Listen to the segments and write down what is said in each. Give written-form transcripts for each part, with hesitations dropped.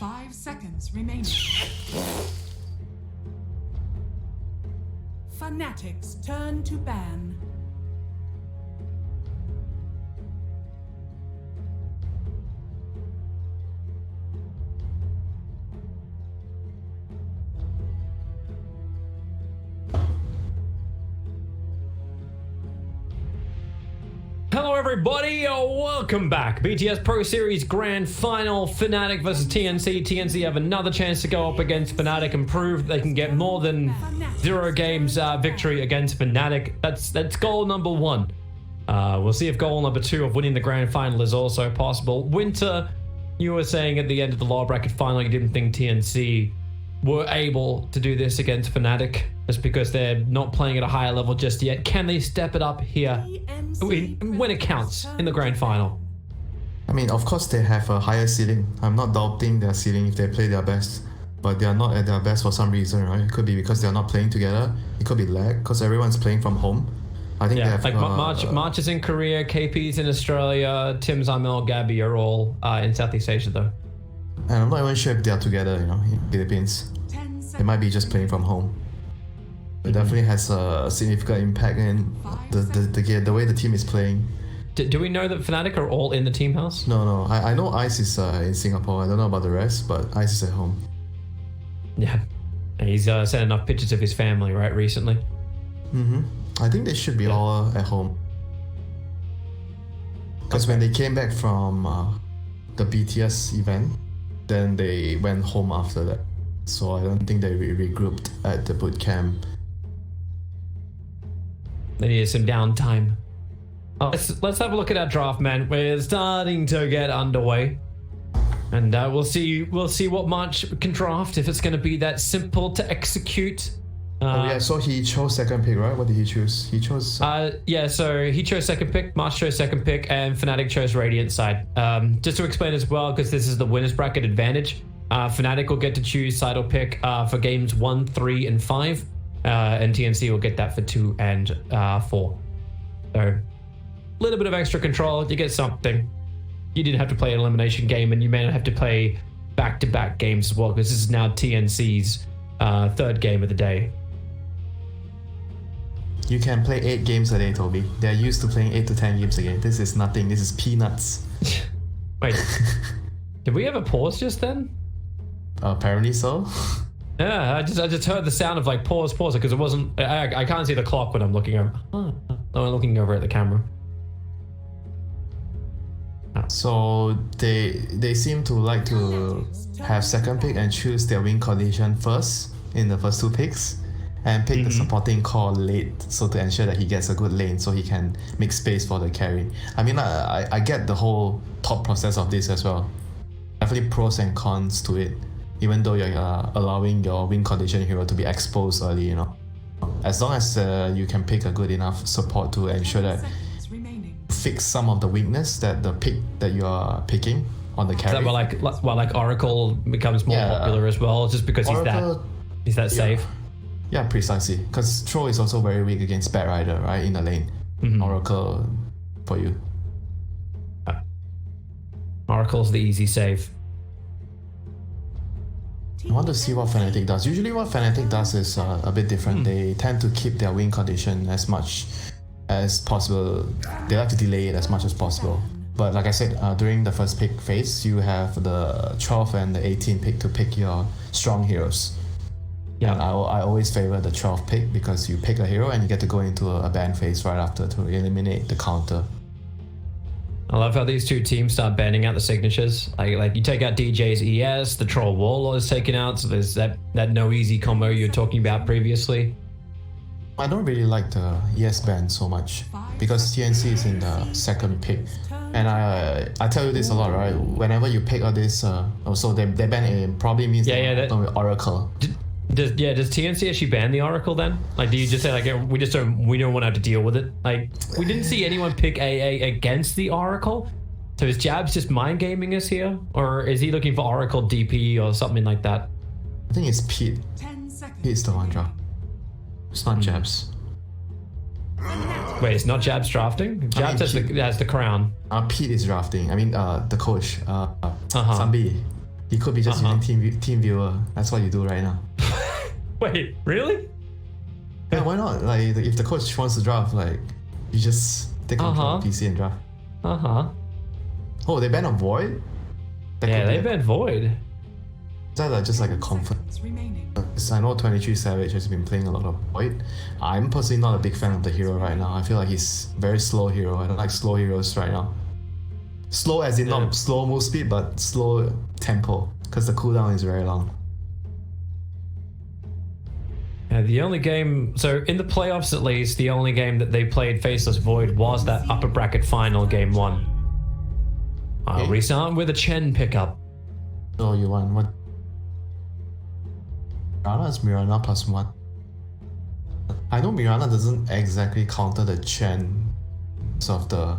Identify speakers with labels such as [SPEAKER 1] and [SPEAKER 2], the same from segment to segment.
[SPEAKER 1] 5 seconds remaining. FNATIC's turn to ban.
[SPEAKER 2] Hello everybody, welcome back. BTS Pro Series Grand Final, FNATIC versus TNC. TNC have another chance to go up against FNATIC and prove they can get more than 0 games victory against FNATIC. That's goal number 1. We'll see if goal number 2 of winning the Grand Final is also possible. Winter, you were saying at the end of the lower bracket final you didn't think TNC were able to do this against FNATIC just because they're not playing at a higher level just yet. Can they step it up here when it counts in the grand final?
[SPEAKER 3] I mean, of course they have a higher ceiling. I'm not doubting their ceiling if they play their best, but they are not at their best for some reason, right? It could be because they are not playing together. It could be lag because everyone's playing from home. I think they have
[SPEAKER 2] like March is in Korea, KP's in Australia, Tim, Zamel, Gabby are all in Southeast Asia though.
[SPEAKER 3] And I'm not even sure if they are together, you know, in Philippines. They might be just playing from home. It definitely has a significant impact in the way the team is playing.
[SPEAKER 2] Do we know that FNATIC are all in the team house?
[SPEAKER 3] No. I know Ice is in Singapore. I don't know about the rest, but Ice is at home.
[SPEAKER 2] Yeah. And he's sent enough pictures of his family, right, recently?
[SPEAKER 3] I think they should be all at home. Because when they came back from the BTS event, then they went home after that. So I don't think they regrouped at the boot camp.
[SPEAKER 2] They needed some downtime. Let's have a look at our draft, man. We're starting to get underway, and we'll see what March can draft, if it's going to be that simple to execute.
[SPEAKER 3] So he chose second pick, right? What did he choose? He chose
[SPEAKER 2] so he chose second pick, March chose second pick, and FNATIC chose Radiant side. Just to explain as well, because this is the winners bracket advantage, FNATIC will get to choose side or pick for games 1, 3, and 5. And TNC will get that for 2 and 4. So a little bit of extra control, you get something. You didn't have to play an elimination game, and you may not have to play back-to-back games as well, because this is now TNC's 3rd game of the day.
[SPEAKER 3] You can play 8 games a day, Toby. They're used to playing 8 to 10 games a game. This is nothing. This is peanuts.
[SPEAKER 2] Wait, did we have a pause just then?
[SPEAKER 3] Apparently so.
[SPEAKER 2] Yeah, I just heard the sound of like pause, because it wasn't. I can't see the clock when I'm looking over. I'm looking over at the camera.
[SPEAKER 3] So they seem to like to have second pick and choose their win condition first in the first 2 picks, and pick the supporting core late, so to ensure that he gets a good lane so he can make space for the carry. I mean, I get the whole thought process of this as well. Definitely pros and cons to it. Even though you're allowing your win condition hero to be exposed early, you know. As long as you can pick a good enough support to ensure that fix some of the weakness that the pick that you are picking on the carry.
[SPEAKER 2] Is that why like Oracle becomes more popular as well, just because Oracle, he's that safe?
[SPEAKER 3] Yeah, precisely. Because Troll is also very weak against Bat Rider, right, in the lane. Oracle for you.
[SPEAKER 2] Oracle's the easy save.
[SPEAKER 3] I want to see what FNATIC does. Usually what FNATIC does is a bit different. They tend to keep their win condition as much as possible. They like to delay it as much as possible. But like I said, during the first pick phase, you have the 12 and the 18 pick to pick your strong heroes. Yeah, and I always favor the 12 pick because you pick a hero and you get to go into a ban phase right after to eliminate the counter.
[SPEAKER 2] I love how these two teams start banning out the signatures. Like you take out DJ's ES, the Troll Warlord is taken out, so there's that no easy combo you were talking about previously.
[SPEAKER 3] I don't really like the ES ban so much because TNC is in the second pick. And I tell you this a lot, right? Whenever you pick all this, also they ban it probably means Oracle.
[SPEAKER 2] Does TNC actually ban the Oracle then? Like, do you just say like we don't want to have to deal with it? Like, we didn't see anyone pick AA against the Oracle. So is Jabs just mind gaming us here, or is he looking for Oracle DP or something like that?
[SPEAKER 3] I think it's Pete. Pete's the one drop. It's not Jabs.
[SPEAKER 2] Wait, it's not Jabs drafting? Jabs has the crown.
[SPEAKER 3] Pete is drafting. I mean, the coach, Sambi. He could be just using team viewer. That's what you do right now.
[SPEAKER 2] Wait, really?
[SPEAKER 3] Yeah, why not? Like, if the coach wants to draft, like, you just take control of PC and draft. Oh, they banned a Void?
[SPEAKER 2] Yeah, they banned Void.
[SPEAKER 3] Is that like just like a comfort?
[SPEAKER 1] Remaining.
[SPEAKER 3] I know 23 Savage has been playing a lot of Void. I'm personally not a big fan of the hero right now. I feel like he's very slow hero. I don't like slow heroes right now. Slow as in not slow move speed, but slow tempo, because the cooldown is very long.
[SPEAKER 2] Yeah, the only game, so in the playoffs at least, the only game that they played Faceless Void was that upper bracket final game 1. I'll restart with a Chen pickup.
[SPEAKER 3] So you want what? Mirana is Mirana plus 1. I know Mirana doesn't exactly counter the Chen of the.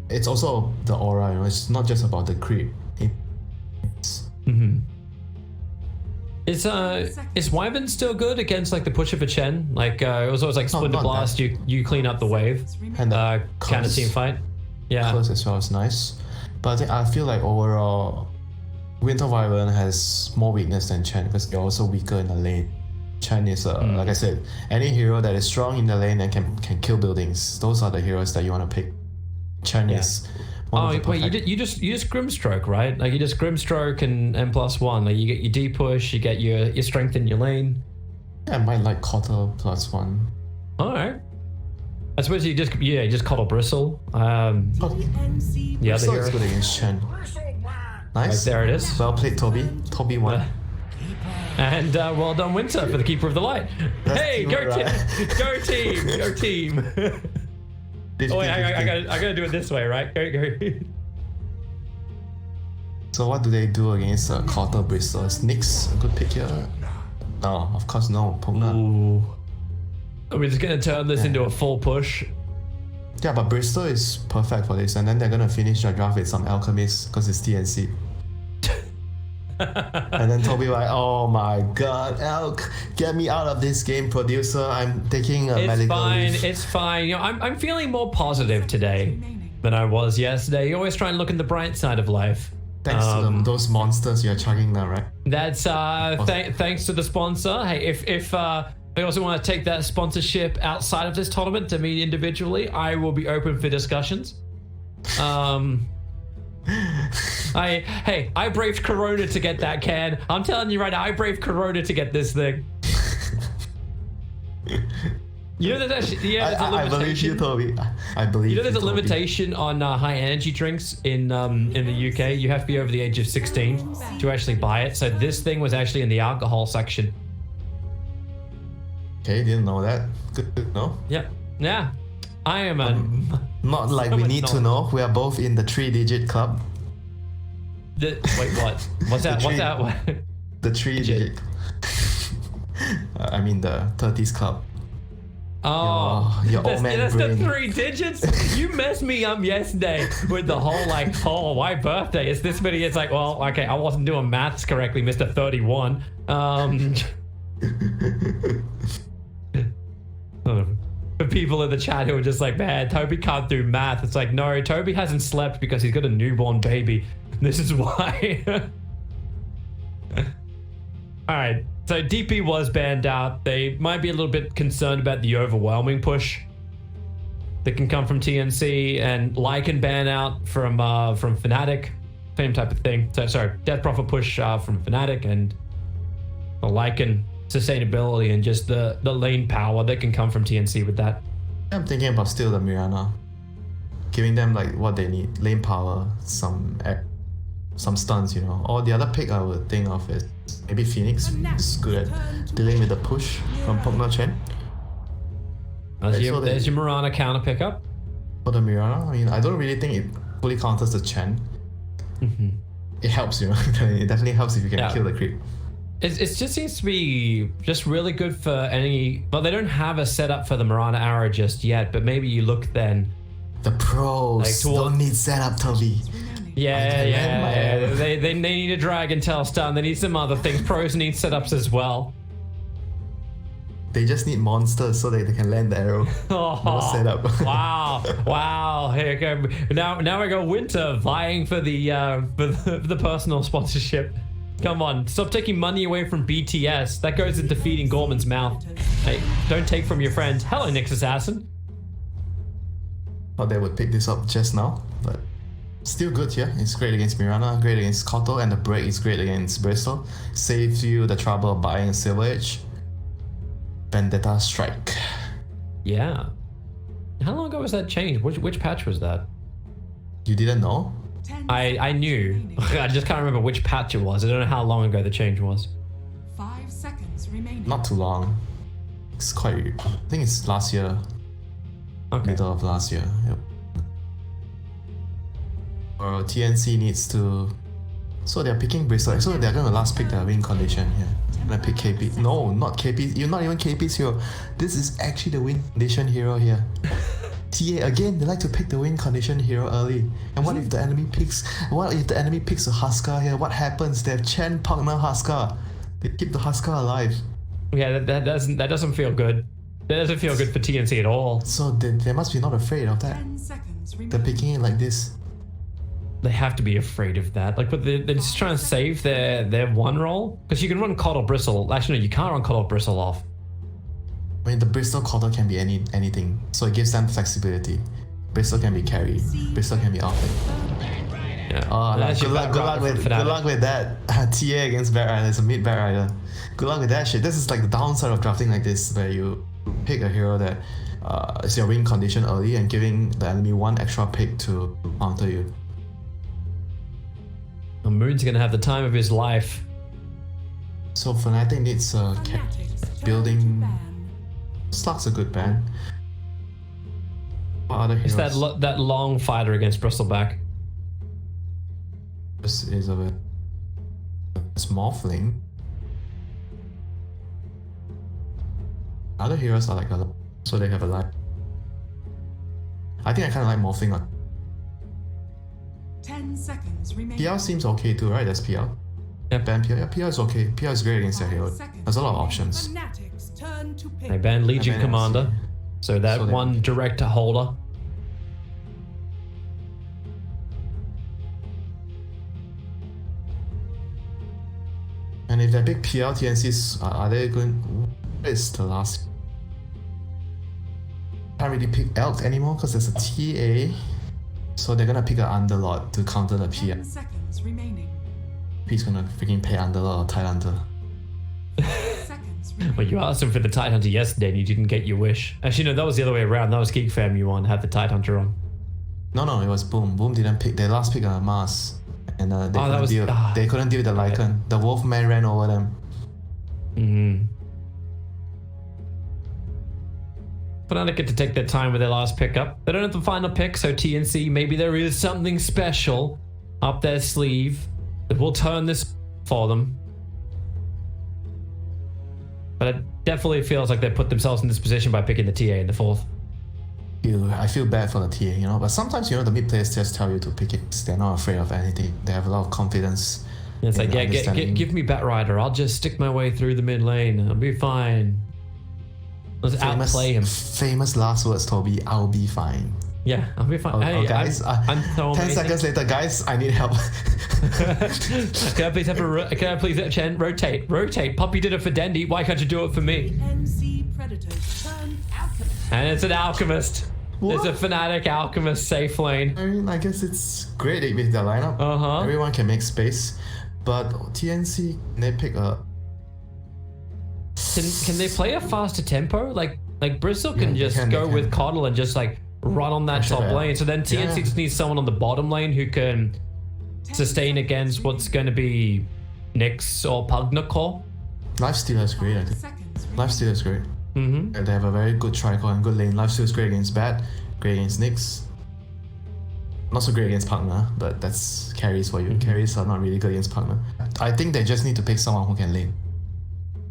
[SPEAKER 3] It's also the aura, you know. It's not just about the creep. Is Wyvern still good against like the push of a Chen? Like it was always like Splinter Blast. You clean up the wave. And
[SPEAKER 2] counter team fight. Yeah.
[SPEAKER 3] Close as well is nice, but I feel like overall, Winter Wyvern has more weakness than Chen because they're also weaker in the lane. Chen is like I said, any hero that is strong in the lane and can kill buildings. Those are the heroes that you want to pick. Chen is.
[SPEAKER 2] Wait, you just Grimstroke, right? Like you just Grimstroke and M+1. Like you get your D push, you get your strength in your lane.
[SPEAKER 3] Yeah, I might like Cotter plus 1.
[SPEAKER 2] All right. I suppose you just Coddle Bristle.
[SPEAKER 1] TNC.
[SPEAKER 2] Yeah,
[SPEAKER 3] Bristle is good against Chen. Nice.
[SPEAKER 2] There it is.
[SPEAKER 3] Well played, Toby. Toby won.
[SPEAKER 2] And well done, Winter, for the Keeper of the Light. Hey, go team! Go team! Oh wait, I gotta do it this way, right? Go.
[SPEAKER 3] So what do they do against Cotter Bristle? Is Nyx a good pick here? No, of course no. Pugna.
[SPEAKER 2] Ooh. We're just gonna turn this into a full push.
[SPEAKER 3] Yeah, but Bristol is perfect for this, and then they're gonna finish their draft with some Alchemist because it's TNC. And then Toby like, oh my god, Elk, get me out of this game, producer. I'm taking a medical leave.
[SPEAKER 2] It's fine. You know, I'm feeling more positive today than I was yesterday. You always try and look in the bright side of life.
[SPEAKER 3] Thanks to those monsters you're chugging now, right?
[SPEAKER 2] That's thanks to the sponsor. Hey, if I also want to take that sponsorship outside of this tournament to me individually, I will be open for discussions. I braved Corona to get that can. I'm telling you right now, I braved Corona to get this thing. You know, there's actually
[SPEAKER 3] I believe you, Toby. I believe you.
[SPEAKER 2] You know, there's a limitation on high energy drinks in the UK. You have to be over the age of 16 to actually buy it. So this thing was actually in the alcohol section.
[SPEAKER 3] Okay, didn't know that. Good to know.
[SPEAKER 2] Yeah. I am
[SPEAKER 3] not like we need to know. We are both in the 3-digit club.
[SPEAKER 2] Wait, what? What's that? What's that?
[SPEAKER 3] The 3-digit. I mean the 30s club.
[SPEAKER 2] Oh,
[SPEAKER 3] your old man
[SPEAKER 2] that's
[SPEAKER 3] brain.
[SPEAKER 2] the 3 digits. You messed me up yesterday with the whole like, oh, why birthday? It's this many. It's like, well, okay, I wasn't doing maths correctly, Mr. 31. For people in the chat who are just like, man, Toby can't do math. It's like, no, Toby hasn't slept because he's got a newborn baby. This is why. All right, so DP was banned out. They might be a little bit concerned about the overwhelming push that can come from TNC, and Lycan ban out from FNATIC, same type of thing. So sorry, Death Prophet push from FNATIC, and the Lycan sustainability and just the lane power that can come from TNC with that.
[SPEAKER 3] I'm thinking about still the Mirana, giving them like what they need: lane power, some stuns, you know. Or the other pick I would think of is maybe Phoenix. Is good at dealing with the push from Pogna Chen.
[SPEAKER 2] There's your Mirana counter pickup.
[SPEAKER 3] For the Mirana, I mean, I don't really think it fully counters the Chen. It helps, you know. It definitely helps if you can kill the creep.
[SPEAKER 2] It just seems to be just really good for any. Well, they don't have a setup for the Mirana arrow just yet, but maybe you look then.
[SPEAKER 3] The pros don't need setup, Toby.
[SPEAKER 2] Yeah. They need a Dragon Tail stun. They need some other things. Pros need setups as well.
[SPEAKER 3] They just need monsters so that they can land the arrow. No setup.
[SPEAKER 2] Wow. Here you go. Now I got Winter vying for the personal sponsorship. Come on, stop taking money away from BTS. That goes into feeding Gorman's mouth. Hey, don't take from your friends. Hello, Nyx Assassin.
[SPEAKER 3] Thought they would pick this up just now, but still good here. It's great against Mirana, great against Koto, and the break is great against Bristol. Saves you the trouble of buying a Silver Edge. Vendetta Strike.
[SPEAKER 2] Yeah. How long ago was that changed? Which patch was that?
[SPEAKER 3] You didn't know?
[SPEAKER 2] I knew. I just can't remember which patch it was. I don't know how long ago the change was.
[SPEAKER 1] 5 seconds remaining.
[SPEAKER 3] Not too long. It's quite... I think it's last year.
[SPEAKER 2] Okay.
[SPEAKER 3] Middle of last year. Yep. Or TNC needs to... So they're picking Bristol. So they're gonna last pick their win condition here. Gonna pick KP. No, not KP. You're not even KP's hero. This is actually the win condition hero here. TA again, they like to pick the win condition hero early. And what if the enemy picks... What if the enemy picks a Huskar here? What happens? They have Chen, Pugna, Huskar. They keep the Huskar alive.
[SPEAKER 2] Yeah, that doesn't feel good. That doesn't feel good for TNC at all.
[SPEAKER 3] So they must be not afraid of that.
[SPEAKER 1] 10 seconds remaining.
[SPEAKER 3] They're picking it like this.
[SPEAKER 2] They have to be afraid of that. Like, but they're just trying to save their one roll. Because you can run Cod or Bristle. Actually, no, you can't run Cod or Bristle off.
[SPEAKER 3] I mean, the Bristol quarter can be anything, so it gives them flexibility. Bristol can be carry, Bristol can be offlane.
[SPEAKER 2] Yeah.
[SPEAKER 3] Oh,
[SPEAKER 2] That's
[SPEAKER 3] good
[SPEAKER 2] your
[SPEAKER 3] luck
[SPEAKER 2] back
[SPEAKER 3] with that. TA against Bat Rider, it's a mid Bat Rider. Good luck with that shit. This is like the downside of drafting like this, where you pick a hero that is your win condition early and giving the enemy one extra pick to counter you.
[SPEAKER 2] And Moon's gonna have the time of his life.
[SPEAKER 3] So FNATIC needs a building. Slug's a good ban. What other heroes?
[SPEAKER 2] It's that long fighter against Bristleback.
[SPEAKER 3] This is a bit small fling. Other heroes are like a so they have a life. I think I kind of like morphing on.
[SPEAKER 1] 10 seconds remaining.
[SPEAKER 3] PL seems okay too, right? That's PL.
[SPEAKER 2] Yep.
[SPEAKER 3] Ban PL. Yeah, PL is okay. PL is great against that hero. There's a lot of options.
[SPEAKER 1] FNATIC's turn to pick.
[SPEAKER 2] They banned Legion
[SPEAKER 3] I banned
[SPEAKER 2] Commander.
[SPEAKER 3] MC.
[SPEAKER 2] So that
[SPEAKER 3] So they-
[SPEAKER 2] one direct holder.
[SPEAKER 3] And if they're big PL TNCs, are they going? What is the last? Can't really pick Elk anymore because there's a TA. So they're gonna pick an Underlord to counter the
[SPEAKER 1] 10
[SPEAKER 3] PL.
[SPEAKER 1] seconds remaining.
[SPEAKER 3] He's gonna freaking pay Underlord or Tide Hunter.
[SPEAKER 1] Seconds
[SPEAKER 2] Well,
[SPEAKER 1] remaining.
[SPEAKER 2] you asked him for the Tide Hunter yesterday and you didn't get your wish. Actually, no, that was the other way around. That was Geek Fam you won, had the Tide Hunter on.
[SPEAKER 3] No, it was Boom. Boom didn't pick. They last picked a Mars. And they couldn't deal with the Lycan. The Wolfman ran over them.
[SPEAKER 2] Mm-hmm. FNATIC get to take their time with their last pickup. They don't have the final pick, so TNC, maybe there is something special up their sleeve that will turn this for them. But it definitely feels like they put themselves in this position by picking the TA in the fourth.
[SPEAKER 3] I feel bad for the TA, you know, but sometimes, the mid players just tell you to pick it. They're not afraid of anything. They have a lot of confidence.
[SPEAKER 2] It's like,
[SPEAKER 3] in
[SPEAKER 2] yeah,
[SPEAKER 3] understanding.
[SPEAKER 2] give me Bat Rider. I'll just stick my way through the mid lane. I'll be fine. Let's outplay him.
[SPEAKER 3] Famous last words, Toby. I'll be fine.
[SPEAKER 2] Yeah, I'll be fine. Hey,
[SPEAKER 3] guys,
[SPEAKER 2] I'm so
[SPEAKER 3] 10
[SPEAKER 2] amazing.
[SPEAKER 3] seconds later, guys, I need help.
[SPEAKER 2] Can I please have can I please have Chen rotate? Puppy did it for Dendy. Why can't you do it for me?
[SPEAKER 1] TNC Predators turn alchemist.
[SPEAKER 2] And it's an alchemist.
[SPEAKER 3] What?
[SPEAKER 2] It's a FNATIC alchemist safe lane.
[SPEAKER 3] I mean, I guess it's great with their lineup.
[SPEAKER 2] Uh-huh.
[SPEAKER 3] Everyone can make space, but TNC, they pick a...
[SPEAKER 2] Can they play a faster tempo? Like Bristol can
[SPEAKER 3] Yeah,
[SPEAKER 2] just
[SPEAKER 3] they
[SPEAKER 2] go
[SPEAKER 3] can.
[SPEAKER 2] with Coddle and just like run on that
[SPEAKER 3] Push it
[SPEAKER 2] top
[SPEAKER 3] out.
[SPEAKER 2] lane. So then TNC
[SPEAKER 3] Yeah.
[SPEAKER 2] just needs someone on the bottom lane who can sustain against what's going to be Nyx or Pugnacore.
[SPEAKER 3] Lifesteal is great, I think.
[SPEAKER 1] Seconds
[SPEAKER 3] Lifesteal is great.
[SPEAKER 2] Mm-hmm.
[SPEAKER 3] They have a very good tricore and good lane. Lifesteal is great against Bat, great against Nyx. Not so great against Pugna, but that's carries for you. Carries are not really good against Pugna. I think they just need to pick someone who can lane.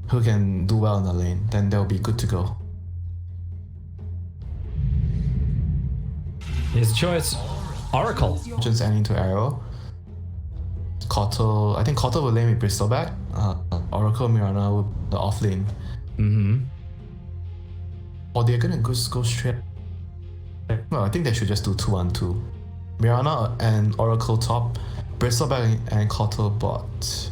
[SPEAKER 3] Who can do well in the lane, then they'll be good to go.
[SPEAKER 2] Here's a choice. Oracle.
[SPEAKER 3] Just ending to Arrow. Koto, I think Koto will lane with Bristol back. Oracle, Mirana with the off lane.
[SPEAKER 2] Mm-hmm.
[SPEAKER 3] Or they're gonna go straight. Well, I think they should just do 2-on-2. Mirana and Oracle top, Bristol back and Koto bot.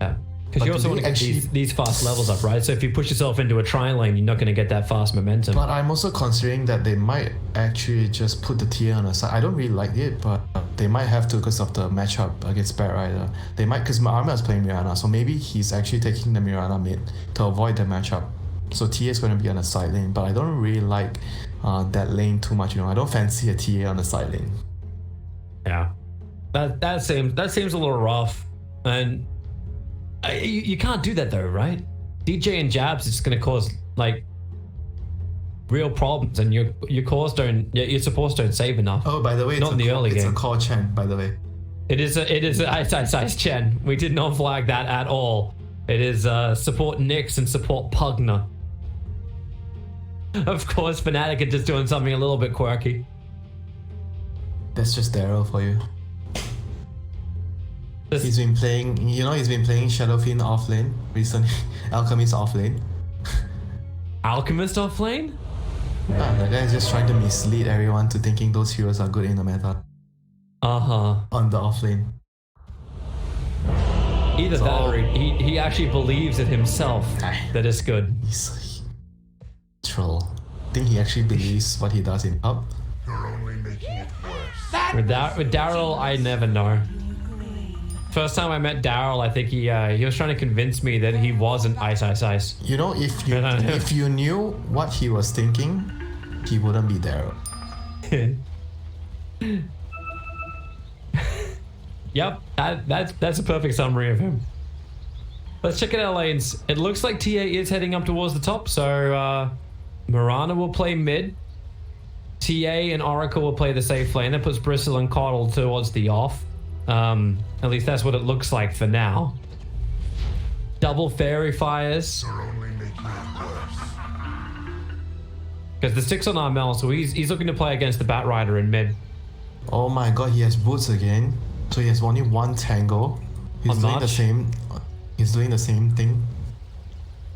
[SPEAKER 2] Yeah. Because
[SPEAKER 3] But
[SPEAKER 2] you also
[SPEAKER 3] do
[SPEAKER 2] want
[SPEAKER 3] they
[SPEAKER 2] to get
[SPEAKER 3] actually-
[SPEAKER 2] these fast levels up, right? So if you push yourself into a tri-lane, you're not going to get that fast momentum.
[SPEAKER 3] But I'm also considering that they might actually just put the tier on the side. I don't really like it, but they might have to because of the matchup against Bat Rider. They might, because Arma is playing Mirana, so maybe he's actually taking the Mirana mid to avoid the matchup. So TA is going to be on the side lane, but I don't really like that lane too much. I don't fancy a TA on the side lane.
[SPEAKER 2] Yeah, that seems a little rough, and you can't do that though, right? DJ and jabs is going to cause like real problems, and your cores don't, your supports don't save enough.
[SPEAKER 3] Oh, by the way,
[SPEAKER 2] not in the early game.
[SPEAKER 3] It's a core Chen, by the way.
[SPEAKER 2] It is a Ice Chen. We did not flag that at all. It is support Nyx and support Pugna. Of course, FNATIC are just doing something a little bit quirky.
[SPEAKER 3] That's just Daryl for you. He's been playing, he's been playing Shadowfiend off lane recently. Alchemist off lane.
[SPEAKER 2] Alchemist off lane?
[SPEAKER 3] The guy is just trying to mislead everyone to thinking those heroes are good in the meta. On the off lane.
[SPEAKER 2] Either that or he actually believes it himself that it's good.
[SPEAKER 3] He's a troll. I think he actually believes what he does in pub.
[SPEAKER 4] You're only making it worse.
[SPEAKER 2] With Daryl, I never know. First time I met Daryl, I think he was trying to convince me that he wasn't Ice.
[SPEAKER 3] If you knew what he was thinking, he wouldn't be Daryl.
[SPEAKER 2] Yep, that's a perfect summary of him. Let's check out our lanes. It looks like TA is heading up towards the top, so Mirana will play mid. TA and Oracle will play the safe lane. That puts Bristle and Coddle towards the off. At least that's what it looks like for now. Double fairy fires.
[SPEAKER 4] You're only making it worse.
[SPEAKER 2] Because the 6 on Armel, so he's looking to play against the Bat Rider in mid.
[SPEAKER 3] Oh my god, he has boots again. So he has only one tango. He's doing the same. He's doing the same thing.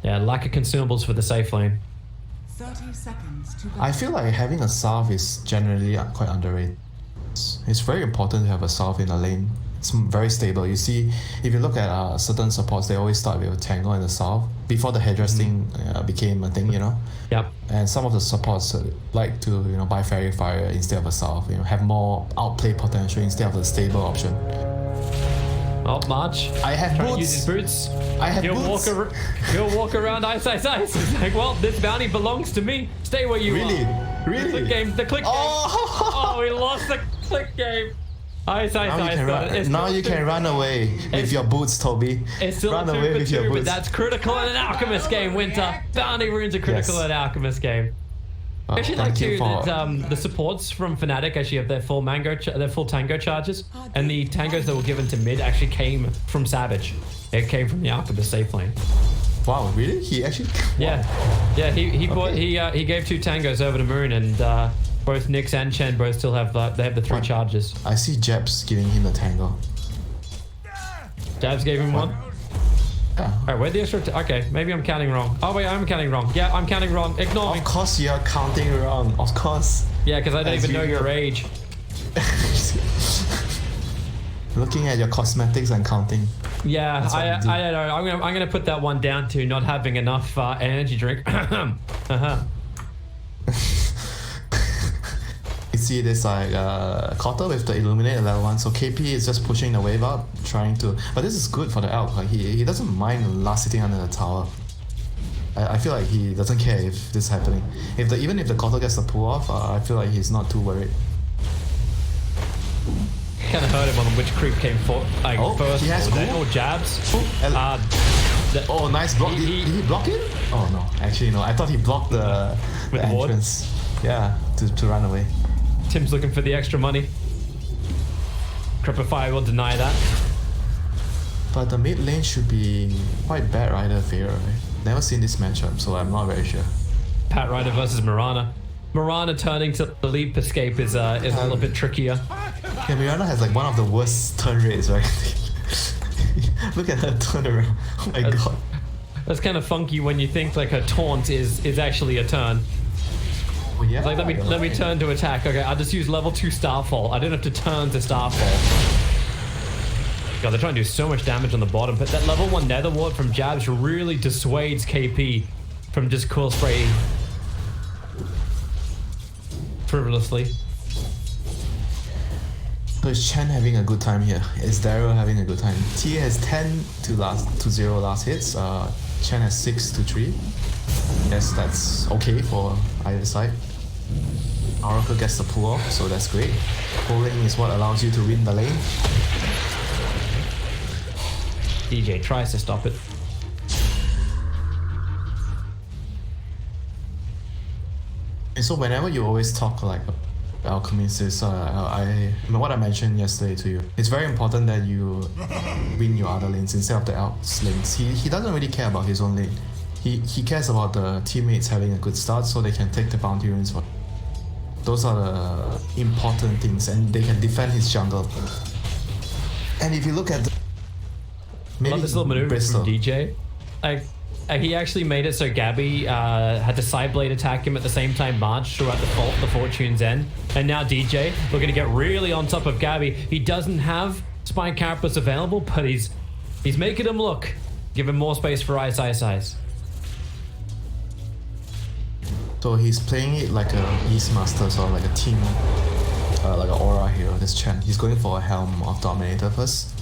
[SPEAKER 2] Yeah, lack of consumables for the safe lane.
[SPEAKER 1] 30 seconds to go.
[SPEAKER 3] I feel like having a salve is generally quite underrated. It's very important to have a salve in a lane. It's very stable. You see, if you look at certain supports, they always start with a tango and a salve before the headdress thing became a thing,
[SPEAKER 2] Yep.
[SPEAKER 3] And some of the supports like to buy fairy fire instead of a salve. Have more outplay potential instead of the stable option.
[SPEAKER 2] Oh, March.
[SPEAKER 3] I have
[SPEAKER 2] Trying to
[SPEAKER 3] boots.
[SPEAKER 2] use his boots.
[SPEAKER 3] I have
[SPEAKER 2] He'll
[SPEAKER 3] boots.
[SPEAKER 2] walk around ice. It's like, well, this bounty belongs to me. Stay where you
[SPEAKER 3] Really?
[SPEAKER 2] are.
[SPEAKER 3] Really?
[SPEAKER 2] The click game. Oh, we lost the click game. Ice.
[SPEAKER 3] Now you can run away with your boots, Toby.
[SPEAKER 2] It's still
[SPEAKER 3] run
[SPEAKER 2] a 2
[SPEAKER 3] away
[SPEAKER 2] for
[SPEAKER 3] with
[SPEAKER 2] 2,
[SPEAKER 3] your
[SPEAKER 2] but
[SPEAKER 3] boots.
[SPEAKER 2] that's critical in an Alchemist game, Winter. Bounty runes are critical in an Alchemist game. I actually like too that the supports from FNATIC actually have their full tango charges, and the tangos that were given to mid actually came from Savage. It came from the Alchemist safe lane.
[SPEAKER 3] Wow, really? He actually?
[SPEAKER 2] Yeah, yeah. He gave 2 tangos over to Moon, and both Nyx and Chen both still have they have the 3 charges.
[SPEAKER 3] I see Jebs giving him the tango.
[SPEAKER 2] Jabs gave him 1.
[SPEAKER 3] Yeah.
[SPEAKER 2] Alright, where'd the extra? Okay, maybe I'm counting wrong. Oh wait, I'm counting wrong. Yeah, I'm counting wrong. Ignore me.
[SPEAKER 3] Of course you're counting wrong. Of course.
[SPEAKER 2] Yeah, because I don't
[SPEAKER 3] As
[SPEAKER 2] even know
[SPEAKER 3] usual.
[SPEAKER 2] your age.
[SPEAKER 3] Looking at your cosmetics and counting.
[SPEAKER 2] Yeah,
[SPEAKER 3] That's what
[SPEAKER 2] I
[SPEAKER 3] I do.
[SPEAKER 2] don't know. I'm gonna put that one down to not having enough energy drink.
[SPEAKER 3] You see this like Cotter with the Illuminate level 1, so KP is just pushing the wave up, trying to. But this is good for the Elk. Like he doesn't mind last sitting under the tower. I feel like he doesn't care if this is happening. Even if the Cotter gets the pull off, I feel like he's not too worried.
[SPEAKER 2] Kind of heard him on which creep came first.
[SPEAKER 3] He has
[SPEAKER 2] Or jabs.
[SPEAKER 3] Oh, nice block. Did he block it? Oh no, actually no. I thought he blocked the
[SPEAKER 2] With the ward?
[SPEAKER 3] entrance. Yeah, to run away.
[SPEAKER 2] Tim's looking for the extra money. Crepify will deny that.
[SPEAKER 3] But the mid lane should be quite bad Rider Fair, right? Never seen this matchup, so I'm not very sure.
[SPEAKER 2] Pat Rider versus Mirana. Mirana turning to the leap escape is a little bit trickier.
[SPEAKER 3] Yeah, Mirana has like one of the worst turn rates, right? Look at her turnaround. Oh my god.
[SPEAKER 2] That's kind of funky when you think like her taunt is actually a turn.
[SPEAKER 3] Oh, yeah.
[SPEAKER 2] It's like let me turn to attack. Okay, I'll just use level 2 Starfall. I don't have to turn to Starfall. God, they're trying to do so much damage on the bottom, but that level 1 Nether Wart from Jabs really dissuades KP from just cool spraying frivolously.
[SPEAKER 3] So is Chen having a good time here? Is Daryl having a good time? T has 10 to 0 last hits. Chen has 6 to 3. Yes, that's okay for either side. Oracle gets the pull off, so that's great. Pulling is what allows you to win the lane.
[SPEAKER 2] DJ tries to stop it.
[SPEAKER 3] And so whenever you always talk like alchemist is what I mentioned yesterday to you. It's very important that you win your other lanes instead of the Alps lanes. He doesn't really care about his own lane. He cares about the teammates having a good start so they can take the bounty runes for. Those are the important things, and they can defend his jungle. And if you look at
[SPEAKER 2] I love this little maneuver
[SPEAKER 3] Bristol.
[SPEAKER 2] from DJ. He actually made it so Gabby had to side blade attack him at the same time March throughout the Fortune's End. And now DJ looking to get really on top of Gabby. He doesn't have Spike Carapace available, but he's making him look. Give him more space for Ice.
[SPEAKER 3] So he's playing it like a Beastmaster, or like a team, like an aura hero, this Chen. He's going for a Helm of Dominator first.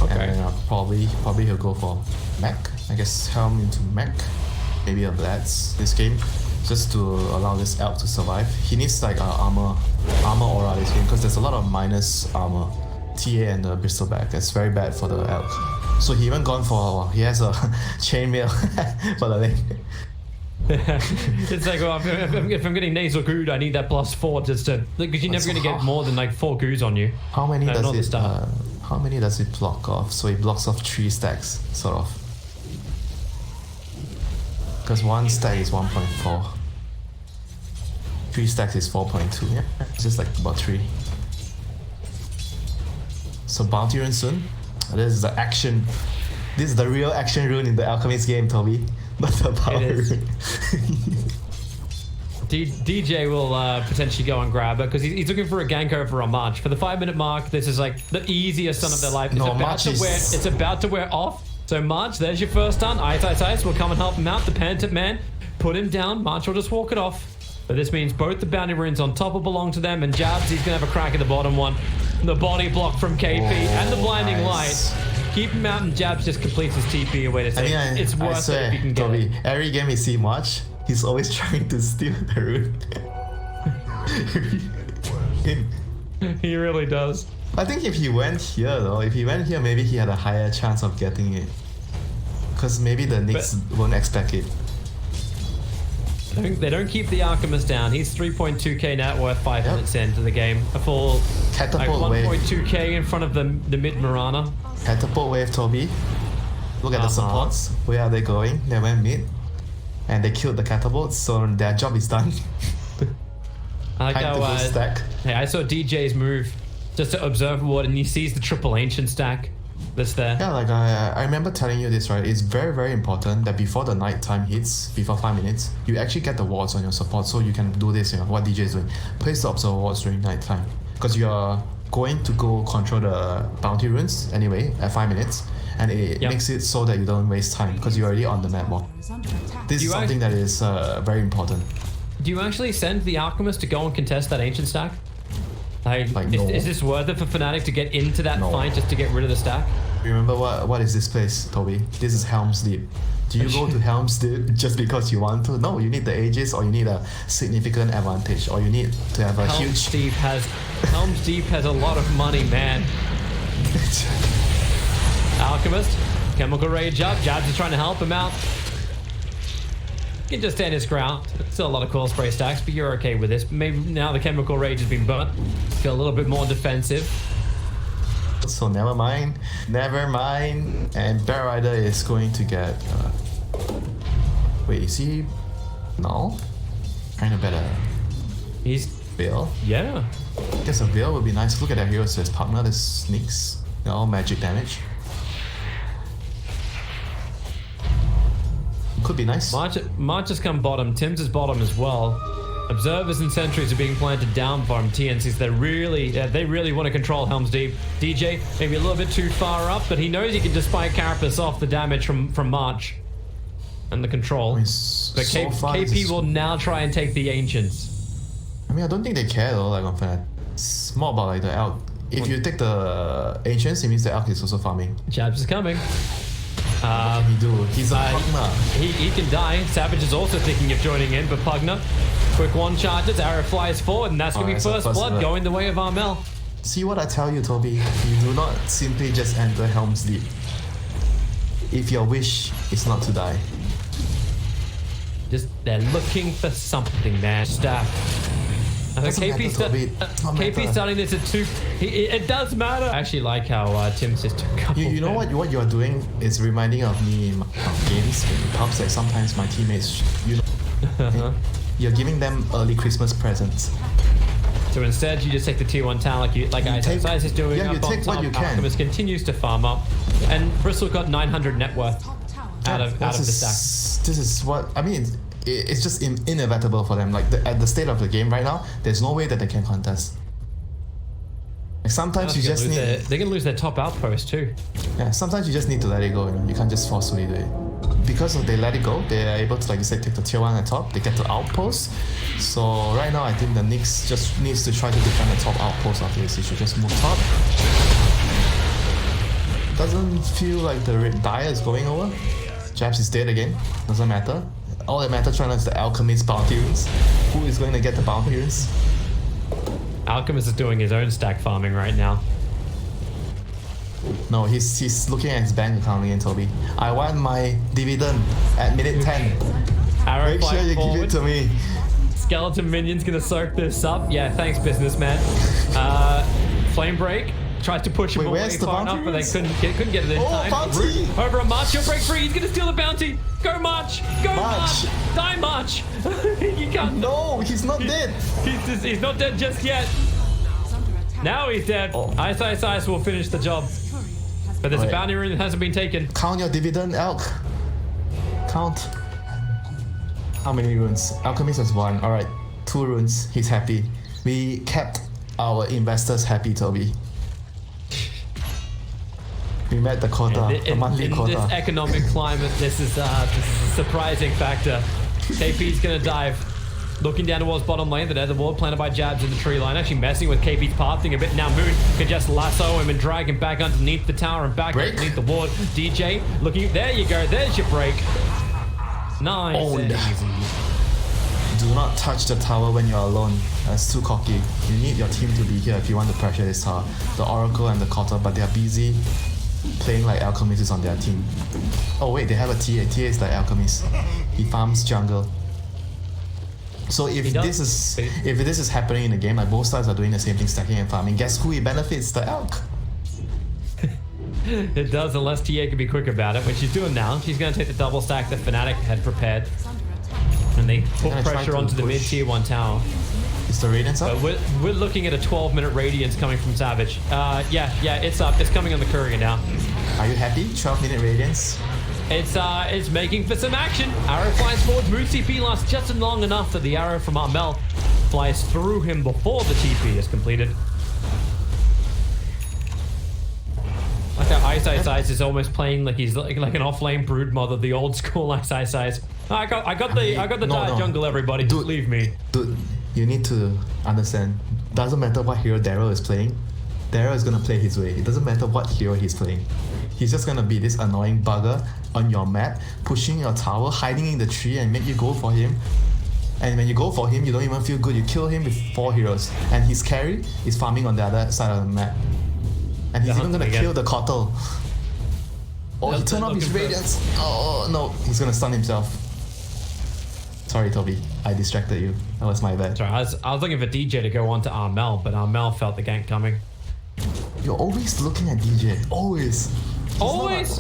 [SPEAKER 2] Okay.
[SPEAKER 3] And then probably he'll go for mech. I guess Helm into mech. Maybe a Blitz this game. Just to allow this elf to survive. He needs like armor aura this game because there's a lot of minus armor. TA and the Bristol back. That's very bad for the elf. So he even gone for, he has a chainmail for the lane.
[SPEAKER 2] It's like, well, if I'm getting nasal good, I need that +4 just to, because you're never going to get more than like 4 goos on you.
[SPEAKER 3] How many
[SPEAKER 2] not the
[SPEAKER 3] does it?
[SPEAKER 2] start.
[SPEAKER 3] How many does it block off? So it blocks off 3 stacks, sort of. Because 1 stack is 1.4. 3 stacks is 4.2. Yeah, it's just like about 3. So bounty rune soon. This is the action. This is the real action rune in the Alchemist game, Toby. But the power rune.
[SPEAKER 2] DJ will potentially go and grab it because he's looking for a gank over on March. For the 5-minute mark, this is like the easiest stun of their life. It's about to wear off. So March, there's your first stun. Ice will come and help him out. The Penitent Man, put him down. March will just walk it off. But this means both the bounty runes on top will belong to them, and Jabs, he's gonna have a crack at the bottom one. The body block from KP and the blinding light. Keep him out, and Jabs just completes his TP away to say it's worth it if you can get
[SPEAKER 3] Toby,
[SPEAKER 2] it.
[SPEAKER 3] every game you see March, he's always trying to steal the rune.
[SPEAKER 2] He really does.
[SPEAKER 3] I think if he went here though, maybe he had a higher chance of getting it. Because maybe the Knicks won't expect it.
[SPEAKER 2] They don't keep the Alchemist down. He's 3.2k net worth 5 minutes into the game. A full
[SPEAKER 3] Catapult wave.
[SPEAKER 2] 1.2k in front of the mid Mirana.
[SPEAKER 3] Catapult wave, Toby. Look at the supports. Where are they going? They went mid. And they killed the catapults, so their job is done.
[SPEAKER 2] I like how,
[SPEAKER 3] stack.
[SPEAKER 2] Hey, I saw DJ's move just to observe what, and he sees the triple ancient stack that's there.
[SPEAKER 3] Yeah, like I remember telling you this, right? It's very, very important that before the night time hits, before 5 minutes, you actually get the wards on your support so you can do this, what DJ is doing. Place the observer wards during night time. Because you are going to go control the bounty runes anyway at 5 minutes. And it makes it so that you don't waste time because you're already on the map more. This is something that is very important.
[SPEAKER 2] Do you actually send the Alchemist to go and contest that ancient stack?
[SPEAKER 3] No.
[SPEAKER 2] Is this worth it for FNATIC to get into that fight just to get rid of the stack?
[SPEAKER 3] Remember what is this place, Toby? This is Helm's Deep. Do you go to Helm's Deep just because you want to? No, you need the Aegis, or you need a significant advantage, or you need to have a
[SPEAKER 2] Helm's Deep has a lot of money, man. Alchemist, chemical rage up. Jabs is trying to help him out. He can just stand his ground. Still a lot of coil spray stacks, but you're okay with this. Maybe now the chemical rage has been burnt. Feel a little bit more defensive.
[SPEAKER 3] So never mind. And Bear Rider is going to get. Wait, is he? No. Kind of better.
[SPEAKER 2] He's
[SPEAKER 3] Veil.
[SPEAKER 2] yeah.
[SPEAKER 3] I guess a Veil would be nice. Look at that hero. So his partner, the sneaks. They're all magic damage. Could be nice.
[SPEAKER 2] March has come bottom. Tim's is bottom as well. Observers and sentries are being planted down from TNCs. They really want to control Helm's Deep. DJ maybe a little bit too far up, but he knows he can just spike Carapace off the damage from March and the control.
[SPEAKER 3] I mean,
[SPEAKER 2] But
[SPEAKER 3] so far,
[SPEAKER 2] KP will now try and take the Ancients.
[SPEAKER 3] I mean, I don't think they care though, like on Fnatic. It's more about like the Elk. If you take the Ancients, it means the Elk is also farming.
[SPEAKER 2] Jabs is coming.
[SPEAKER 3] What can he do? He's a Pugna.
[SPEAKER 2] He can die. Savage is also thinking of joining in, but Pugna, quick one charges, arrow flies forward, and that's going to be first blood going the way of Armel.
[SPEAKER 3] See what I tell you, Toby? You do not simply just enter Helm's Deep. If your wish is not to die.
[SPEAKER 2] Just, they're looking for something, man. Staff. KP's starting this at 2. It does matter. I actually like how Tim's just took a couple.
[SPEAKER 3] You know what you are doing is reminding of me in my games, in pubs, like sometimes my teammates, you're giving them early Christmas presents.
[SPEAKER 2] So instead, you just take the tier 1 talent, like Size is doing.
[SPEAKER 3] Yeah, you take what you can.
[SPEAKER 2] Alchemist continues to farm up, and Bristle got 900 net worth out of the stack.
[SPEAKER 3] This is what I mean. It's just inevitable for them. Like at the state of the game right now, there's no way that they can contest. Like sometimes you just need.
[SPEAKER 2] They're gonna lose their top outpost too.
[SPEAKER 3] Yeah, sometimes you just need to let it go. You can't just forcefully do it. Because they let it go, they are able to, like you said, take the tier 1 at top. They get to outpost. So right now, I think the Nyx just needs to try to defend the top outpost after this. He should just move top. Doesn't feel like the red Dire is going over. Jabs is dead again. Doesn't matter. All that matters right now is the Alchemist bounty runes. Who is going to get the bounty runes?
[SPEAKER 2] Alchemist is doing his own stack farming right now.
[SPEAKER 3] No, he's looking at his bank account again, Toby. I want my dividend at minute 10.
[SPEAKER 2] Arrow
[SPEAKER 3] Make sure you
[SPEAKER 2] forward.
[SPEAKER 3] give it to me.
[SPEAKER 2] Skeleton minion's gonna soak this up. Yeah, thanks, businessman. Flame break. Tries to push him away far enough, but they couldn't get it in time.
[SPEAKER 3] Bounty!
[SPEAKER 2] Over on March, he'll break free. He's gonna steal the bounty. Go March! Go March! Die March! You can't.
[SPEAKER 3] No, he's not dead.
[SPEAKER 2] He's not dead just yet. Now he's dead. Ice will finish the job. But there's a bounty rune that hasn't been taken.
[SPEAKER 3] Count your dividend, Elk. Count. How many runes? Alchemist has 1. Alright, 2 runes. He's happy. We kept our investors happy, Toby. We met the quota, the monthly quota.
[SPEAKER 2] In this economic climate, this is a surprising factor. KP's gonna dive. Looking down towards bottom lane, the ward planted by Jabs in the tree line. Actually messing with KP's pathing a bit. Now Moon can just lasso him and drag him back underneath the tower and back underneath the ward. DJ looking, there you go, there's your break. Nice and easy.
[SPEAKER 3] Do not touch the tower when you're alone. That's too cocky. You need your team to be here if you want to pressure this tower. The Oracle and the Cotter, but they're busy playing like Alchemist is on their team. Oh wait, they have a TA. TA is like Alchemist. He farms jungle. So if this is happening in the game, like both sides are doing the same thing, stacking and farming, guess who it benefits? The Elk.
[SPEAKER 2] It does, unless TA can be quick about it, which she's doing now. She's going to take the double stack that FNATIC had prepared. And they put pressure onto the mid tier 1 tower.
[SPEAKER 3] Is the Radiance up?
[SPEAKER 2] But we're looking at a 12-minute Radiance coming from Savage. Yeah, it's up. It's coming on the courier now.
[SPEAKER 3] Are you happy? 12-minute Radiance?
[SPEAKER 2] It's making for some action. Arrow flies forward. Moon CP lasts just long enough that the arrow from Armel flies through him before the TP is completed. Like how Ice is almost playing like he's like an off-lane brood mother, the old school Ice. I got the dire jungle, everybody. Just leave me.
[SPEAKER 3] Dude, you need to understand. Doesn't matter what hero Daryl is playing. Daryl is gonna play his way. It doesn't matter what hero he's playing. He's just gonna be this annoying bugger on your map, pushing your tower, hiding in the tree, and make you go for him. And when you go for him, you don't even feel good. You kill him with 4 heroes, and his carry is farming on the other side of the map. And he's even gonna kill the Cottle. Oh, he turned off his Radiance. Oh no, he's gonna stun himself. Sorry, Toby, I distracted you. That was my bad.
[SPEAKER 2] Sorry, I was looking for DJ to go on to Armel, but Armel felt the gank coming.
[SPEAKER 3] You're always looking at DJ. Always.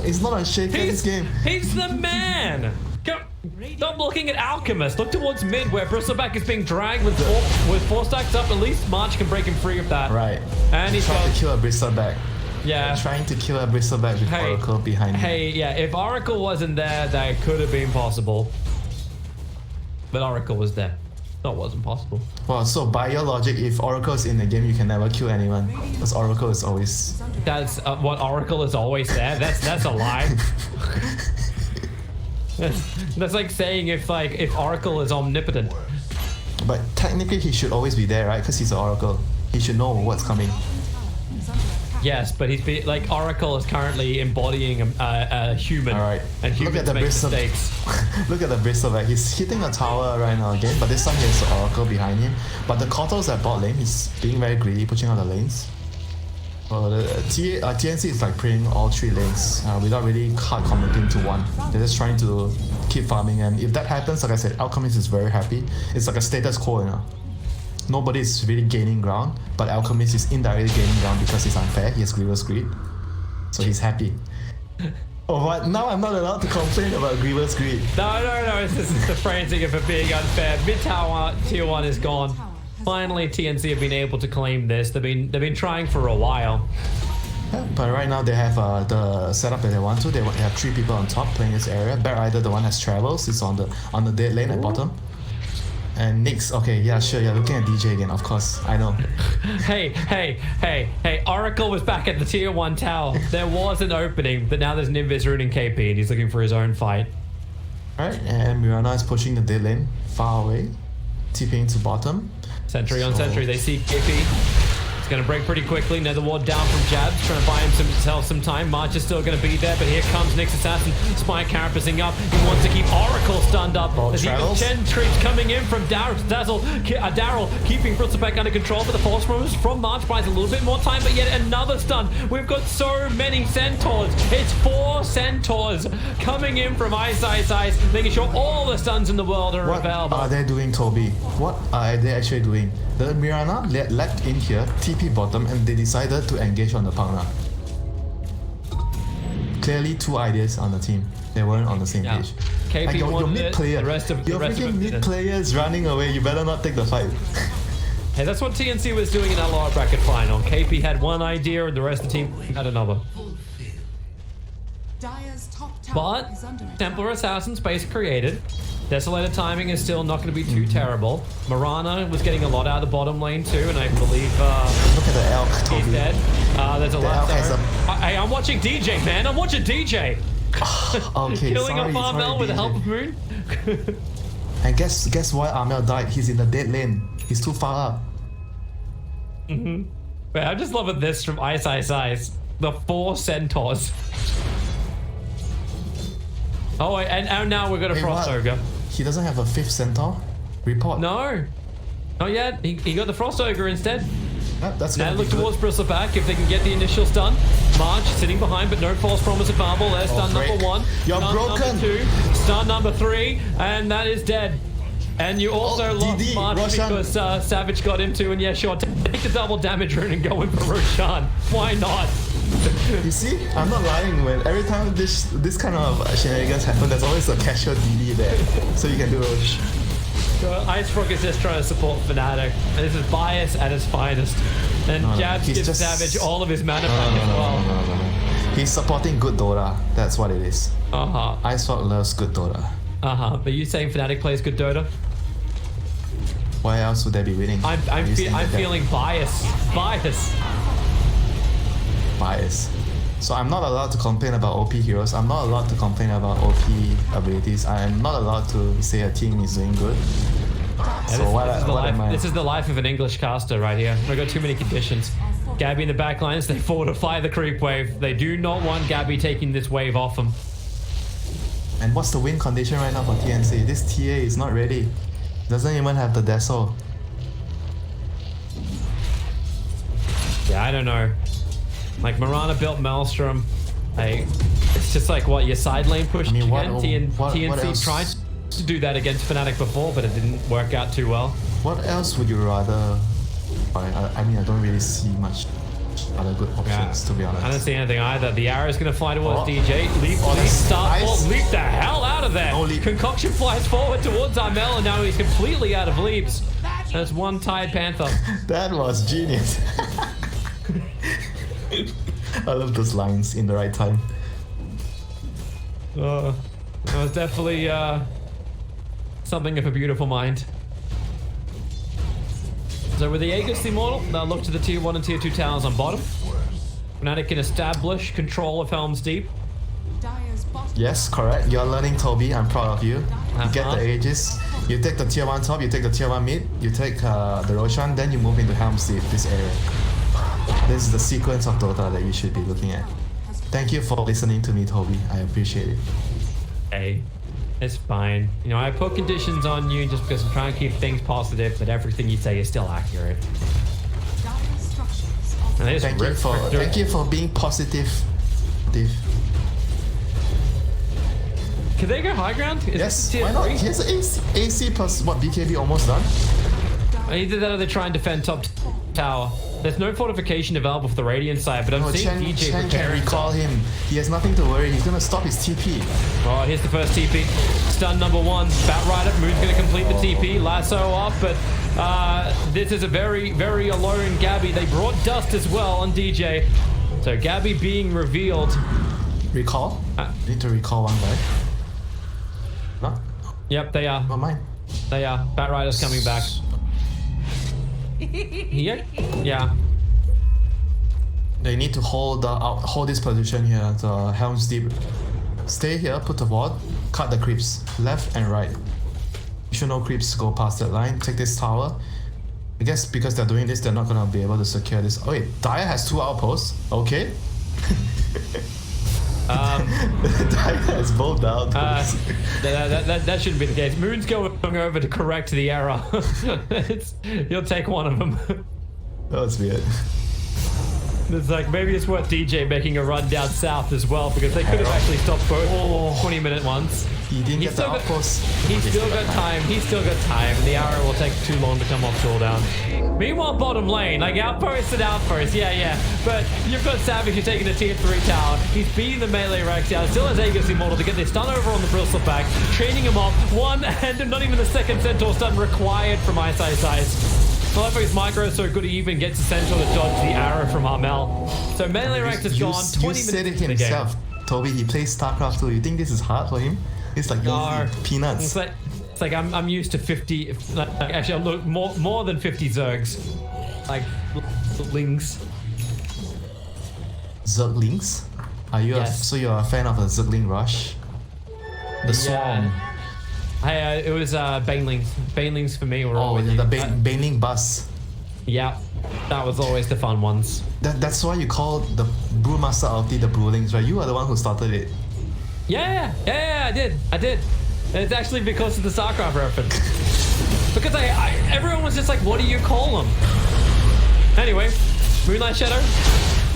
[SPEAKER 3] He's not unshaken in this game.
[SPEAKER 2] He's the man. Stop looking at Alchemist. Look towards mid where Bristleback is being dragged with 4 stacks up. At least March can break him free of that.
[SPEAKER 3] Right.
[SPEAKER 2] And he's
[SPEAKER 3] trying to kill a Bristleback.
[SPEAKER 2] Yeah.
[SPEAKER 3] Trying to kill a Bristleback with Oracle behind him.
[SPEAKER 2] Hey, yeah, if Oracle wasn't there, that could have been possible. But Oracle was there. That wasn't possible.
[SPEAKER 3] Well, so by your logic, if Oracle is in the game, you can never kill anyone. Because Oracle is always...
[SPEAKER 2] That's what Oracle is always there. That's a lie. that's like saying if Oracle is omnipotent.
[SPEAKER 3] But technically, he should always be there, right? Because he's an Oracle. He should know what's coming.
[SPEAKER 2] Yes, but like Oracle is currently embodying a human.
[SPEAKER 3] All right.
[SPEAKER 2] And humans make mistakes.
[SPEAKER 3] Look at the Bristol back. He's hitting a tower right now again, but this time he has the Oracle behind him. But the Koto's at bot lane. He's being very greedy, pushing out the lanes. The TNC is like playing all 3 lanes without really hard committing to one. They're just trying to keep farming, and if that happens, like I said, Alchemist is very happy. It's like a status quo, you know. Nobody is really gaining ground, but Alchemist is indirectly gaining ground because it's unfair. He has Grievous Greed, so he's happy. Oh, what? Now I'm not allowed to complain about Grievous Greed.
[SPEAKER 2] No, it's just the phrasing of it being unfair. Mid tower tier 1 is gone. Finally, TNC have been able to claim this. They've been trying for a while.
[SPEAKER 3] Yeah, but right now they have the setup that they want to. They have 3 people on top playing this area. Bear the one has travels. It's on the dead lane at bottom. And Nyx, okay, yeah, sure, you're looking at DJ again, of course, I know.
[SPEAKER 2] Hey, Oracle was back at the tier 1 tower. There was an opening, but now there's Nimbus ruining KP and he's looking for his own fight.
[SPEAKER 3] Alright, and Mirana is pushing the dead lane far away, TPing to bottom.
[SPEAKER 2] Sentry on sentry, they see KP. It's going to break pretty quickly. Nether ward down from Jabs, trying to buy himself some time. March is still going to be there, but here comes Nyx Assassin. Spike carapacing up. He wants to keep Oracle stunned up. There's even Chen Treats coming in from Daryl, keeping Bristol back under control, but the force moves from March buys a little bit more time, but yet another stun. We've got so many Centaurs. It's 4 Centaurs coming in from Ice, making sure all the stuns in the world are available.
[SPEAKER 3] What are they doing, Toby? What are they actually doing? The Mirana left in here, TP bottom, and they decided to engage on the Pangna. Clearly 2 ideas on the team. They weren't on the same page.
[SPEAKER 2] KP
[SPEAKER 3] like your mid-player,
[SPEAKER 2] the rest of
[SPEAKER 3] mid-players running away, you better not take the fight.
[SPEAKER 2] Hey, that's what TNC was doing in our lower bracket final. KP had one idea and the rest of the team had another. But Templar Assassin space created. Desolator timing is still not going to be too terrible. Mirana was getting a lot out of the bottom lane too, and I believe
[SPEAKER 3] look at the elk, Toby.
[SPEAKER 2] He's dead. There's a lot there.
[SPEAKER 3] Hey,
[SPEAKER 2] I'm watching DJ, man. I'm watching DJ.
[SPEAKER 3] Okay,
[SPEAKER 2] Killing a farm L with the help of Moon.
[SPEAKER 3] And guess why Amel died? He's in the dead lane. He's too far up.
[SPEAKER 2] But I'm just loving this from Ice. The 4 Centaurs. Oh, wait, and now we've got a Frost Ogre.
[SPEAKER 3] He doesn't have a 5th Centaur? Report.
[SPEAKER 2] No. Not yet. He got the Frost Ogre instead.
[SPEAKER 3] That's
[SPEAKER 2] now look towards Bristle back if they can get the initial stun. March sitting behind, but no false promise available. There's stun number 1.
[SPEAKER 3] You're
[SPEAKER 2] stun
[SPEAKER 3] broken.
[SPEAKER 2] Number 2. Stun number 3. And that is dead. And you also lost March because Savage got him too. And yeah, sure, take the double damage rune and go in for Roshan. Why not?
[SPEAKER 3] You see, I'm not lying, man. Every time this kind of shenanigans happen, there's always a casual DD there. So you can do Rosh.
[SPEAKER 2] Ice Frog is just trying to support Fnatic. And this is bias at its finest. And Jabs gives Savage all of his mana back as well.
[SPEAKER 3] No. He's supporting good Dota. That's what it is. Ice Frog loves good Dota.
[SPEAKER 2] But you saying Fnatic plays good Dota?
[SPEAKER 3] Why else would they be winning?
[SPEAKER 2] I'm feeling bias.
[SPEAKER 3] So I'm not allowed to complain about OP heroes. I'm not allowed to complain about OP abilities. I am not allowed to say a team is doing good.
[SPEAKER 2] This is the life of an English caster right here. We've got too many conditions. Gabby in the backlines, they fortify the creep wave. They do not want Gabby taking this wave off them.
[SPEAKER 3] And what's the win condition right now for TNC? This TA is not ready. Doesn't even have the Deso.
[SPEAKER 2] Yeah, I don't know. Like Mirana built Maelstrom. It's just like what your side lane push again. TNC tried to do that against Fnatic before, but it didn't work out too well.
[SPEAKER 3] What else would you rather? I mean, I don't really see much other good options, to be honest.
[SPEAKER 2] I don't see anything either. The arrow's gonna fly towards DJ. Leap the hell out of there. Concoction flies forward towards Armel, and now he's completely out of leaps. There's one tired Panther.
[SPEAKER 3] That was genius. I love those lines in the right time.
[SPEAKER 2] It was definitely something of a beautiful mind. So with the Aegis Immortal, they'll look to the tier 1 and tier 2 towers on bottom. FNATIC can establish control of Helm's Deep.
[SPEAKER 1] Dire's bottom
[SPEAKER 3] Yes, correct. You're learning, Toby. I'm proud of you. You get the Aegis. You take the tier 1 top, you take the tier 1 mid, you take the Roshan, then you move into Helm's Deep, this area. This is the sequence of Dota that you should be looking at. Thank you for listening to me, Toby. I appreciate it.
[SPEAKER 2] Hey, it's fine. You know, I put conditions on you just because I'm trying to keep things positive, but everything you say is still accurate.
[SPEAKER 1] dire structures of
[SPEAKER 2] And they just
[SPEAKER 3] Thank you for being positive.
[SPEAKER 2] Can they go high ground? Is
[SPEAKER 3] Yes,
[SPEAKER 2] this tier
[SPEAKER 3] why not?
[SPEAKER 2] 3?
[SPEAKER 3] He has AC plus what, BKB almost done?
[SPEAKER 2] Either that or they try and defend top tower. There's no fortification available for the Radiant side, but I'm
[SPEAKER 3] No,
[SPEAKER 2] seeing DJ
[SPEAKER 3] Chen can
[SPEAKER 2] preparing.
[SPEAKER 3] recall him. He has nothing to worry. He's gonna stop his TP.
[SPEAKER 2] Oh, here's the first TP. Stun number 1. Bat Rider. Moon's going to complete the TP. Lasso off, but this is a very, very alone Gabby. They brought Dust as well on DJ. So Gabby being revealed.
[SPEAKER 3] Recall? Need to recall one guy. No?
[SPEAKER 2] Yep, they are.
[SPEAKER 3] Not mine.
[SPEAKER 2] They are. Bat Rider's coming back. Here? Yeah.
[SPEAKER 3] They need to hold this position here. The Helm's Deep. Stay here, put the ward, cut the creeps. Left and right. You should know creeps go past that line. Take this tower. I guess because they're doing this, they're not gonna be able to secure this. Oh wait, Dire has 2 outposts. Okay. Dire has both outposts.
[SPEAKER 2] That shouldn't be the case. Moon's going over to correct the error. You'll take one of them.
[SPEAKER 3] That was weird.
[SPEAKER 2] It's like, maybe it's worth DJ making a run down south as well, because they could have actually stopped both 20-minute ones.
[SPEAKER 3] He didn't get the outpost.
[SPEAKER 2] He's still got time. He's still got time. The arrow will take too long to come off cooldown. Meanwhile, bottom lane, like outpost and outpost, yeah. But you've got Savage who's taking the tier 3 tower. He's beating the melee Rex down. Still has Aegis Immortal to get this stun over on the Bristleback, training him off. 1 and not even the second Centaur stun required from Ice. I love how his micro is so good he even gets a Centaur to dodge the arrow from Armel. So melee Rex is gone. 20
[SPEAKER 3] You
[SPEAKER 2] minutes
[SPEAKER 3] said it
[SPEAKER 2] into the game.
[SPEAKER 3] himself, Toby. He plays StarCraft 2. You think this is hard for him? It's like
[SPEAKER 2] No.
[SPEAKER 3] easy peanuts.
[SPEAKER 2] It's like I'm used to 50. Actually, I'm more than 50 Zergs. Like lings.
[SPEAKER 3] Zerglings? Are you
[SPEAKER 2] Yes.
[SPEAKER 3] so you're a fan of the Zergling rush? The swarm.
[SPEAKER 2] Hey, it was Banelings. Banelings for me were
[SPEAKER 3] Oh,
[SPEAKER 2] always
[SPEAKER 3] the Baneling bus.
[SPEAKER 2] yeah, that was always the fun ones.
[SPEAKER 3] That's why you call the Brewmaster ulti the Brewlings, right? You are the one who started it.
[SPEAKER 2] Yeah, I did. And it's actually because of the StarCraft reference. Because everyone was just like, what do you call them? Anyway, Moonlight Shadow.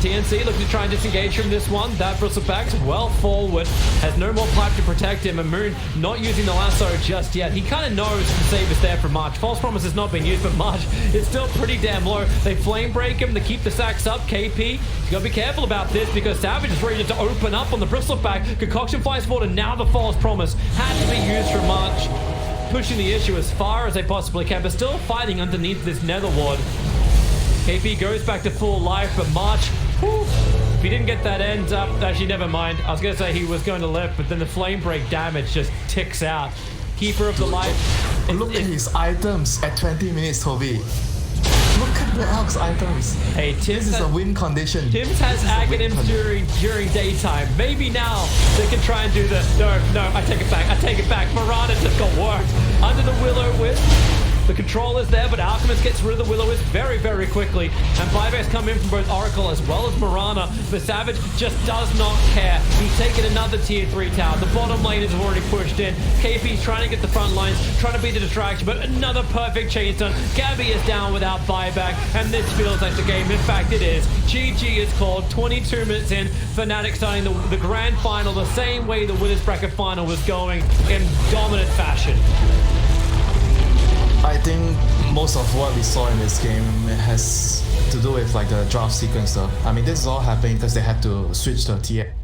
[SPEAKER 2] TNC looking to try and disengage from this one. That Bristleback's well forward, has no more pipe to protect him, and Moon not using the lasso just yet. He kind of knows the save is there from March. False Promise has not been used, but March is still pretty damn low. They flame break him, they keep the sacks up. KP, you gotta be careful about this because Savage is ready to open up on the Bristleback. Concoction flies forward, and now the False Promise had to be used from March. Pushing the issue as far as they possibly can, but still fighting underneath this Nether Ward. KP goes back to full life, but March, whew, if he didn't get that end up, actually never mind. I was going to say he was going to live, but then the flame break damage just ticks out. Keeper of the life.
[SPEAKER 3] Look at his items at 20 minutes, Toby. Look at the Elk's items.
[SPEAKER 2] Hey,
[SPEAKER 3] This is a win condition.
[SPEAKER 2] Tim's has Aghanims during daytime. Maybe now they can try and do the no, I take it back. Mirana just got worked. Under the Will-O-Wisp. The control is there, but Alchemist gets rid of the Will-O-Wisp very, very quickly. And 5X come in from both Oracle as well as Mirana. But Savage just does not care. He's taken another tier 3 tower. The bottom lane is already pushed in. KP's trying to get the front lines, trying to be the distraction, but another perfect chain stun. Gabby is down without buyback, and this feels like the game. In fact, it is. GG is called. 22 minutes in. FNATIC starting the grand final the same way the winners bracket final was going, in dominant fashion.
[SPEAKER 3] I think most of what we saw in this game has to do with like the draft sequence though. I mean, this is all happening because they had to switch the tier.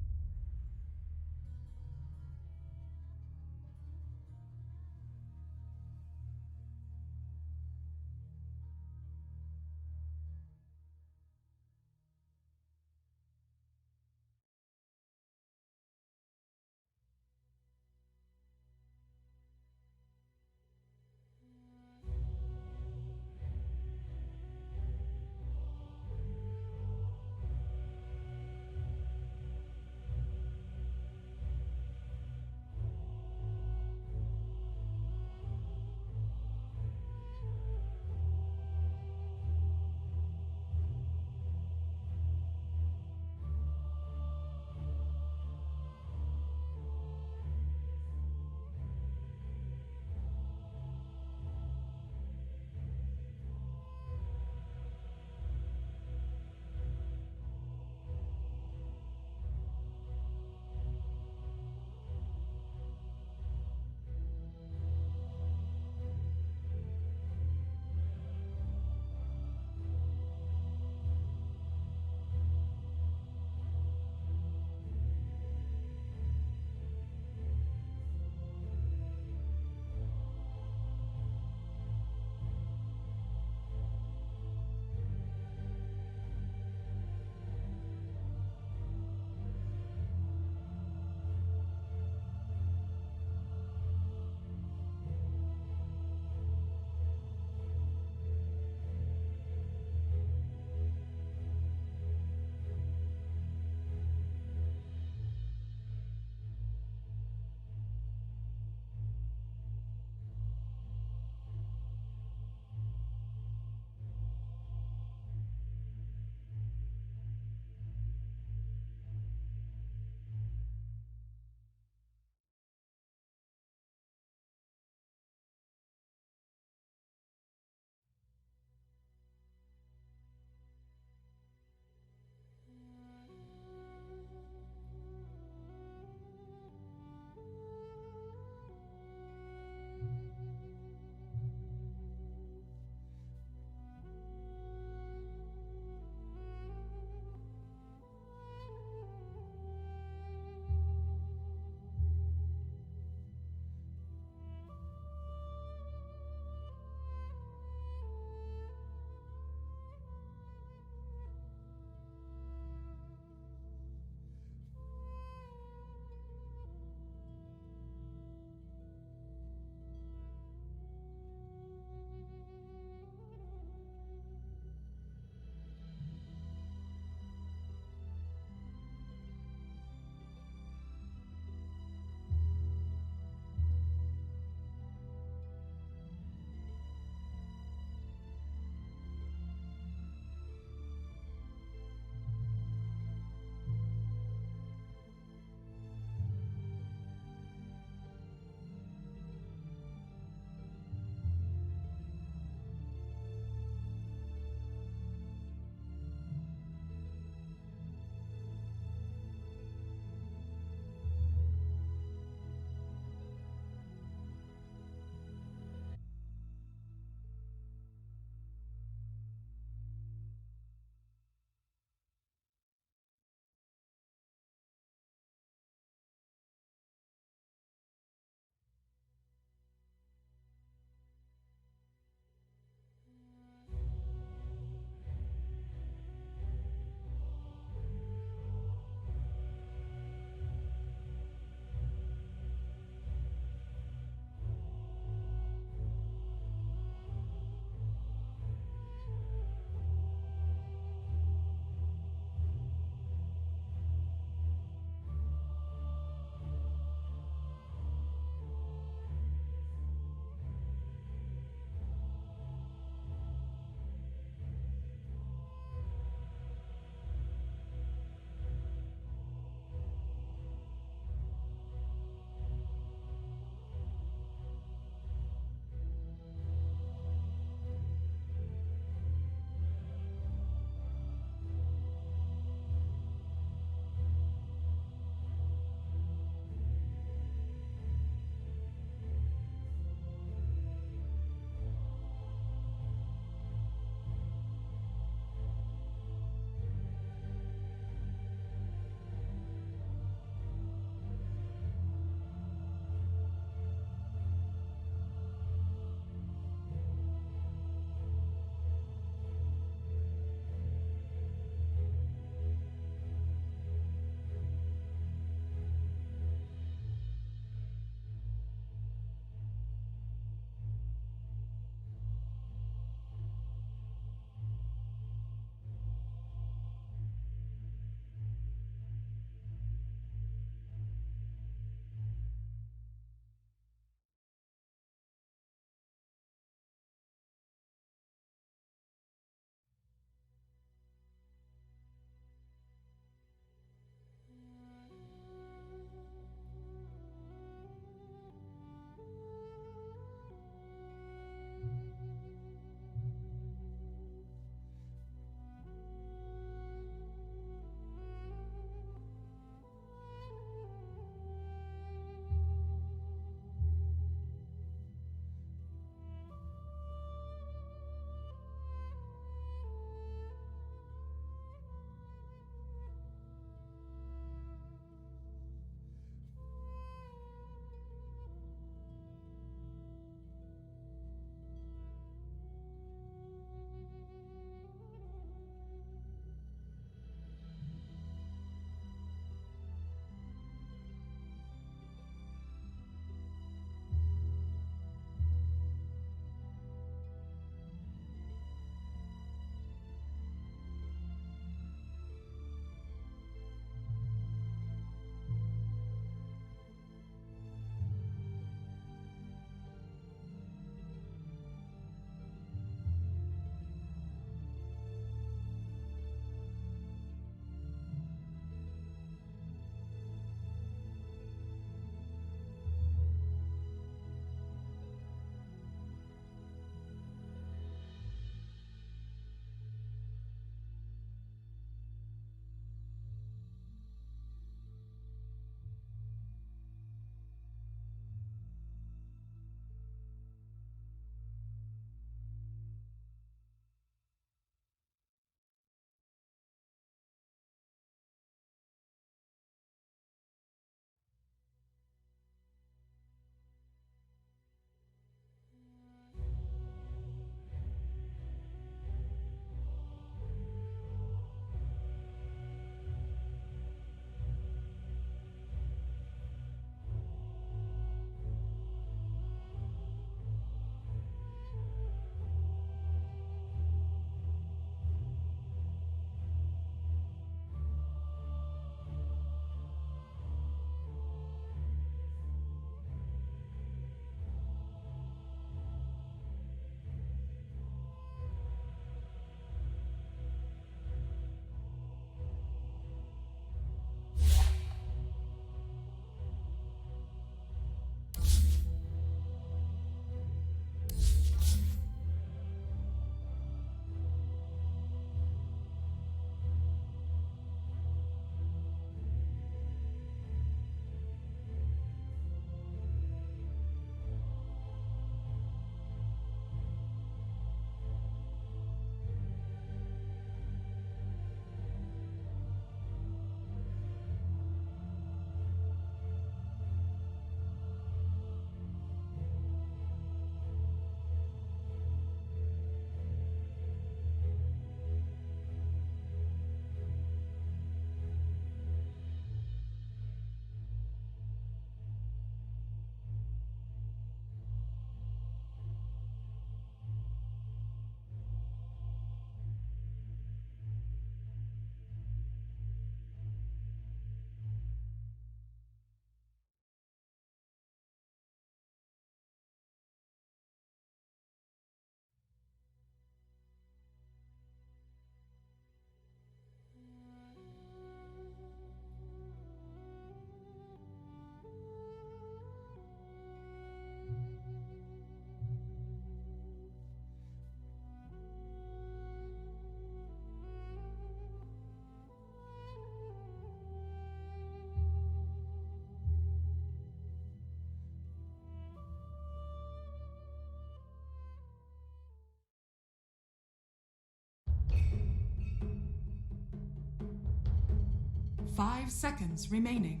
[SPEAKER 1] 5 seconds remaining.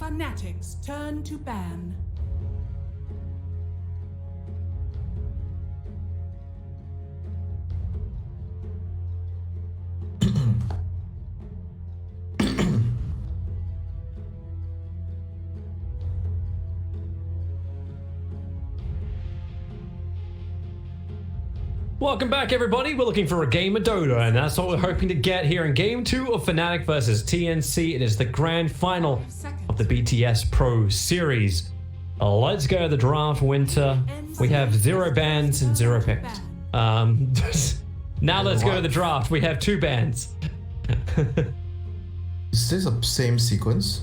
[SPEAKER 5] FNATIC's turn to ban.
[SPEAKER 2] Welcome back, everybody. We're looking for a game of Dota, and that's what we're hoping to get here in Game 2 of FNATIC versus TNC. It is the grand final of the BTS Pro Series. Let's go to the draft winter. We have 0 bans and 0 picks. Now let's go to the draft. We have 2 bans.
[SPEAKER 3] Is this the same sequence?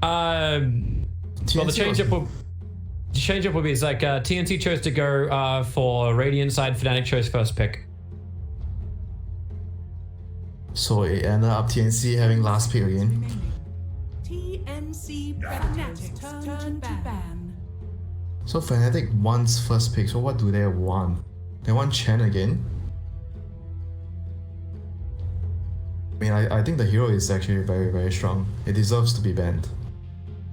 [SPEAKER 2] Well, the change-up will be it's like TNC chose to go for Radiant side, FNATIC chose first pick.
[SPEAKER 3] So it ended up TNC having last pick again.
[SPEAKER 5] TNC FNATIC's turn to ban.
[SPEAKER 3] So FNATIC wants first pick, so what do they want? They want Chen again? I mean, I think the hero is actually very, very strong. It deserves to be banned.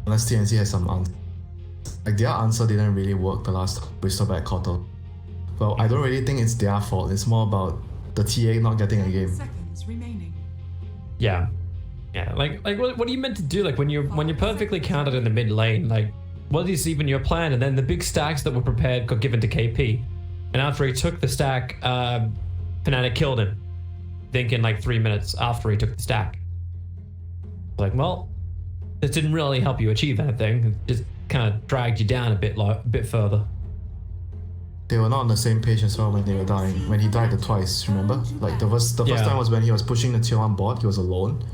[SPEAKER 3] Unless TNC has some answer. Like, their answer didn't really work the last Bristleback Kotal. Well, I don't really think it's their fault. It's more about the TA not getting a game.
[SPEAKER 1] Seconds remaining.
[SPEAKER 2] Yeah. Yeah, like what are you meant to do? Like when you're perfectly counted in the mid lane, like what is even your plan? And then the big stacks that were prepared got given to KP. And after he took the stack, FNATIC killed him. I think in like 3 minutes after he took the stack. Like, well, this didn't really help you achieve anything. It just kind of dragged you down a bit further.
[SPEAKER 3] They were not on the same page as well when they were dying. When he died twice, remember? Like the first time was when he was pushing the tier 1 bot, he was alone.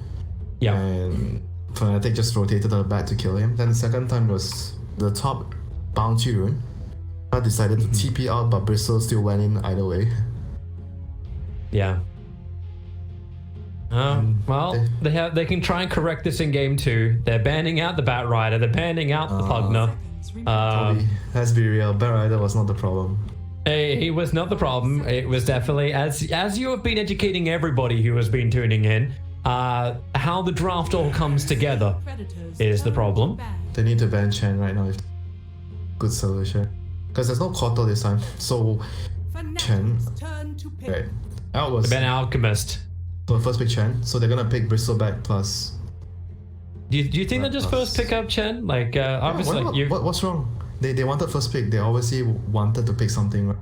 [SPEAKER 2] Yeah.
[SPEAKER 3] And FNATIC just rotated the back to kill him. Then the second time was the top bounty rune. I decided to TP out, but Bristol still went in either way.
[SPEAKER 2] Yeah. Well, they can try and correct this in game 2. They're banning out the Bat Rider. They're banning out the Pugner.
[SPEAKER 3] Let's be real, Bat Rider was not the problem.
[SPEAKER 2] He was not the problem. It was definitely, as you have been educating everybody who has been tuning in, how the draft all comes together is the problem.
[SPEAKER 3] They need to ban Chen right now. Good solution. Because there's no Kotal this time. So Chen, right? Out was
[SPEAKER 2] ban Alchemist.
[SPEAKER 3] So first pick Chen. So they're gonna pick Bristleback plus.
[SPEAKER 2] Do you think they just first pick up Chen? Like obviously, like
[SPEAKER 3] what's wrong? They wanted first pick. They obviously wanted to pick something, right?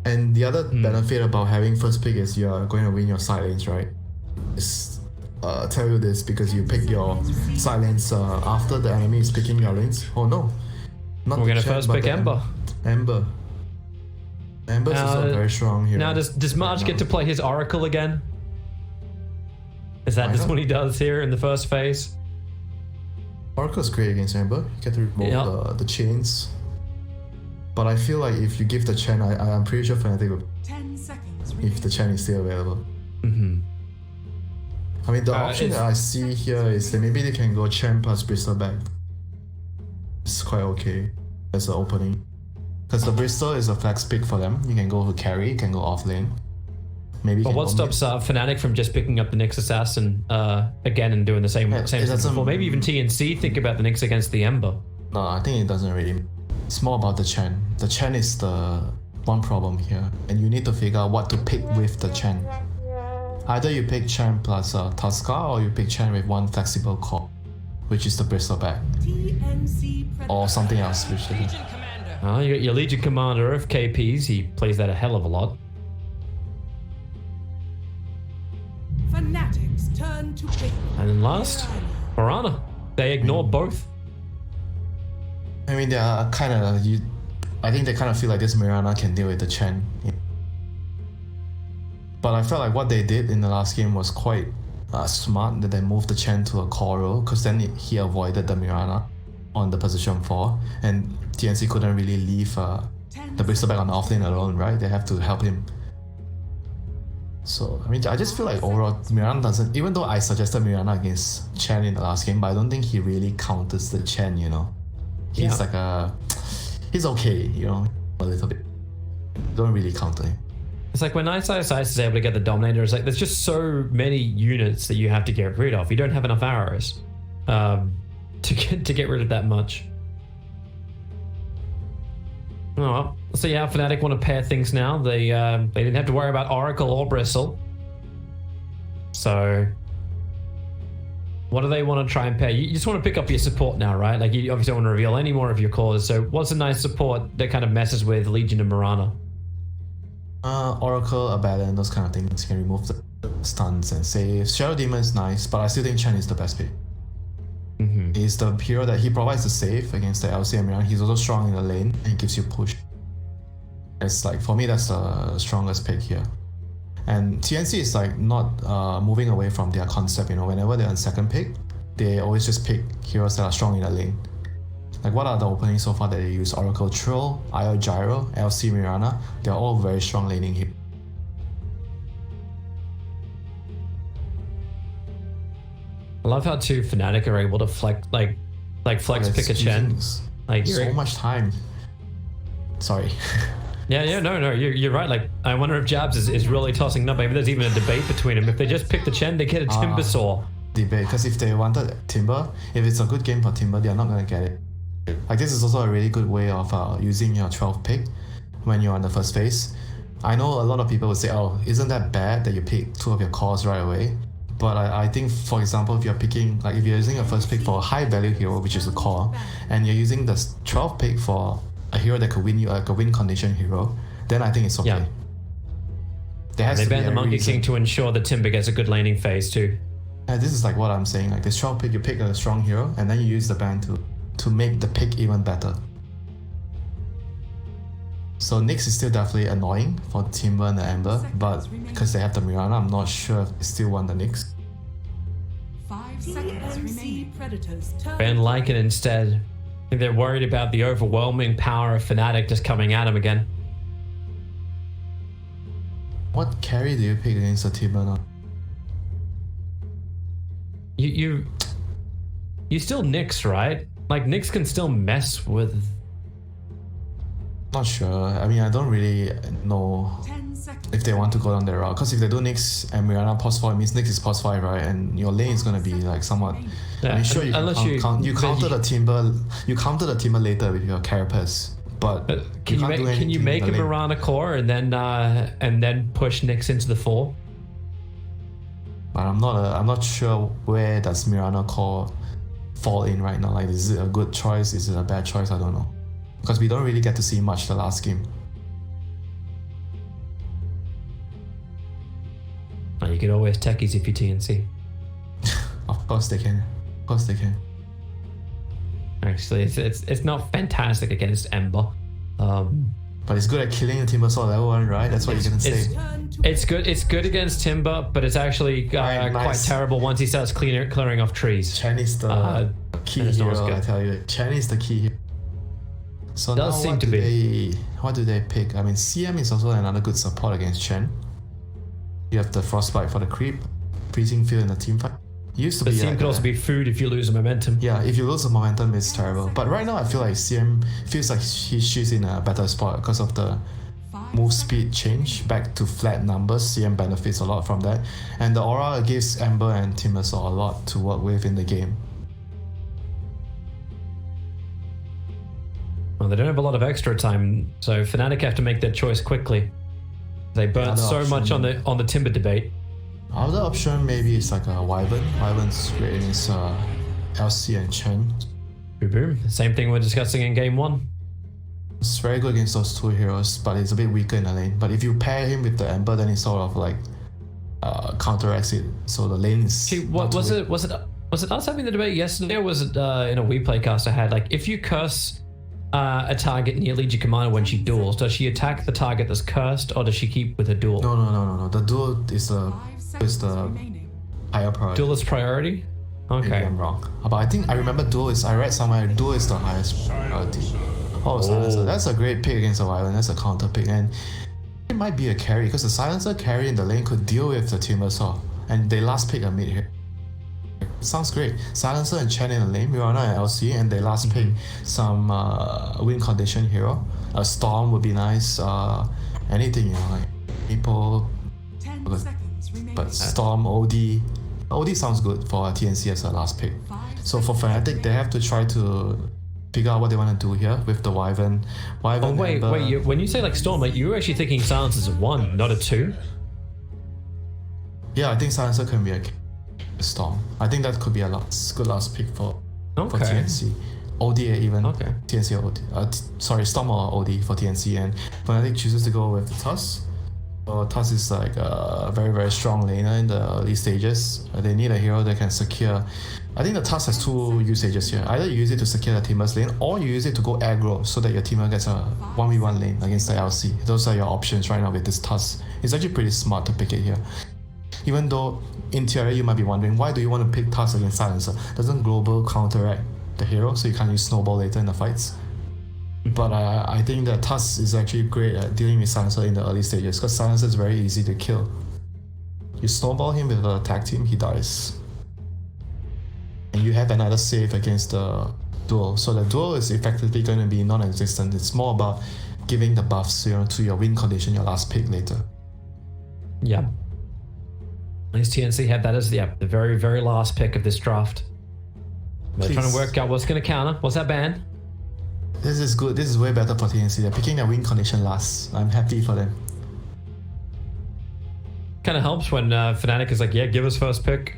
[SPEAKER 3] And the other benefit about having first pick is you are going to win your side lanes, right? Tell you this because you pick your side lanes after the enemy is picking your lanes. Oh no, not
[SPEAKER 2] we're gonna
[SPEAKER 3] Chen,
[SPEAKER 2] first pick Ember.
[SPEAKER 3] Ember's also very strong here.
[SPEAKER 2] Now does March get to play his Oracle again? Is that just what he does here in the first phase?
[SPEAKER 3] Oracle's great against Ember. You get to remove the chains. But I feel like if you give the Chen, I'm pretty sure FNATIC will
[SPEAKER 1] 10 seconds
[SPEAKER 3] if the Chen is still available. I mean, the option that I see here is that maybe they can go Chen plus Bristleback. It's quite okay as an opening. Because the Bristol is a flex pick for them. You can go to carry, you can go off lane. Maybe.
[SPEAKER 2] But what stops FNATIC from just picking up the Nyx Assassin again and doing the same thing before? Maybe even TNC think about the Nyx against the Ember.
[SPEAKER 3] No, I think it doesn't really. It's more about the Chen. The Chen is the one problem here, and you need to figure out what to pick with the Chen. Either you pick Chen plus Tuskar, or you pick Chen with one flexible core, which is the Bristleback, or something else. Which
[SPEAKER 2] you got your Legion Commander of KPs. He plays that a hell of a lot.
[SPEAKER 5] FNATIC's turn to pick.
[SPEAKER 2] And then last, Piranha. They ignore both.
[SPEAKER 3] I mean, they are kind of. I think they kind of feel like this Mirana can deal with the Chen. Yeah. But I felt like what they did in the last game was quite smart, that they moved the Chen to a core role, because then he avoided the Mirana on the position 4, and TNC couldn't really leave the Bristleback on the offlane alone, right? They have to help him. So, I mean, I just feel like overall, Mirana doesn't, even though I suggested Mirana against Chen in the last game, but I don't think he really counters the Chen, you know? He's like he's okay, you know, a little bit. Don't really counter him.
[SPEAKER 2] It's like when Ice is able to get the Dominator, it's like there's just so many units that you have to get rid of. You don't have enough arrows to get rid of that much. Oh well. So yeah, FNATIC want to pair things now. They didn't have to worry about Oracle or Bristle. So what do they want to try and pair? You just want to pick up your support now, right? Like you obviously don't want to reveal any more of your cores. So what's a nice support that kind of messes with Legion and Mirana?
[SPEAKER 3] Oracle, Abaddon, those kind of things can remove the stuns and saves. Shadow Demon is nice, but I still think Chen is the best pick. He's the hero that he provides the save against the LC and Mirana. He's also strong in the lane and gives you push. It's like, for me, that's the strongest pick here. And TNC is like not moving away from their concept, you know, whenever they're on second pick, they always just pick heroes that are strong in the lane. Like what are the openings so far that they use? Oracle Troll, IO Gyro, LC Mirana, they're all very strong laning heroes.
[SPEAKER 2] I love how two FNATIC are able to flex pick a Chen. Like
[SPEAKER 3] so much time. Sorry.
[SPEAKER 2] Yeah, no, you're right. Like, I wonder if Jabs is really tossing up. Maybe there's even a debate between them. If they just pick the Chen, they get a Timber Saw.
[SPEAKER 3] Debate, because if they wanted Timber, if it's a good game for Timber, they're not gonna get it. Like this is also a really good way of using your 12th pick when you're on the first phase. I know a lot of people would say, oh, isn't that bad that you pick two of your cores right away? But I think, for example, if you're picking, like if you're using a first pick for a high value hero, which is a core, and you're using the 12th pick for a hero that could win you, like a win condition hero, then I think it's okay.
[SPEAKER 2] Yeah. They ban the Monkey King to ensure that Timber gets a good laning phase too.
[SPEAKER 3] And this is like what I'm saying, like this 12th pick, you pick a strong hero, and then you use the ban to make the pick even better. So Nyx is still definitely annoying for Timber and the Ember, but because they have the Mirana, I'm not sure if they still want the Nyx.
[SPEAKER 1] 5 seconds remaining.
[SPEAKER 5] Predators turn
[SPEAKER 2] Ban Lycan instead. I think they're worried about the overwhelming power of FNATIC just coming at him again.
[SPEAKER 3] What carry do you pick against the Timber now?
[SPEAKER 2] You still Nyx, right? Like Nyx can still mess with.
[SPEAKER 3] Not sure. I mean, I don't really know
[SPEAKER 1] 10 seconds.
[SPEAKER 3] if they want to go down that route. Because if they do Nyx and Mirana pos 4, it means Nyx is pos 5, right? And your lane is gonna be like somewhat.
[SPEAKER 2] Yeah,
[SPEAKER 3] I mean, sure, you counter the Timber. You counter the Timber later with your Carapace, but
[SPEAKER 2] Can you make a
[SPEAKER 3] in the lane.
[SPEAKER 2] Mirana core and then push Nyx into the 4?
[SPEAKER 3] But I'm not sure where does Mirana core fall in right now. Like, is it a good choice? Is it a bad choice? I don't know. Because we don't really get to see much the last game.
[SPEAKER 2] Well, you could always techies if you TNC.
[SPEAKER 3] Of course they can. Of course they can.
[SPEAKER 2] Actually, it's not fantastic against Ember.
[SPEAKER 3] But it's good at killing the Timber Sword level 1, right? That's what you're gonna say.
[SPEAKER 2] It's good against Timber, but it's actually quite
[SPEAKER 3] nice.
[SPEAKER 2] terrible once he starts clearing off trees.
[SPEAKER 3] Chen is the key
[SPEAKER 2] it's not as
[SPEAKER 3] hero,
[SPEAKER 2] good.
[SPEAKER 3] I tell you. Chen is the key hero. So
[SPEAKER 2] Does
[SPEAKER 3] now
[SPEAKER 2] seem to be.
[SPEAKER 3] what do they pick? I mean, CM is also another good support against Chen. You have the Frostbite for the creep, Freezing Field in the team fight. Used to
[SPEAKER 2] But
[SPEAKER 3] be
[SPEAKER 2] CM
[SPEAKER 3] like
[SPEAKER 2] could also be food if you lose the momentum.
[SPEAKER 3] Yeah, if you lose the momentum, it's terrible. But right now, I feel like CM feels like she's in a better spot because of the move speed change back to flat numbers. CM benefits a lot from that, and the aura gives Ember and Timbersaw a lot to work with in the game.
[SPEAKER 2] Well, they don't have a lot of extra time, so FNATIC have to make their choice quickly. They burnt so much on the Timber debate.
[SPEAKER 3] Other option maybe is like a Wyvern. Wyvern's great against LC and Chen.
[SPEAKER 2] Boom. Same thing we're discussing in game 1.
[SPEAKER 3] It's very good against those two heroes, but it's a bit weaker in the lane. But if you pair him with the Ember, then it sort of like counteracts it. So the lane is.
[SPEAKER 2] See, what was it? Was it us having the debate yesterday, or was it in a WePlaycast I had? Like, if you curse a target near Legion Commander when she duels, does she attack the target that's cursed, or does she keep with a duel?
[SPEAKER 3] No. The duel is
[SPEAKER 1] 5 seconds
[SPEAKER 3] the
[SPEAKER 1] remaining.
[SPEAKER 3] higher priority.
[SPEAKER 2] Duel is priority?
[SPEAKER 3] Maybe
[SPEAKER 2] Okay.
[SPEAKER 3] I'm wrong. But I think I remember duel is. I read somewhere duel is the highest priority. Silencer. That's a great pick against a Wyvern. That's a counter pick, and it might be a carry because the Silencer carry in the lane could deal with the Timbersaw, and they last pick a mid here. Sounds great. Silencer and Chen in the lane, Mirana and LC, and they last pick some win condition hero. A Storm would be nice. Anything, you know, like people.
[SPEAKER 1] 10
[SPEAKER 3] But-
[SPEAKER 1] seconds remaining.
[SPEAKER 3] But Storm, OD. OD sounds good for TNC as a last pick.
[SPEAKER 1] 5
[SPEAKER 3] So for
[SPEAKER 1] seconds
[SPEAKER 3] FNATIC, they have to try to figure out what they want to do here with the Wyvern. Wyvern.
[SPEAKER 2] Oh wait,
[SPEAKER 3] Ember.
[SPEAKER 2] wait. When you say like Storm, like you're actually thinking Silence is a 1, not a 2.
[SPEAKER 3] Yeah, I think Silencer can be a Storm. I think that could be a good last pick for
[SPEAKER 2] Okay.
[SPEAKER 3] TNC. OD even.
[SPEAKER 2] Okay.
[SPEAKER 3] TNC or OD. Sorry, Storm or OD for TNC. And FNATIC chooses to go with the Tusk. Tusk is like a very, very strong laner in the early stages. They need a hero that can secure. I think the Tusk has two usages here. Either you use it to secure the Timber's lane, or you use it to go aggro so that your teamer gets a 1v1 lane against the LC. Those are your options right now with this Tusk. It's actually pretty smart to pick it here. Even though in theory you might be wondering, why do you want to pick Tusk against Silencer? Doesn't Global counteract the hero so you can't use Snowball later in the fights? But I think that Tusk is actually great at dealing with Silencer in the early stages because Silencer is very easy to kill. You snowball him with a tag team, he dies. And you have another save against the duel. So the duel is effectively going to be non-existent. It's more about giving the buffs, you know, to your win condition, your last pick later.
[SPEAKER 2] Yeah. At least TNC have that as the very, very last pick of this draft. They're trying to
[SPEAKER 3] Please.
[SPEAKER 2] work out what's going to counter. What's that ban?
[SPEAKER 3] This is good. This is way better for TNC. They're picking their win condition last. I'm happy for them.
[SPEAKER 2] Kind of helps when FNATIC is like, yeah, give us first pick.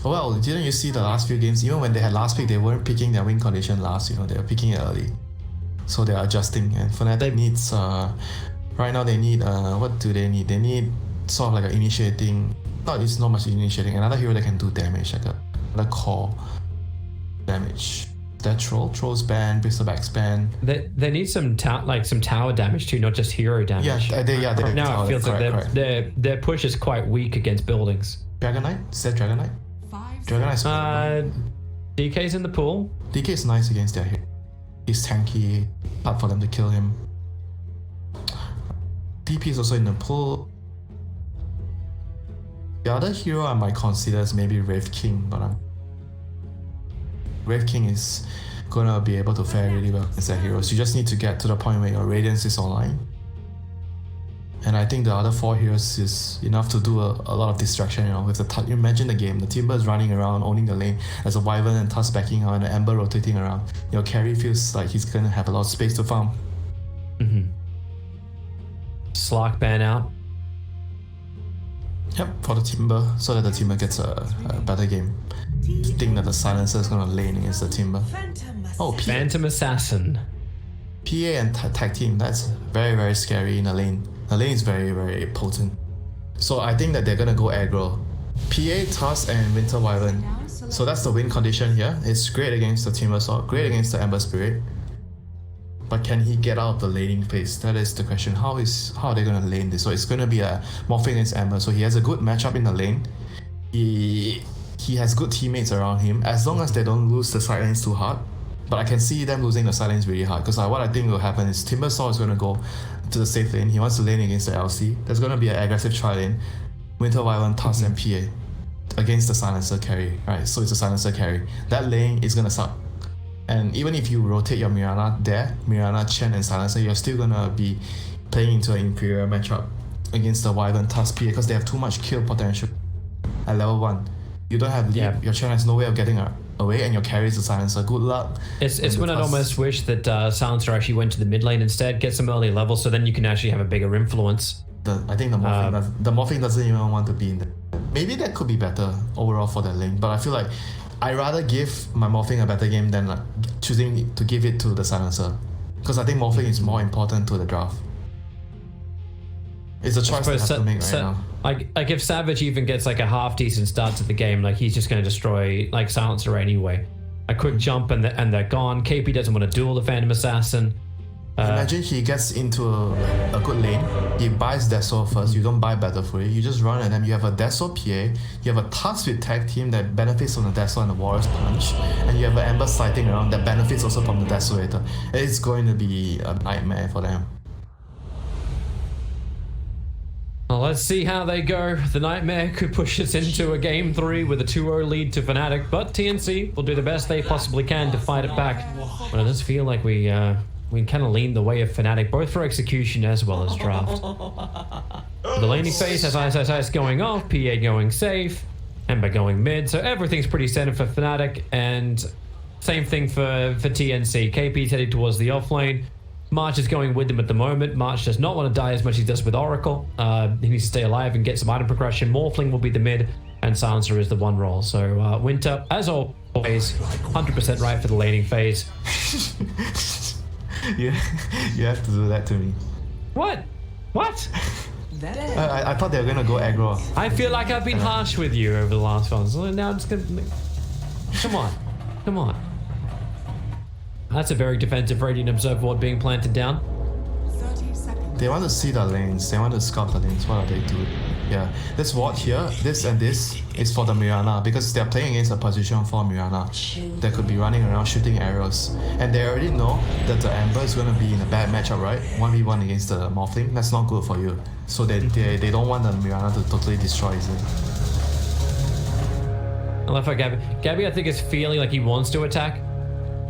[SPEAKER 3] Well, didn't you see the last few games? Even when they had last pick, they weren't picking their win condition last. You know, they were picking it early. So they're adjusting. And FNATIC needs, right now they need, what do they need? They need sort of like an initiating, it's not much initiating, another hero that can do damage, like another core damage. That Troll's ban, Bristleback's ban.
[SPEAKER 2] They need some tower damage too, not just hero damage.
[SPEAKER 3] They
[SPEAKER 2] Right now it feels
[SPEAKER 3] correct.
[SPEAKER 2] like their push is quite weak against buildings.
[SPEAKER 3] Dragon Knight? Is that Dragon Knight?
[SPEAKER 1] 5
[SPEAKER 3] Dragon Knight's
[SPEAKER 2] DK's in the pool.
[SPEAKER 3] DK is nice against their hero. He's tanky, hard for them to kill him. DP is also in the pool. The other hero I might consider is maybe Wraith King, but Wraith King is gonna be able to fare really well against their heroes. You just need to get to the point where your Radiance is online. And I think the other 4 heroes is enough to do a lot of distraction, you know, with the you imagine the game, the Timber is running around, owning the lane, there's a Wyvern and Tusk backing out and an Ember rotating around. Your carry feels like he's gonna have a lot of space to farm.
[SPEAKER 2] Slark ban out.
[SPEAKER 3] Yep, for the Timber, so that the Timber gets a better game. I think that the Silencer is gonna lane against the Timber. Oh,
[SPEAKER 2] Phantom Assassin.
[SPEAKER 3] PA and tag team, that's very, very scary in the lane. The lane is very, very potent. So I think that they're gonna go aggro. PA, Tusk, and Winter Wyvern. So that's the win condition here. It's great against the Timber Sword, great against the Ember Spirit. But can he get out of the laning phase? That is the question. How are they gonna lane this? So it's gonna be a Morphing against Ember. So he has a good matchup in the lane. He has good teammates around him, as long as they don't lose the side lanes too hard. But I can see them losing the side lanes really hard, because what I think will happen is Timber Saw is going to go to the safe lane. He wants to lane against the LC. There's going to be an aggressive tri lane. Winter Wyvern, Tusk, and PA against the Silencer carry. Right, so it's a Silencer carry. That lane is going to suck. And even if you rotate your Mirana there, Mirana, Chen, and Silencer, you're still going to be playing into an inferior matchup against the Wyvern, Tusk, PA, because they have too much kill potential at level 1. You don't have leap, your Chen has no way of getting away, and your carry is a Silencer. Good luck.
[SPEAKER 2] It's when I'd almost wish that Silencer actually went to the mid lane instead, get some early levels, so then you can actually have a bigger influence.
[SPEAKER 3] I think the Morphing doesn't even want to be in there. Maybe that could be better overall for that lane, but I feel like I'd rather give my Morphing a better game than like choosing to give it to the Silencer, because I think Morphing is more important to the draft. It's a choice they have to make right now.
[SPEAKER 2] Like if Savage even gets like a half decent start to the game, like he's just going to destroy like Silencer anyway. A quick jump and they're gone. KP doesn't want to duel the Phantom Assassin.
[SPEAKER 3] Imagine he gets into a good lane. He buys Deso first. You don't buy Battle Fury. You just run at them. You have a Deso PA. You have a Tusk with tag team that benefits from the Deso and the Warrior's Punch. And you have an Ember sighting around that benefits also from the Desolator. It's going to be a nightmare for them.
[SPEAKER 2] Well, let's see how they go. The Nightmare could push us into a game 3 with a 2-0 lead to FNATIC, but TNC will do the best they possibly can to fight it back. But it does feel like we we kind of lean the way of FNATIC, both for execution as well as draft. The laning phase has ISIS going off, PA going safe, Ember going mid, so everything's pretty centered for FNATIC, and same thing for TNC. KP's heading towards the off lane. March is going with them at the moment. March does not want to die as much as he does with Oracle. He needs to stay alive and get some item progression. Morphling will be the mid, and Silencer is the one role. So Winter, as always, 100% right for the laning phase.
[SPEAKER 3] you have to do that to me.
[SPEAKER 2] What? What?
[SPEAKER 3] I thought they were gonna go aggro.
[SPEAKER 2] I feel like I've been harsh with you over the last one, so now I'm just gonna... Come on. Come on. That's a very defensive Radiant Observer Ward being planted down.
[SPEAKER 1] 30 seconds.
[SPEAKER 3] They want to see the lanes. They want to scout the lanes. What are they doing? Yeah, this ward here, this and this is for the Mirana because they're playing against a position for Mirana. They could be running around shooting arrows, and they already know that the Ember is going to be in a bad matchup, right? 1v1 against the Morphling. That's not good for you. So they don't want the Mirana to totally destroy it.
[SPEAKER 2] I love how Gabby, I think, is feeling like he wants to attack.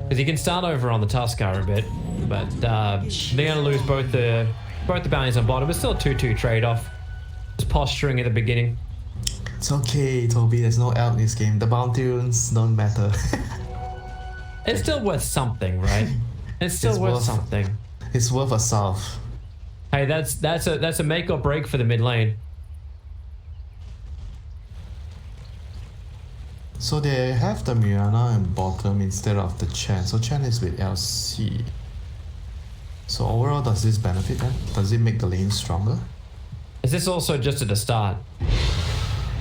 [SPEAKER 2] Because he can start over on the Tuskar a bit, but they're going to lose both the bounties on bottom. It's still a 2-2 trade-off. Just posturing at the beginning.
[SPEAKER 3] It's okay, Toby. There's no L in this game. The bounty runes don't matter.
[SPEAKER 2] It's still worth something, right? It's still worth something.
[SPEAKER 3] It's worth a salve.
[SPEAKER 2] Hey, that's a make or break for the mid lane.
[SPEAKER 3] So they have the Mirana in bottom instead of the Chen. So Chen is with LC. So overall, does this benefit them? Does it make the lane stronger?
[SPEAKER 2] Is this also just at the start?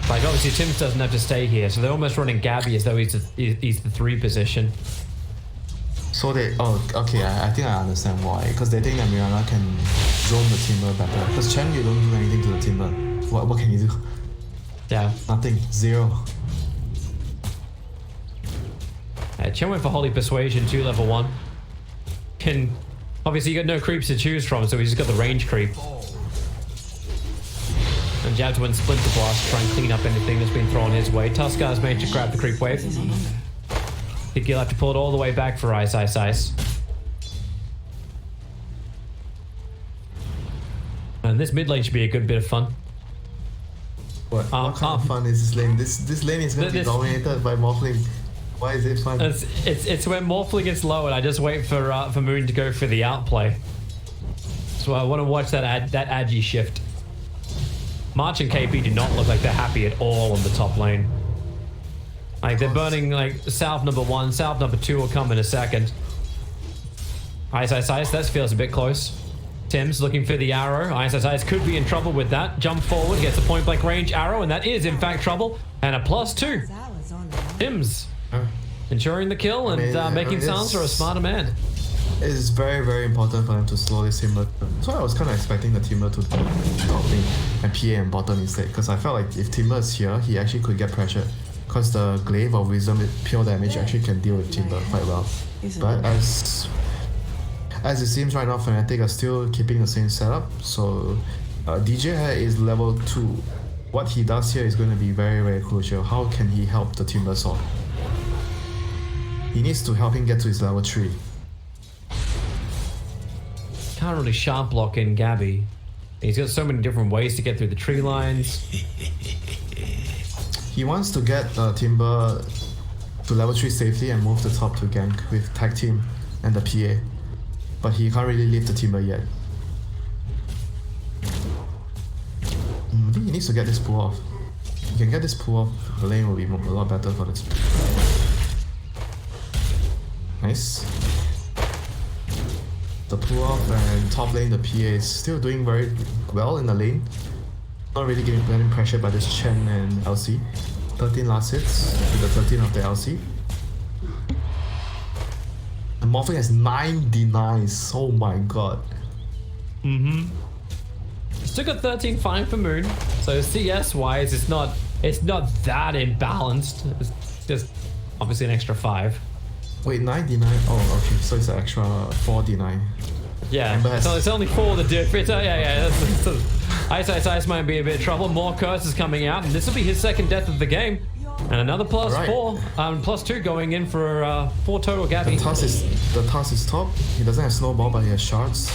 [SPEAKER 2] Like, obviously Tim's doesn't have to stay here, so they're almost running Gabby as though he's the 3 position.
[SPEAKER 3] So they... Oh, okay, I think I understand why. Because they think that Mirana can zone the Timber better. Because Chen, you don't do anything to the Timber. What can you do?
[SPEAKER 2] Yeah.
[SPEAKER 3] Nothing. 0.
[SPEAKER 2] Chen went for Holy Persuasion, 2 level 1. Obviously you got no creeps to choose from, so he's just got the range creep. And Jabs went Splinter Blast to try and clean up anything that's been thrown his way. Tuskar's managed to grab the creep wave. I think he'll have to pull it all the way back for Ice. And this mid lane should be a good bit of fun.
[SPEAKER 3] What kind of fun is this lane? This lane is going to be dominated by Morphling. Why is it fun?
[SPEAKER 2] It's when Morphling gets low and I just wait for Moon to go for the outplay. So I want to watch that agi shift. March and KP do not look like they're happy at all on the top lane. Like they're burning like South number 1, South number 2 will come in a second. Ice, that feels a bit close. Tim's looking for the arrow. Ice could be in trouble with that. Jump forward, gets a point blank range arrow, and that is in fact trouble. And a +2. Tim's ensuring the kill and making Silencer a smarter man.
[SPEAKER 3] It is very, very important for them to slow this Timber. So I was kind of expecting the Timber to top lane and PA and bottom instead, because I felt like if Timber is here, he actually could get pressured. Because the Glaive of Wisdom with pure damage actually can deal with Timber quite well. But as it seems right now, FNATIC are still keeping the same setup. So DJ is level 2. What he does here is going to be very, very crucial. How can he help the Timber sword? He needs to help him get to his level 3.
[SPEAKER 2] Can't really sharp block in Gabby. He's got so many different ways to get through the tree lines.
[SPEAKER 3] He wants to get Timber to level 3 safely and move the top to gank with tag team and the PA. But he can't really leave the Timber yet. I think he needs to get this pull off. If he can get this pull off, the lane will be a lot better for this. Nice. The pull off and top lane, the PA is still doing very well in the lane. Not really getting pressured by this Chen and LC. 13 last hits to the 13 of the LC. The Morphling has 9 denies. Oh my god.
[SPEAKER 2] Still got 13 fine for Moon. So CS wise, it's not that imbalanced. It's just obviously an extra 5.
[SPEAKER 3] Wait, 9 deny? Oh, okay. So it's an extra 4 deny.
[SPEAKER 2] Yeah. So it's only 4 the difference. Yeah. Ice might be a bit of trouble. More curses coming out, and this will be his second death of the game. And another plus
[SPEAKER 3] Alright.
[SPEAKER 2] 4, plus 2 going in for 4 total, Gabby.
[SPEAKER 3] The task is top. He doesn't have snowball, but he has shards.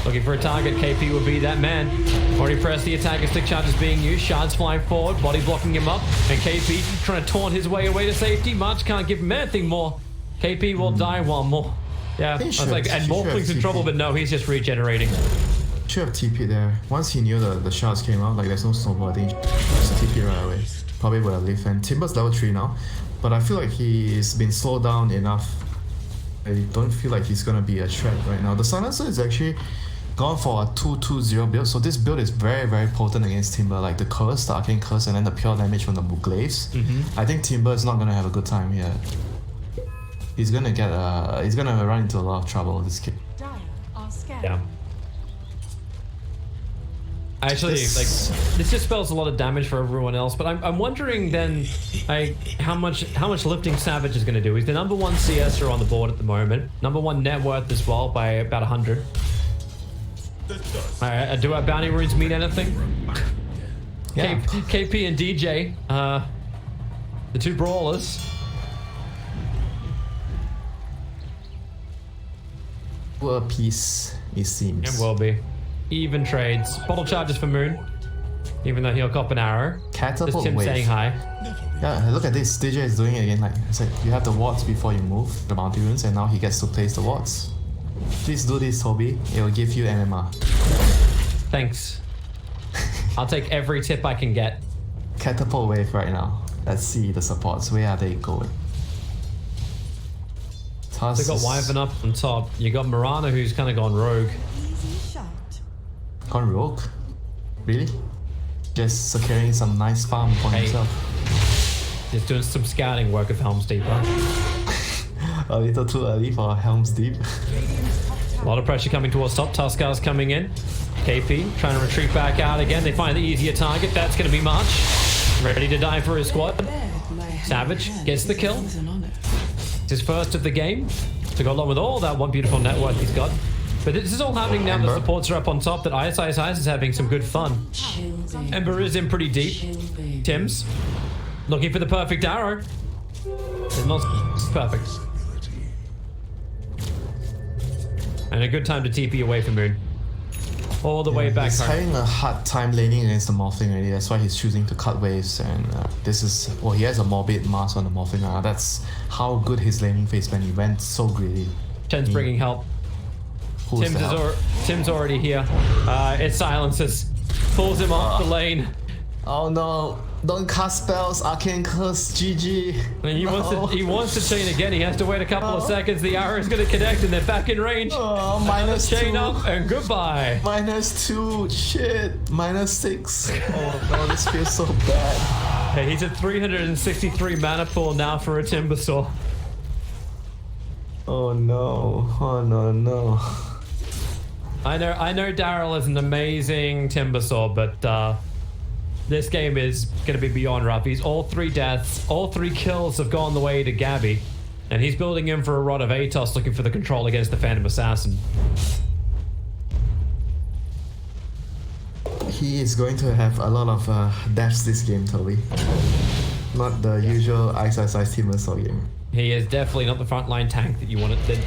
[SPEAKER 2] Looking for a target, KP would be that man. Already pressed the attacker stick charge is being used. Shards flying forward, body blocking him up. And KP trying to taunt his way away to safety. March can't give him anything more. KP will die one more. Yeah, I was like, and Morphling's in trouble, but no, he's just regenerating.
[SPEAKER 3] Should have TP there. Once he knew the shards came out, like there's no snowball, I think just TP right away. Probably would have lived. And Timber's level 3 now. But I feel like he's been slowed down enough. I don't feel like he's gonna be a threat right now. The Silencer is actually gone for a 2-2-0 build, so this build is very, very potent against Timber, like the curse, the arcane curse, and then the pure damage from the glaives. I think Timber is not gonna have a good time here. He's gonna run into a lot of trouble this game.
[SPEAKER 5] Dire are scared.
[SPEAKER 2] Yeah. Actually, like, this just spells a lot of damage for everyone else, but I'm wondering then, how much lifting Savage is going to do. He's the #1 CSer on the board at the moment, #1 net worth as well by about 100. Do our bounty runes mean anything?
[SPEAKER 3] Yeah.
[SPEAKER 2] KP and DJ, the 2 brawlers.
[SPEAKER 3] A piece, it seems.
[SPEAKER 2] It will be. Even trades. Bottle charges for Moon, even though he'll cop an arrow.
[SPEAKER 3] Catapult
[SPEAKER 2] Just Tim
[SPEAKER 3] wave.
[SPEAKER 2] saying hi.
[SPEAKER 3] Yeah, look at this. DJ is doing it again. Like it's like you have the wards before you move the bounty runes, and now he gets to place the wards. Please do this, Toby. It will give you MMR.
[SPEAKER 2] Thanks. I'll take every tip I can get.
[SPEAKER 3] Catapult wave right now. Let's see the supports. Where are they going?
[SPEAKER 2] They got Wyvern up on top. You got Mirana, who's kind of gone rogue.
[SPEAKER 1] Easy shot.
[SPEAKER 3] Gone rogue? Really? Just securing some nice farm for himself.
[SPEAKER 2] Just doing some scouting work of Helm's Deep.
[SPEAKER 3] A little too early for Helm's Deep.
[SPEAKER 2] A lot of pressure coming towards top. Tuskar's coming in. KP trying to retreat back out again. They find the easier target. That's going to be March. Ready to die for his squad. Savage gets the kill. It's his first of the game to go along with all that one beautiful net worth he's got. But this is all happening now. The supports are up on top. That ISIS is having some good fun. Ember is in pretty deep. Tim's looking for the perfect arrow. It's not perfect. And a good time to TP away from Moon. All the way back
[SPEAKER 3] he's
[SPEAKER 2] home.
[SPEAKER 3] having a hard time laning against the Morphling already. That's why he's choosing to cut waves. And this is... Well, he has a Morbid Mask on the Morphling. That's how good his laning phase when he went so greedy.
[SPEAKER 2] Chen's bringing help. Tim's already here. It silences. Pulls him off the lane.
[SPEAKER 3] Oh no. Don't cast spells. Arcane Curse. GG.
[SPEAKER 2] And he wants to chain again. He has to wait a couple of seconds. The arrow is going to connect and they're back in range.
[SPEAKER 3] Oh, minus
[SPEAKER 2] chain
[SPEAKER 3] 2.
[SPEAKER 2] up and goodbye.
[SPEAKER 3] Minus 2. Shit. Minus 6. Oh no, this feels so bad.
[SPEAKER 2] Hey, he's at 363 mana pool now for a Timbersaw.
[SPEAKER 3] Oh no. Oh no.
[SPEAKER 2] I know Daryl is an amazing Timbersaw, but this game is going to be beyond rough. He's all 3 deaths, all 3 kills have gone the way to Gabby, and he's building in for a Rod of Atos looking for the control against the Phantom Assassin.
[SPEAKER 3] He is going to have a lot of deaths this game, Toby. Not the usual Ice Timbersaw game.
[SPEAKER 2] He is definitely not the frontline tank that you wanted, that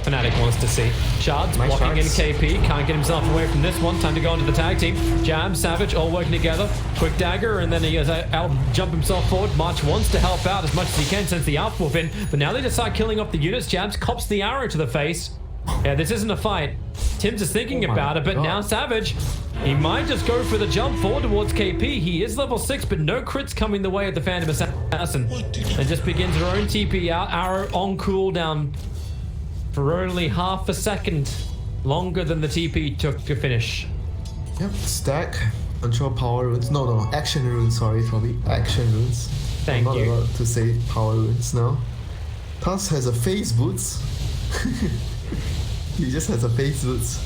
[SPEAKER 2] FNATIC wants to see. Shards blocking in KP, can't get himself away from this one. Time to go into the tag team. Jam, Savage, all working together. Quick dagger, and then he has jump himself forward. March wants to help out as much as he can since the Alpha Wolf in, but now they just start killing off the units. Jabs cops the arrow to the face. Yeah, this isn't a fight. Tim's is thinking about it, but now Savage, he might just go for the jump forward towards KP. He is level 6, but no crits coming the way of the Phantom Assassin. And just begins her own TP out. Arrow on cooldown for only half a second longer than the TP took to finish.
[SPEAKER 3] Yep, stack, control power runes. No, action runes, sorry, Toby. Action runes.
[SPEAKER 2] Thank you.
[SPEAKER 3] I'm not allowed to say power runes now. Tusk has a phase boots. He just has a phase boots.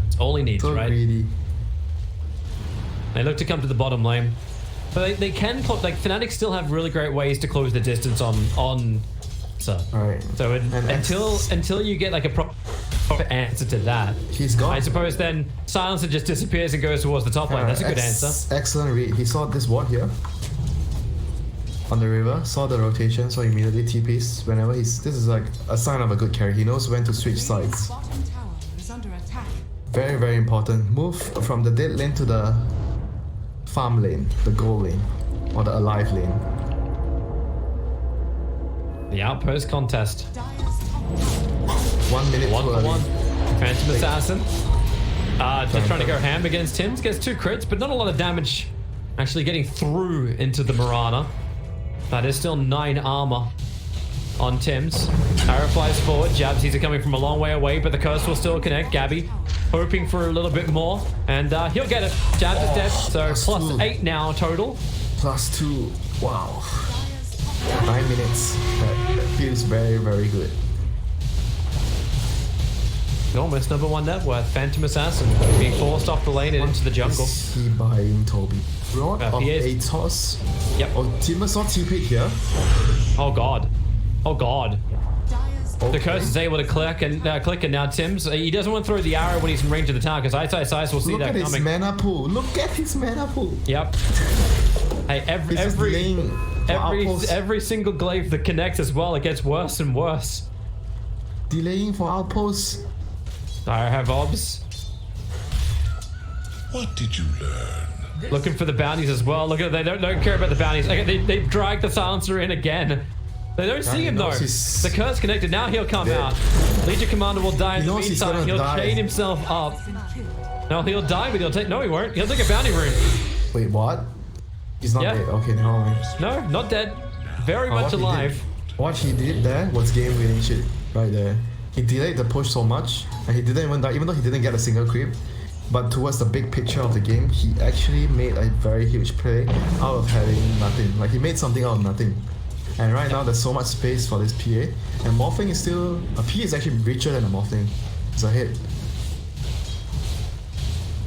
[SPEAKER 2] It's all he needs,
[SPEAKER 3] So
[SPEAKER 2] right?
[SPEAKER 3] greedy.
[SPEAKER 2] They look to come to the bottom lane. But they can, like, FNATIC still have really great ways to close the distance on so.
[SPEAKER 3] Alright.
[SPEAKER 2] So until you get like a answer to that.
[SPEAKER 3] He's gone.
[SPEAKER 2] I suppose then Silencer just disappears and goes towards the top lane. That's a good answer.
[SPEAKER 3] Excellent read. He saw this ward here on the river, saw the rotation, so immediately TPs whenever he's. This is like a sign of a good carry. He knows when to switch sides.
[SPEAKER 5] Bottom tower is under attack.
[SPEAKER 3] Very, very important. Move from the dead lane to the farm lane, the goal lane, or the alive lane.
[SPEAKER 2] The outpost contest.
[SPEAKER 5] Dire's top tower
[SPEAKER 3] 1 minute
[SPEAKER 2] One
[SPEAKER 3] too
[SPEAKER 2] for
[SPEAKER 3] early.
[SPEAKER 2] one. Phantom Assassin. Just trying to go ham against Tims. Gets 2 crits, but not a lot of damage actually getting through into the Mirana. That is still 9 armor on Tims. Arrow flies forward. Jab sees it coming from a long way away, but the curse will still connect. Gabby hoping for a little bit more, and he'll get it. Jab is dead, so plus
[SPEAKER 3] +2.
[SPEAKER 2] 8 now total.
[SPEAKER 3] +2. Wow. 9 minutes. That feels very, very good.
[SPEAKER 2] Almost number 1 net worth. Phantom Assassin being forced off the lane and into the jungle.
[SPEAKER 3] Is he buying Toby? Rod of
[SPEAKER 2] he is.
[SPEAKER 3] Atos.
[SPEAKER 2] Yep.
[SPEAKER 3] Oh, Timber saw TP here.
[SPEAKER 2] Oh god. Oh god.
[SPEAKER 5] Dire's
[SPEAKER 2] The curse is able to click and now Tims. He doesn't want to throw the arrow when he's in range of the tower because Ice will see
[SPEAKER 3] Look
[SPEAKER 2] that
[SPEAKER 3] at his
[SPEAKER 2] coming.
[SPEAKER 3] mana pool. Look at his mana pool.
[SPEAKER 2] Yep. Hey,
[SPEAKER 3] He's just laying for outposts.
[SPEAKER 2] every single glaive that connects as well, it gets worse and worse.
[SPEAKER 3] Delaying for outposts.
[SPEAKER 2] I have obs.
[SPEAKER 4] What did you learn?
[SPEAKER 2] Looking for the bounties as well. Look at they don't care about the bounties. Okay, they dragged the silencer in again. They don't see
[SPEAKER 3] he
[SPEAKER 2] him though.
[SPEAKER 3] knows he's
[SPEAKER 2] The curse connected. Now he'll come
[SPEAKER 3] dead.
[SPEAKER 2] out. Legion Commander will die in
[SPEAKER 3] He
[SPEAKER 2] the
[SPEAKER 3] knows he's
[SPEAKER 2] meantime.
[SPEAKER 3] gonna
[SPEAKER 2] He'll
[SPEAKER 3] die.
[SPEAKER 2] chain himself up.
[SPEAKER 5] been killed.
[SPEAKER 2] No, he'll die, but he'll take. No, he won't. He'll take a bounty rune.
[SPEAKER 3] Wait, what? He's not
[SPEAKER 2] Yeah.
[SPEAKER 3] dead. Okay, never mind.
[SPEAKER 2] No, not dead. Very
[SPEAKER 3] Oh,
[SPEAKER 2] much
[SPEAKER 3] what he
[SPEAKER 2] alive.
[SPEAKER 3] did- What he did there was game winning shit right there. He delayed the push so much, and he didn't even die, even though he didn't get a single creep. But towards the big picture of the game, he actually made a very huge play out of having nothing. Like he made something out of nothing. And right now there's so much space for this PA, and Morphling is still a PA is actually richer than a Morphling. It's a hit.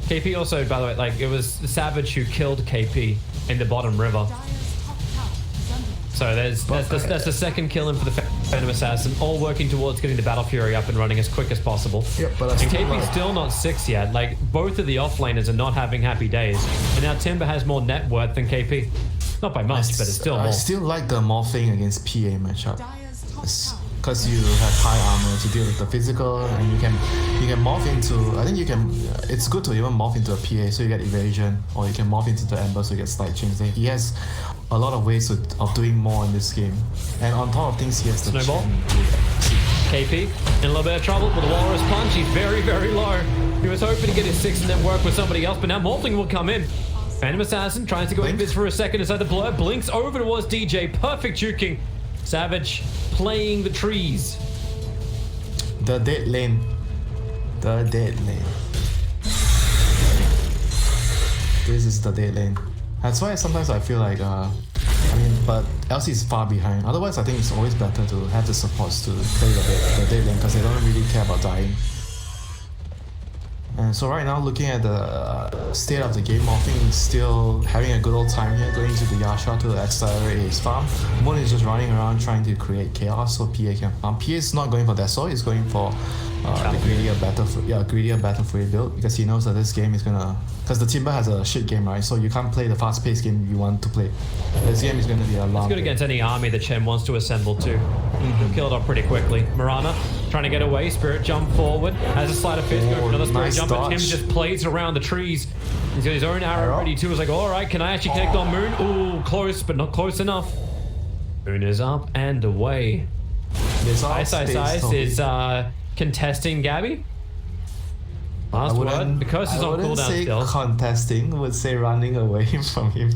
[SPEAKER 2] KP also, by the way, like it was Savage who killed KP in the bottom river.
[SPEAKER 5] Dire's top tower is under attack.
[SPEAKER 2] So that's the second kill in for the Phantom Assassin, all working towards getting the Battle Fury up and running as quick as possible.
[SPEAKER 3] Yep, but I
[SPEAKER 2] And
[SPEAKER 3] still
[SPEAKER 2] KP's
[SPEAKER 3] like-
[SPEAKER 2] still not 6 yet. Like both of the offlaners are not having happy days, and now Timber has more net worth than KP. Not by much, but it's still
[SPEAKER 3] I
[SPEAKER 2] more.
[SPEAKER 3] still like the Morphling against PA matchup.
[SPEAKER 5] Dire's top tower
[SPEAKER 3] Because you have high armor to deal with the physical, and you can morph into. I think you can. It's good to even morph into a PA, so you get evasion, or you can morph into the Ember, so you get slight change. He has a lot of ways of doing more in this game, and on top of things, he has the
[SPEAKER 2] Snowball?
[SPEAKER 3] chain.
[SPEAKER 2] KP in a little bit of trouble with the Walrus Punch. He's very, very low. He was hoping to get his 6 and then work with somebody else, but now Morphling will come in. Phantom Assassin tries to go in this for a second inside the blur. Blinks over towards DJ. Perfect juking. Savage playing the trees.
[SPEAKER 3] The dead lane. The dead lane. This is the dead lane. That's why sometimes I feel like, but LC is far behind. Otherwise, I think it's always better to have the supports to play the dead lane because they don't really care about dying. And so right now, looking at the state of the game, Morphling is still having a good old time here, going to the Yasha to accelerate his farm. Moon is just running around trying to create chaos so PA can farm. PA is not going for Deso, he's going for the greedier battle free build because he knows that this game is gonna. Because the Timber has a shit game, right? So you can't play the fast paced game you want to play. This game is gonna be a long.
[SPEAKER 2] It's good against any army that Chen wants to assemble to. He'll kill it off pretty quickly. Mirana trying to get away. Spirit jump forward. Has a sleight of fist. Going for another spirit
[SPEAKER 3] nice
[SPEAKER 2] jump. And Tim
[SPEAKER 3] dodge.
[SPEAKER 2] just plays around the trees. He's got his own arrow ready too. He's like, all right, can I actually connect on Moon? Ooh, close, but not close enough. Moon is up and away. Ice is contesting Gabby. Last word. The curse is on
[SPEAKER 3] wouldn't
[SPEAKER 2] cooldown
[SPEAKER 3] say
[SPEAKER 2] still.
[SPEAKER 3] contesting, would say running away from him.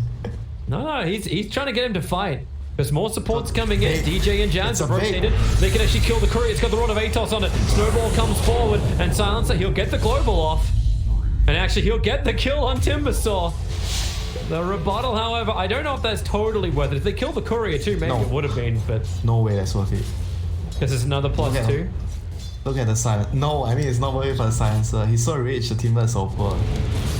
[SPEAKER 2] No, he's trying to get him to fight. There's more supports coming in.
[SPEAKER 3] Bait.
[SPEAKER 2] DJ and Jans
[SPEAKER 3] It's a
[SPEAKER 2] have
[SPEAKER 3] bait.
[SPEAKER 2] rotated. They can actually kill the courier. It's got the Rod of Atos on it. Snowball comes forward and Silencer. He'll get the global off. And actually, he'll get the kill on Timbersaw. The rebuttal, however, I don't know if that's totally worth it. If they kill the courier too, maybe
[SPEAKER 3] No.
[SPEAKER 2] it would have been, but
[SPEAKER 3] No way that's worth it.
[SPEAKER 2] because it's another plus
[SPEAKER 3] Yeah.
[SPEAKER 2] 2.
[SPEAKER 3] Look at the silence. No, I mean it's not worth it for the silencer. He's so rich, the Timber is so poor.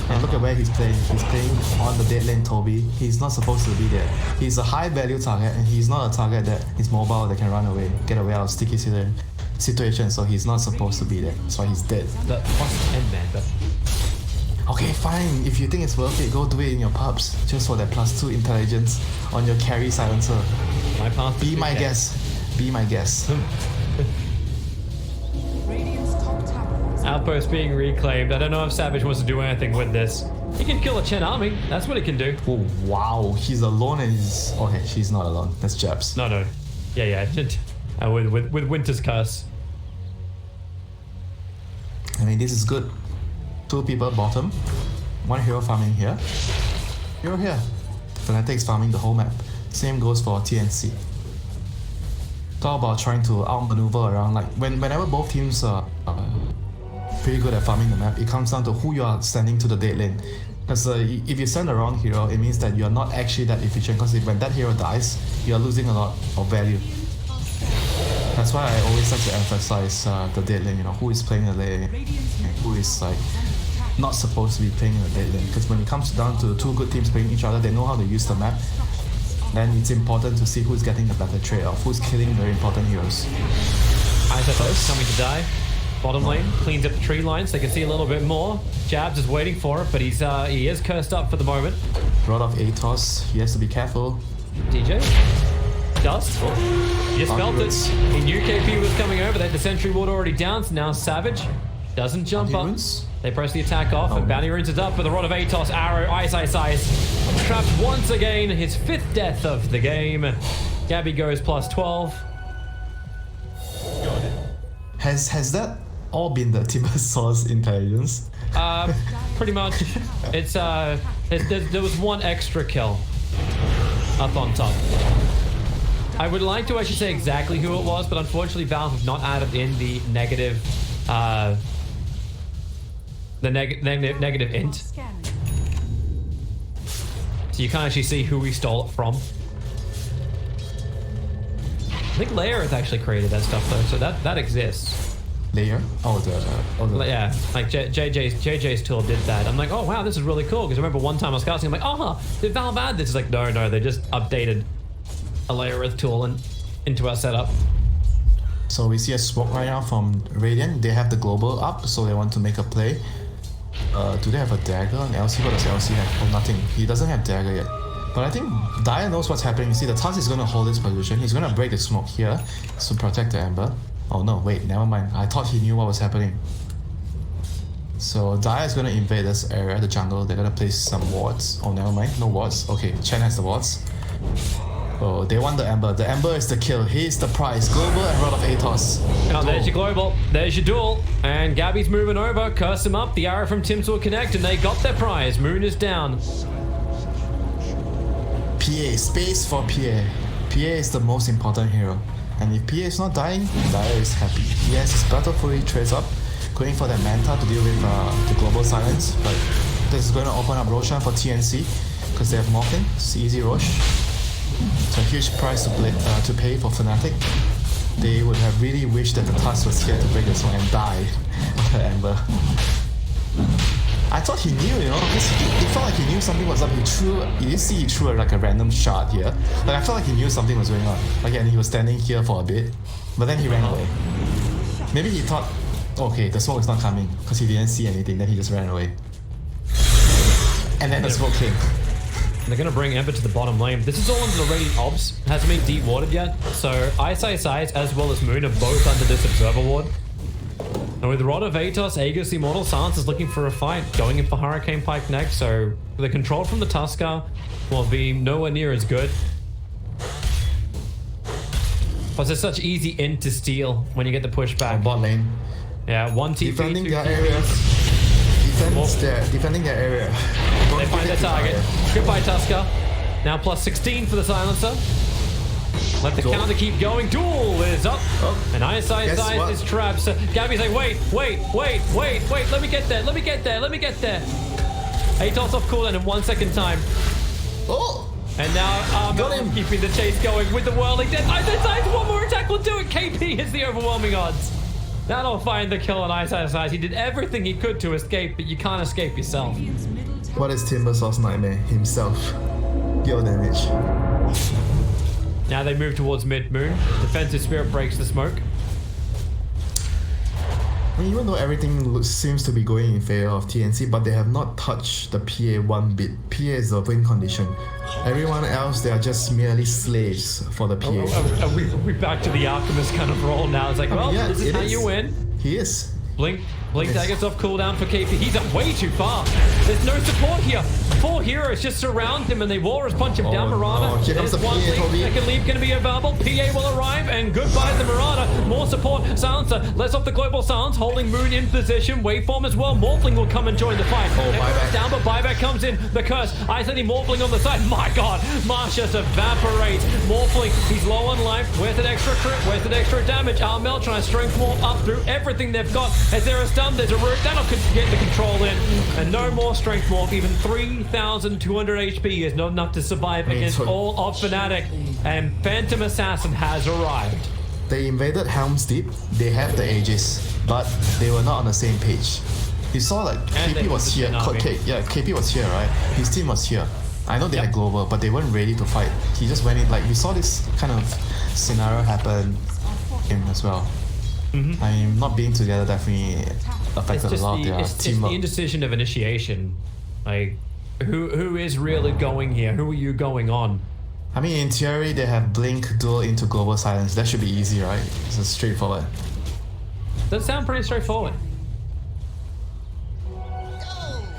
[SPEAKER 3] And look at where he's playing. He's playing on the dead lane Toby. He's not supposed to be there. He's a high value target and he's not a target that is mobile that can run away, get away out of sticky ceiling. situation, so he's not supposed to be there. That's why he's dead.
[SPEAKER 2] The plus 10 man, but
[SPEAKER 3] Okay, fine. If you think it's worth it, go do it in your pubs. Just for that +2 intelligence on your carry silencer.
[SPEAKER 2] my path.
[SPEAKER 3] Be my guest. Be my guest.
[SPEAKER 5] Radiant's top tower is
[SPEAKER 2] Outpost being reclaimed. I don't know if Savage wants to do anything with this. He can kill a Chen army. That's what he can do.
[SPEAKER 3] Oh wow, he's alone and he's okay. She's not alone. That's Jabs.
[SPEAKER 2] No. Yeah. With Winter's Curse.
[SPEAKER 3] I mean, this is good. 2 people bottom, 1 hero farming here. Hero here. FNATIC's farming the whole map. Same goes for TNC. Talk about trying to outmaneuver around. Like whenever both teams are pretty good at farming the map, it comes down to who you are standing to the dead lane. Because if you send the wrong hero, it means that you are not actually that efficient. Because when that hero dies, you are losing a lot of value. That's why I always like to emphasize the dead lane. You know, who is playing the lane and who is like not supposed to be playing in the dead lane. Because when it comes down to 2 good teams playing each other, they know how to use the map. Then it's important to see who's getting the better trade-off, who's killing very important heroes.
[SPEAKER 2] Isaac coming to die. Bottom lane cleans up the tree line so they can see a little bit more. Jabs is waiting for it, but he is cursed up for the moment.
[SPEAKER 3] Rod of Atos, he has to be careful.
[SPEAKER 2] DJ? Dust? He just felt it. He knew KP was coming over. They had the sentry ward already down, so now Savage doesn't jump up.
[SPEAKER 3] Runes?
[SPEAKER 2] They press the attack off, and Bounty Runes is up with the Rod of Atos, arrow, ice. Trapped once again, his 5th death of the game. Gabby goes +12.
[SPEAKER 3] Has that all been the Timbersaws intelligence?
[SPEAKER 2] Pretty much. It's there was 1 extra kill up on top. I would like to actually say exactly who it was, but unfortunately Valve have not added in the negative negative int.
[SPEAKER 5] scanning.
[SPEAKER 2] So you can't actually see who we stole it from. I think Layer has actually created that stuff though, so that exists.
[SPEAKER 3] Layer?
[SPEAKER 2] Yeah, like JJ's tool did that. I'm like, oh wow, this is really cool. Because I remember one time I was casting, I'm like, oh, did Valve add this? It's like, no, they just updated a Layer tool into our setup.
[SPEAKER 3] So we see a smoke right now from Radiant. They have the global up, so they want to make a play. Do they have a dagger on LC? What does LC have? Oh, nothing. He doesn't have dagger yet. But I think Daya knows what's happening. You see, the Tusk is going to hold this position. He's going to break the smoke here to protect the Ember. Oh no, wait, never mind. I thought he knew what was happening. So Daya is going to invade this area, the jungle. They're going to place some wards. Oh, never mind. No wards. Okay, Chen has the wards. Oh, they want the Ember. The Ember is the kill. Here's the prize. Global and Rod of Atos.
[SPEAKER 2] Oh, there's your global. There's your duel. And Gabby's moving over. Curse him up. The arrow from Tim's will connect, and they got their prize. Moon is down.
[SPEAKER 3] PA. Space for PA. PA is the most important hero. And if PA is not dying, Daya is happy. Yes, his Battle Fury trades up, going for that Manta to deal with the global silence. But this is going to open up Roshan for TNC because they have Morphin. It's easy Rosh. It's a huge price to pay for FNATIC. They would have really wished that the Tusk was here to break the smoke and die of the Ember. I thought he knew, you know, because it felt like he knew something was up. You see he threw like a random shard here. Like I felt like he knew something was going on. Like, and he was standing here for a bit, but then he ran away. Maybe he thought, okay, the smoke is not coming, because he didn't see anything, then he just ran away. And then the smoke came.
[SPEAKER 2] They're going to bring Ember to the bottom lane. This is all under the Radiant Obs. It hasn't been deep watered yet. So Ice as well as Moon are both under this Observer Ward. And with Rod of Atos, Aegis Immortal, Silence is looking for a fight, going in for Hurricane Pike next. So the control from the Tusker will be nowhere near as good. Plus it's such easy in to steal when you get the pushback.
[SPEAKER 3] Bot lane.
[SPEAKER 2] Yeah, 1 TP,
[SPEAKER 3] Defending
[SPEAKER 2] 2
[SPEAKER 3] their
[SPEAKER 2] TP.
[SPEAKER 3] area. Defending their area.
[SPEAKER 2] They find their target. Goodbye, Tusker. Now plus 16 for the Silencer. Let the counter keep going. Duel is up. And Ice is trapped. So Gabby's like, wait. Let me get there. Atos off cooldown in 1 second time.
[SPEAKER 3] Oh!
[SPEAKER 2] And now
[SPEAKER 3] Got him.
[SPEAKER 2] keeping the chase going with the whirling death. Ice, one more attack will do it. KP is the overwhelming odds. That'll find the kill on Ice. He did everything he could to escape, but you can't escape yourself.
[SPEAKER 3] What is Timbersaw's nightmare? Himself. Your damage.
[SPEAKER 2] Now they move towards mid-moon. Defensive Spirit breaks the smoke.
[SPEAKER 3] I mean, even though everything seems to be going in favor of TNC, but they have not touched the PA one bit. PA is the win condition. Everyone else, they are just merely slaves for the PA.
[SPEAKER 2] Are we back to the Alchemist kind of role now? It's like, well,
[SPEAKER 3] yeah,
[SPEAKER 2] this is how you win.
[SPEAKER 3] He is.
[SPEAKER 2] Blink
[SPEAKER 3] Yes.
[SPEAKER 2] daggers off cooldown for KP. He's up way too far. There's no support here. 4 heroes just surround him and they walrus punch him down. Marauder.
[SPEAKER 3] No. Here comes
[SPEAKER 2] There's
[SPEAKER 3] the
[SPEAKER 2] one
[SPEAKER 3] PA,
[SPEAKER 2] link.
[SPEAKER 3] Toby.
[SPEAKER 2] Second leap going to be available. PA will arrive and goodbye to the Marauder. More support. Silencer. Less off the global silence. Holding Moon in position. Waveform as well. Morphling will come and join the fight.
[SPEAKER 3] Buyback.
[SPEAKER 2] Down, but Buyback comes in. The curse. Isolating Morphling on the side. My God. Martius evaporates. Morphling. He's low on life. Where's that extra crit? Where's that extra damage? Armel trying to strength morph up through everything they've got. As there a stun, there's a root. That'll get the control in. And no more strength morph. Even 3,200 HP is not enough to survive against all of FNATIC. And Phantom Assassin has arrived.
[SPEAKER 3] They invaded Helm's Deep. They have the Aegis, but they were not on the same page. You saw like
[SPEAKER 2] And
[SPEAKER 3] KP
[SPEAKER 2] they
[SPEAKER 3] was here.
[SPEAKER 2] positioned army.
[SPEAKER 3] Yeah, KP was here, right? His team was here. I know they
[SPEAKER 2] Yep.
[SPEAKER 3] had global, but they weren't ready to fight. He just went in. Like we saw this kind of scenario happen in as well. I mean, not being together definitely
[SPEAKER 2] It's
[SPEAKER 3] affected a
[SPEAKER 2] just
[SPEAKER 3] lot of their
[SPEAKER 2] it's the
[SPEAKER 3] teamwork.
[SPEAKER 2] indecision of initiation. Like, who is really going here? Who are you going on?
[SPEAKER 3] I mean, in theory, they have Blink duel into global silence. That should be easy, right? It's just straightforward.
[SPEAKER 2] Does sound pretty straightforward.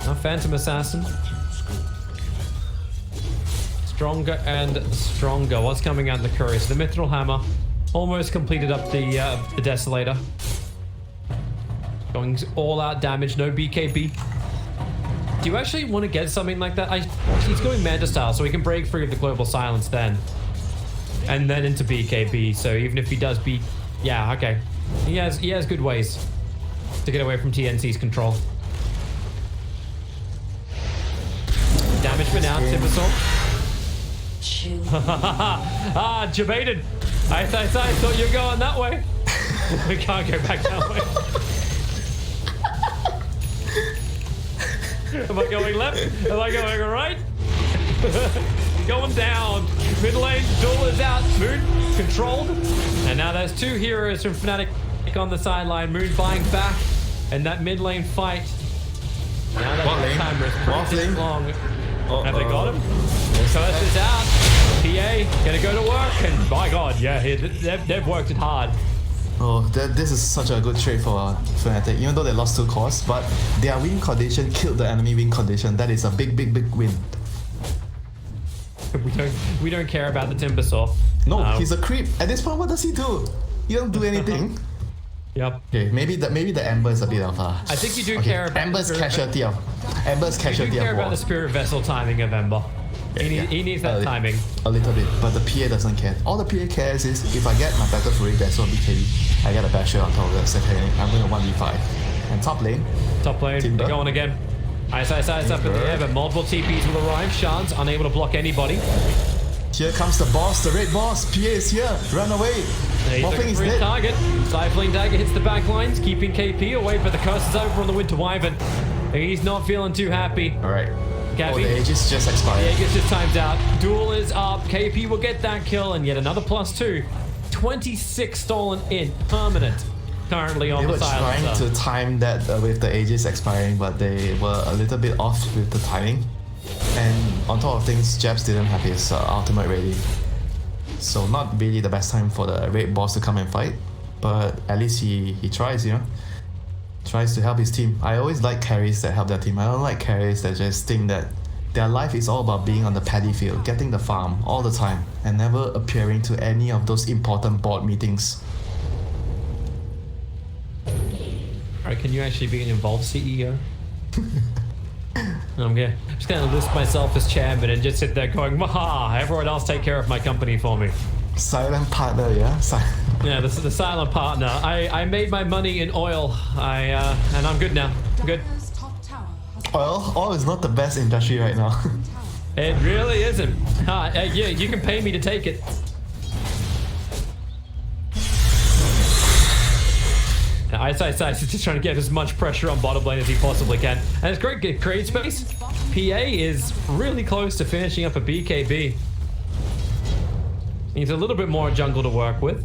[SPEAKER 2] Now Phantom Assassin. Stronger and stronger. What's coming out of the Couriers? The Mithril Hammer. Almost completed up the Desolator. Going all out damage, no BKB. Do you actually want to get something like that? He's going Manta style, so he can break free of the global silence then. And then into BKB, so even if he does beat... Yeah, okay. He has good ways to get away from TNC's control. Damage for now, Timbersaw. Debated. I thought you were going that way. We can't go back that way. Am I going left? Am I going right? Going down. Mid lane, duel is out. Moon controlled. And now there's 2 heroes from FNATIC on the sideline. Moon buying back. And that mid lane fight. Now that timer is pretty long. Have they got him? Curse is out. PA gonna go to work. And my God, yeah, they've worked it hard.
[SPEAKER 3] Oh, this is such a good trade for FNATIC, even though they lost 2 cores, but their win condition killed the enemy win condition. That is a big win.
[SPEAKER 2] We don't care about the Timbersaw.
[SPEAKER 3] No, he's a creep. At this point, what does he do? He don't do anything.
[SPEAKER 2] Yep.
[SPEAKER 3] Okay, maybe the Ember is a bit of a...
[SPEAKER 2] I think you do care about
[SPEAKER 3] Ember's casualty of... Ember's
[SPEAKER 2] You
[SPEAKER 3] casualty
[SPEAKER 2] do care
[SPEAKER 3] of
[SPEAKER 2] about
[SPEAKER 3] war.
[SPEAKER 2] the Spirit Vessel timing of Ember. He needs that timing.
[SPEAKER 3] A little bit, but the PA doesn't care. All the PA cares is if I get my Battle Fury Vessel BKB, I get a Basher on top of the second lane. I'm going to 1v5. And top lane,
[SPEAKER 2] Top lane,
[SPEAKER 3] Timber.
[SPEAKER 2] they're going again. Ice up in the air, but multiple TPs will arrive. Shards unable to block anybody.
[SPEAKER 3] here comes the boss, the red boss. PA is here. Run away.
[SPEAKER 2] He's
[SPEAKER 3] Morphling
[SPEAKER 2] looking
[SPEAKER 3] is
[SPEAKER 2] for his
[SPEAKER 3] dead.
[SPEAKER 2] target. Stifling Dagger hits the back lines, keeping KP away, but the curse is over on the Winter Wyvern. He's not feeling too happy.
[SPEAKER 3] Alright.
[SPEAKER 2] Gabby.
[SPEAKER 3] Oh, the Aegis just expired.
[SPEAKER 2] Yeah, gets just timed out. Duel is up. KP will get that kill and yet another +2. 26 stolen in permanent. Currently on
[SPEAKER 3] They
[SPEAKER 2] the
[SPEAKER 3] were trying
[SPEAKER 2] silencer.
[SPEAKER 3] to time that with the Aegis expiring, but they were a little bit off with the timing. And on top of things, Jabs didn't have his ultimate ready. So not really the best time for the red boss to come and fight. But at least he tries, you know. Tries to help his team. I always like carries that help their team. I don't like carries that just think that their life is all about being on the paddy field, getting the farm all the time, and never appearing to any of those important board meetings.
[SPEAKER 2] Alright, can you actually be an involved CEO? I'm just gonna list myself as chairman and just sit there going, "Maha! Everyone else take care of my company for me."
[SPEAKER 3] Silent partner, yeah?
[SPEAKER 2] Yeah, this is the silent partner. I made my money in oil. And I'm good now. Good.
[SPEAKER 1] Dire's top tower has
[SPEAKER 3] Oil is not the best industry right now.
[SPEAKER 2] It really isn't. Yeah, you can pay me to take it. Ice is just trying to get as much pressure on bottom lane as he possibly can. And it's great to create space. PA is really close to finishing up a BKB. Needs a little bit more jungle to work with.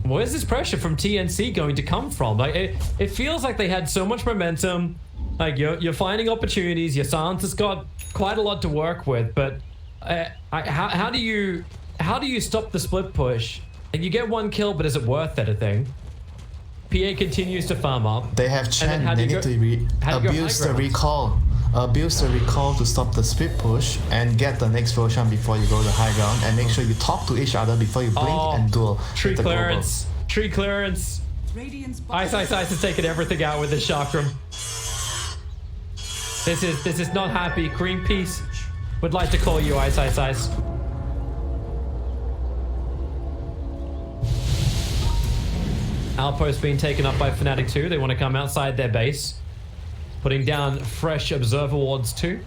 [SPEAKER 2] Where's this pressure from TNC going to come from? Like it feels like they had so much momentum. Like you're finding opportunities. Your silence has got quite a lot to work with, but how do you stop the split push? Like you get one kill, but is it worth it? I think. PA continues to farm up.
[SPEAKER 3] They have Chen. They need to abuse the recall. Abuse the recall to stop the split push and get the next Roshan before you go to high ground, and make sure you talk to each other before you blink and duel.
[SPEAKER 2] Tree clearance. Tree clearance.
[SPEAKER 5] Radiant's
[SPEAKER 2] Ice has taken everything out with this chakram. This is not happy. Greenpeace would like to call you Ice. Outpost being taken up by FNATIC 2. They want to come outside their base. Putting down fresh observer wards 2.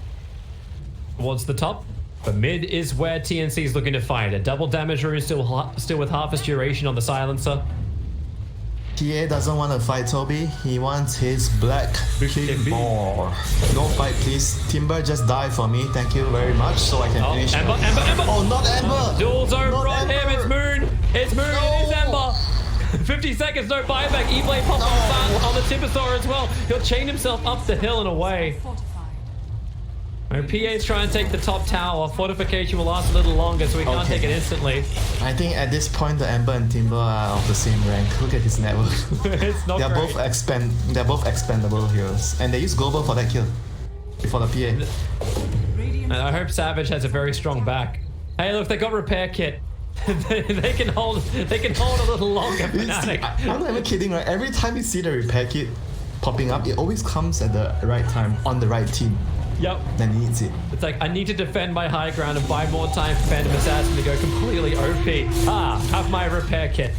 [SPEAKER 2] Towards the top. But mid is where TNC is looking to fight. A double damage rune still with half its duration on the silencer.
[SPEAKER 3] TA doesn't want to fight Toby. He wants his black ball. No fight, please. Timber, just die for me. Thank you very much, so I can finish.
[SPEAKER 2] Ember.
[SPEAKER 3] Oh, not Ember.
[SPEAKER 2] Duel's over
[SPEAKER 3] Not
[SPEAKER 2] on him.
[SPEAKER 3] Ember.
[SPEAKER 2] It's Moon. It's Moon.
[SPEAKER 3] No.
[SPEAKER 2] It is Ember. 50 seconds, no buyback. E-Blade pops on the Tiposaur as well. He'll chain himself up the hill and away. PA's trying to take the top tower. Fortification will last a little longer, so we can't take it instantly.
[SPEAKER 3] I think at this point the Ember and Timber are of the same rank. Look at his net worth.
[SPEAKER 2] It's not
[SPEAKER 3] They're
[SPEAKER 2] great.
[SPEAKER 3] They're both expendable heroes, and they use global for that kill. For the PA.
[SPEAKER 2] And I hope Savage has a very strong back. Hey, look, they got repair kit. they can hold a little longer. FNATIC.
[SPEAKER 3] I'm not even kidding, right? Every time you see the repair kit popping up, it always comes at the right time on the right team.
[SPEAKER 2] Yep.
[SPEAKER 3] That needs it.
[SPEAKER 2] It's like, I need to defend my high ground and buy more time for Phantom Assassin to go completely OP. Have my repair kit.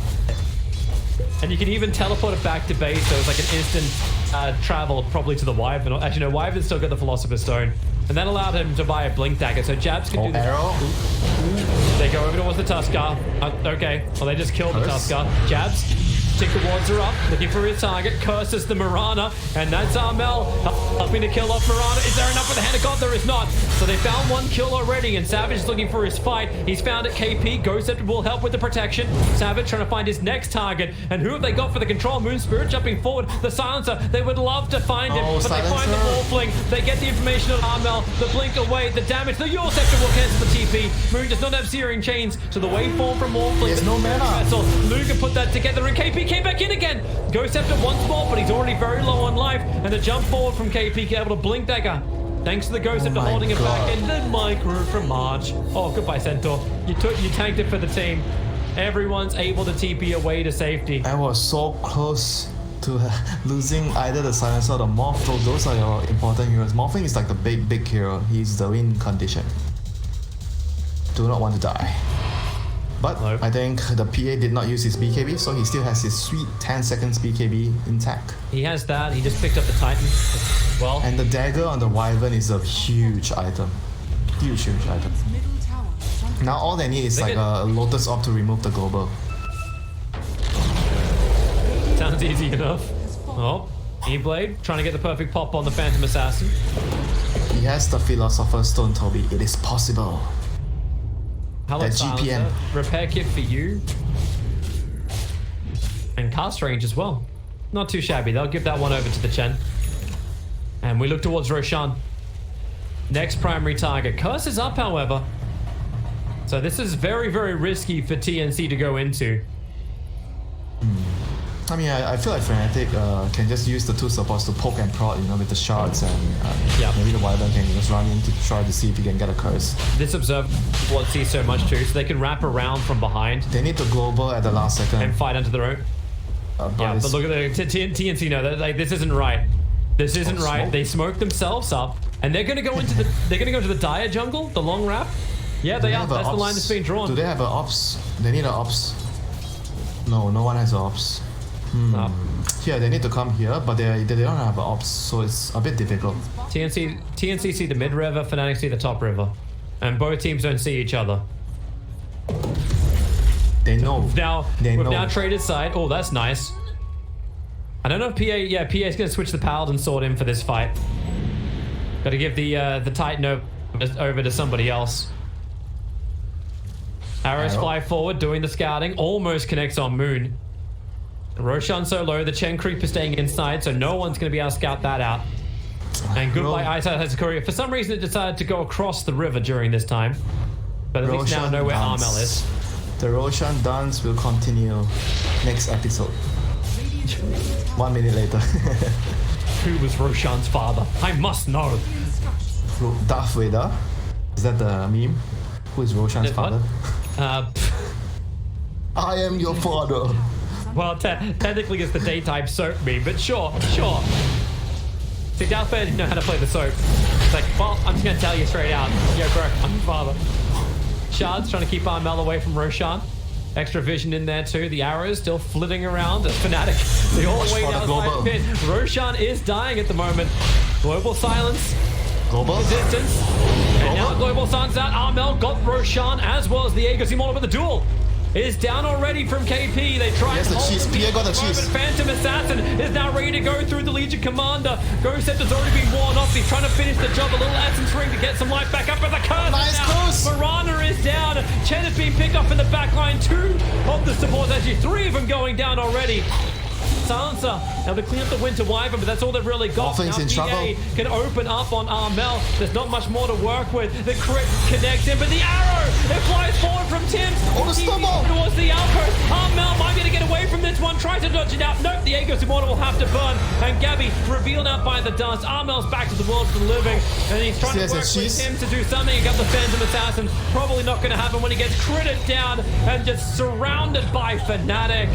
[SPEAKER 2] And you can even teleport it back to base, so it's like an instant travel probably to the Wyvern. Actually, no, Wyvern's still got the Philosopher's Stone. And that allowed him to buy a Blink Dagger, so Jabs can do this.
[SPEAKER 3] Arrow.
[SPEAKER 2] They go over towards the Tuskar. Okay, well they just killed the Tuskar. Jabs. Tinker wards are up, looking for his target, curses the Mirana, and that's Armel helping to kill off Mirana. Is there enough for the Hand of God? There is not. So they found one kill already, and Savage is looking for his fight. He's found it. KP. Ghost will help with the protection. Savage trying to find his next target. And who have they got for the control? Moon Spirit jumping forward. The Silencer. They would love to find him, but they find the Morphling. They get the information on Armel. The blink away. The damage. The Yule Scepter will cancel the TP. Moon does not have Searing Chains, so the waveform from Morphling.
[SPEAKER 3] There's no mana.
[SPEAKER 2] Luca put that together, and KP came back in again. Ghost Scepter once more, but he's already very low on life. And the jump forward from KP, able to Blink Dagger. Thanks to the Ghost Scepter holding it back. And the micro from March. Oh, goodbye, Centaur. You tanked it for the team. Everyone's able to TP away to safety.
[SPEAKER 3] I was so close to losing either the Silencer or the Morph. Those are your important heroes. Morphing is like the big hero. He's the win condition. Do not want to die. But
[SPEAKER 2] Nope.
[SPEAKER 3] I think the PA did not use his BKB, so he still has his sweet 10 seconds BKB intact.
[SPEAKER 2] He has that. He just picked up the Titan as well.
[SPEAKER 3] And the dagger on the Wyvern is a huge item. Huge item.
[SPEAKER 5] middle tower is under
[SPEAKER 3] Now all they need is like a Lotus Orb to remove the global.
[SPEAKER 2] Sounds easy enough. Oh, E-Blade trying to get the perfect pop on the Phantom Assassin.
[SPEAKER 3] He has the Philosopher's Stone, Toby. It is possible.
[SPEAKER 2] Hello,
[SPEAKER 3] That
[SPEAKER 2] Silencer.
[SPEAKER 3] GPM.
[SPEAKER 2] Repair kit for you. And cast range as well. Not too shabby. They'll give that one over to the Chen. And we look towards Roshan. Next primary target. Curse is up, however. So this is very, very risky for TNC to go into.
[SPEAKER 3] I mean, I feel like FNATIC can just use the two supports to poke and prod, with the shards, and
[SPEAKER 2] Yeah.
[SPEAKER 3] maybe the Wyvern can just run in to try to see if he can get a curse.
[SPEAKER 2] This observer will see so much too, so they can wrap around from behind
[SPEAKER 3] They need to global at the last second.
[SPEAKER 2] and fight under their own. Yeah,
[SPEAKER 3] it's-
[SPEAKER 2] but look at the TNC. No, like this isn't right. This isn't right.
[SPEAKER 3] smoke?
[SPEAKER 2] They smoked themselves up, and they're gonna go into the dire jungle, the long wrap. Yeah, they are.
[SPEAKER 3] have a
[SPEAKER 2] That's the line
[SPEAKER 3] ops?
[SPEAKER 2] that's being drawn.
[SPEAKER 3] Do they have an ops? They need an ops. No one has an ops. Yeah, they need to come here, but they don't have an ops, so it's a bit difficult.
[SPEAKER 2] TNC see the mid river, FNATIC see the top river, and both teams don't see each other.
[SPEAKER 3] They know.
[SPEAKER 2] Now
[SPEAKER 3] They
[SPEAKER 2] we've
[SPEAKER 3] know.
[SPEAKER 2] now traded side. Oh, that's nice. I don't know if PA. Yeah, PA's gonna switch the Paladin sword in for this fight. Got to give the Titan over to somebody else. Arrows
[SPEAKER 3] Arrow.
[SPEAKER 2] fly forward, doing the scouting. Almost connects on Moon. Roshan so low, the Chen creep is staying inside, so no one's going to be able to scout that out. And goodbye, Isaac has a courier. For some reason, it decided to go across the river during this time. But at least now I know where Armel is.
[SPEAKER 3] The Roshan dance will continue next episode. 1 minute later.
[SPEAKER 2] Who was Roshan's father? I must know.
[SPEAKER 3] Darth Vader. Is that the meme? Who is Roshan's father? I am your father.
[SPEAKER 2] Well, technically it's the daytime soap meme, but sure. See, Darth Vader didn't know how to play the soap. It's like, well, I'm just going to tell you straight out. Yo, bro, I'm your father. Shard's trying to keep Armel away from Roshan. Extra vision in there too. The arrows still flitting around as FNATIC. They all the way down the pit. Roshan is dying at the moment. Global silence.
[SPEAKER 3] Global
[SPEAKER 2] distance. And now global silence out. Armel got Roshan as well as the Aegis Immortal, but the duel is down already from KP. They tried to hold
[SPEAKER 3] cheese. Pierre got the cheese.
[SPEAKER 2] Phantom Assassin is now ready to go through the Legion Commander. Ghost Scepter's already been worn off. He's trying to finish the job. A little Essence Ring to get some life back up. But the curse
[SPEAKER 3] nice close.
[SPEAKER 2] Marana is down. Chen is being picked off in the back line. 2 of the supports, actually 3 of them going down already. Silencer. Now they clean up the Winter Wyvern, but that's all they've really got. Now PA can open up on Armel. There's not much more to work with. The crit connects him, but the arrow, it flies forward from Tim. Towards the outpost. Armel might be able to get away from this one. Tries to dodge it out. Nope, the Aegis Immortal will have to burn. And Gabby revealed out by the dust. Armel's back to the world of the living. And he's trying to work with him to do something. He got the Phantom Assassin. Probably not going to happen when he gets critted down and just surrounded by FNATIC.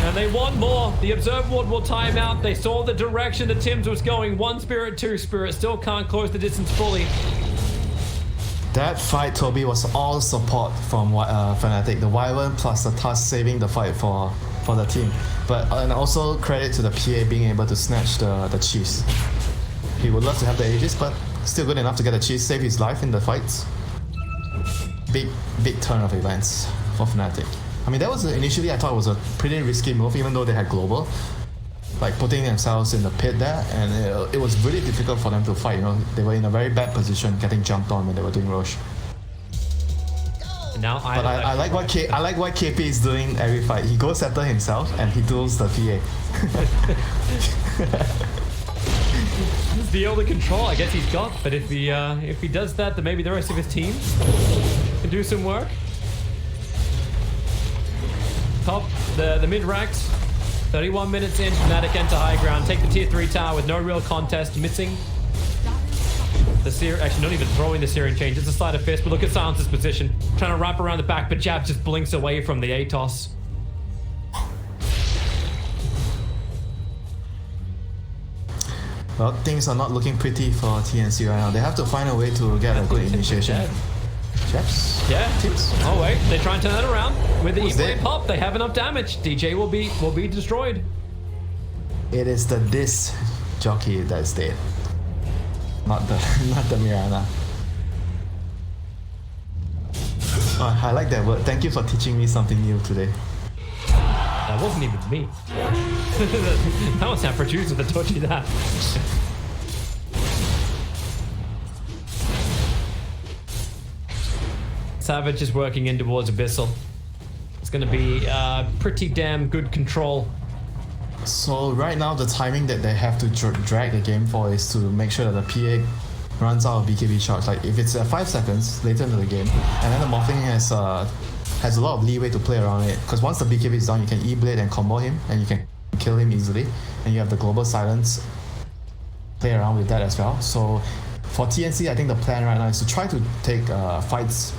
[SPEAKER 2] And they want more. The Observe Ward will time out. They saw the direction that Tim's was going. 1 Spirit, 2 Spirit. Still can't close the distance fully.
[SPEAKER 3] That fight, Toby, was all support from FNATIC. The Wyvern plus the Tusk saving the fight for the team. But and also credit to the PA being able to snatch the cheese. He would love to have the Aegis, but still good enough to get the cheese, save his life in the fights. Big turn of events for FNATIC. I mean, that was initially I thought it was a pretty risky move, even though they had global, like putting themselves in the pit there, and it was really difficult for them to fight. You know, they were in a very bad position, getting jumped on when they were doing Roche.
[SPEAKER 2] Now
[SPEAKER 3] I like what KP is doing every fight. He goes after himself and he duels the PA.
[SPEAKER 2] This is the only control I guess he's got. But if he does that, then maybe the rest of his team can do some work. Top, the mid-racks, 31 minutes in, FNATIC enter high ground, take the tier 3 tower with no real contest, missing the Seer, actually not even throwing the Searing Chain, just a sleight of fist, but look at Silence's position, trying to wrap around the back, but Jab just blinks away from the ATOS.
[SPEAKER 3] Well, things are not looking pretty for TNC right now. They have to find a way to get a good initiation. Chaps?
[SPEAKER 2] Yeah.
[SPEAKER 3] Tips?
[SPEAKER 2] Oh wait, they try and turn it around. With the E-Blade pop, they have enough damage. DJ will be destroyed.
[SPEAKER 3] It is the disc jockey that's dead. Not the Mirana. Oh, I like that word. Thank you for teaching me something new today.
[SPEAKER 2] That wasn't even me. That was our producer that taught you that. Savage is working in towards Abyssal. It's going to be pretty damn good control.
[SPEAKER 3] So right now the timing that they have to drag the game for is to make sure that the PA runs out of BKB charge. Like if it's 5 seconds later into the game, and then the Morphling has a lot of leeway to play around it. Because once the BKB is down, you can E-Blade and combo him, and you can kill him easily. And you have the global silence play around with that as well. So for TNC, I think the plan right now is to try to take fights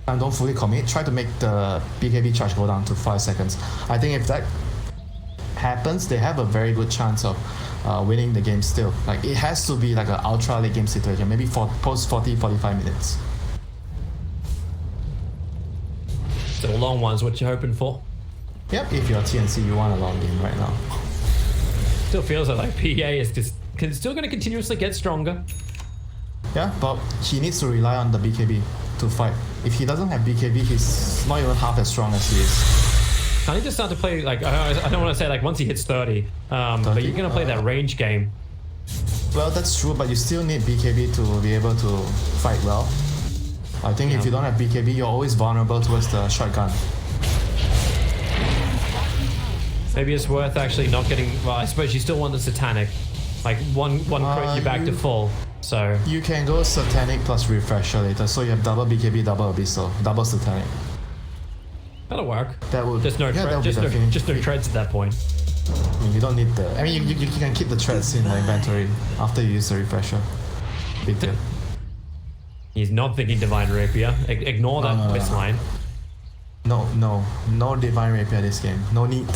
[SPEAKER 3] and don't fully commit. Try to make the BKB charge go down to 5 seconds. I think if that happens, they have a very good chance of winning the game still. Like it has to be like an ultra late game situation, maybe post 40-45 minutes.
[SPEAKER 2] So long ones, what you hoping for?
[SPEAKER 3] Yep, if you're TNC, you want a long game right now.
[SPEAKER 2] Still feels like PA is just still going to continuously get stronger.
[SPEAKER 3] Yeah, but he needs to rely on the BKB to fight. If he doesn't have BKB, he's not even half as strong as he is.
[SPEAKER 2] Can't he just start to play, like, I don't want to say like once he hits 30, but you're going to play that range game.
[SPEAKER 3] Well, that's true, but you still need BKB to be able to fight well. I think if you don't have BKB, you're always vulnerable towards the shotgun.
[SPEAKER 2] Maybe it's worth actually not getting. Well, I suppose you still want the satanic. Like one crit, you're back to full. So
[SPEAKER 3] You can go Satanic plus Refresher later, so you have double BKB, double Abyssal, double Satanic.
[SPEAKER 2] that'll work.
[SPEAKER 3] That would
[SPEAKER 2] Just no,
[SPEAKER 3] yeah, that would be
[SPEAKER 2] just no treads at that point.
[SPEAKER 3] I mean, you don't need the. I mean, you can keep the treads in the inventory after you use the Refresher. Big deal.
[SPEAKER 2] He's not thinking Divine Rapier. Ignore that voice line.
[SPEAKER 3] No Divine Rapier this game. No need.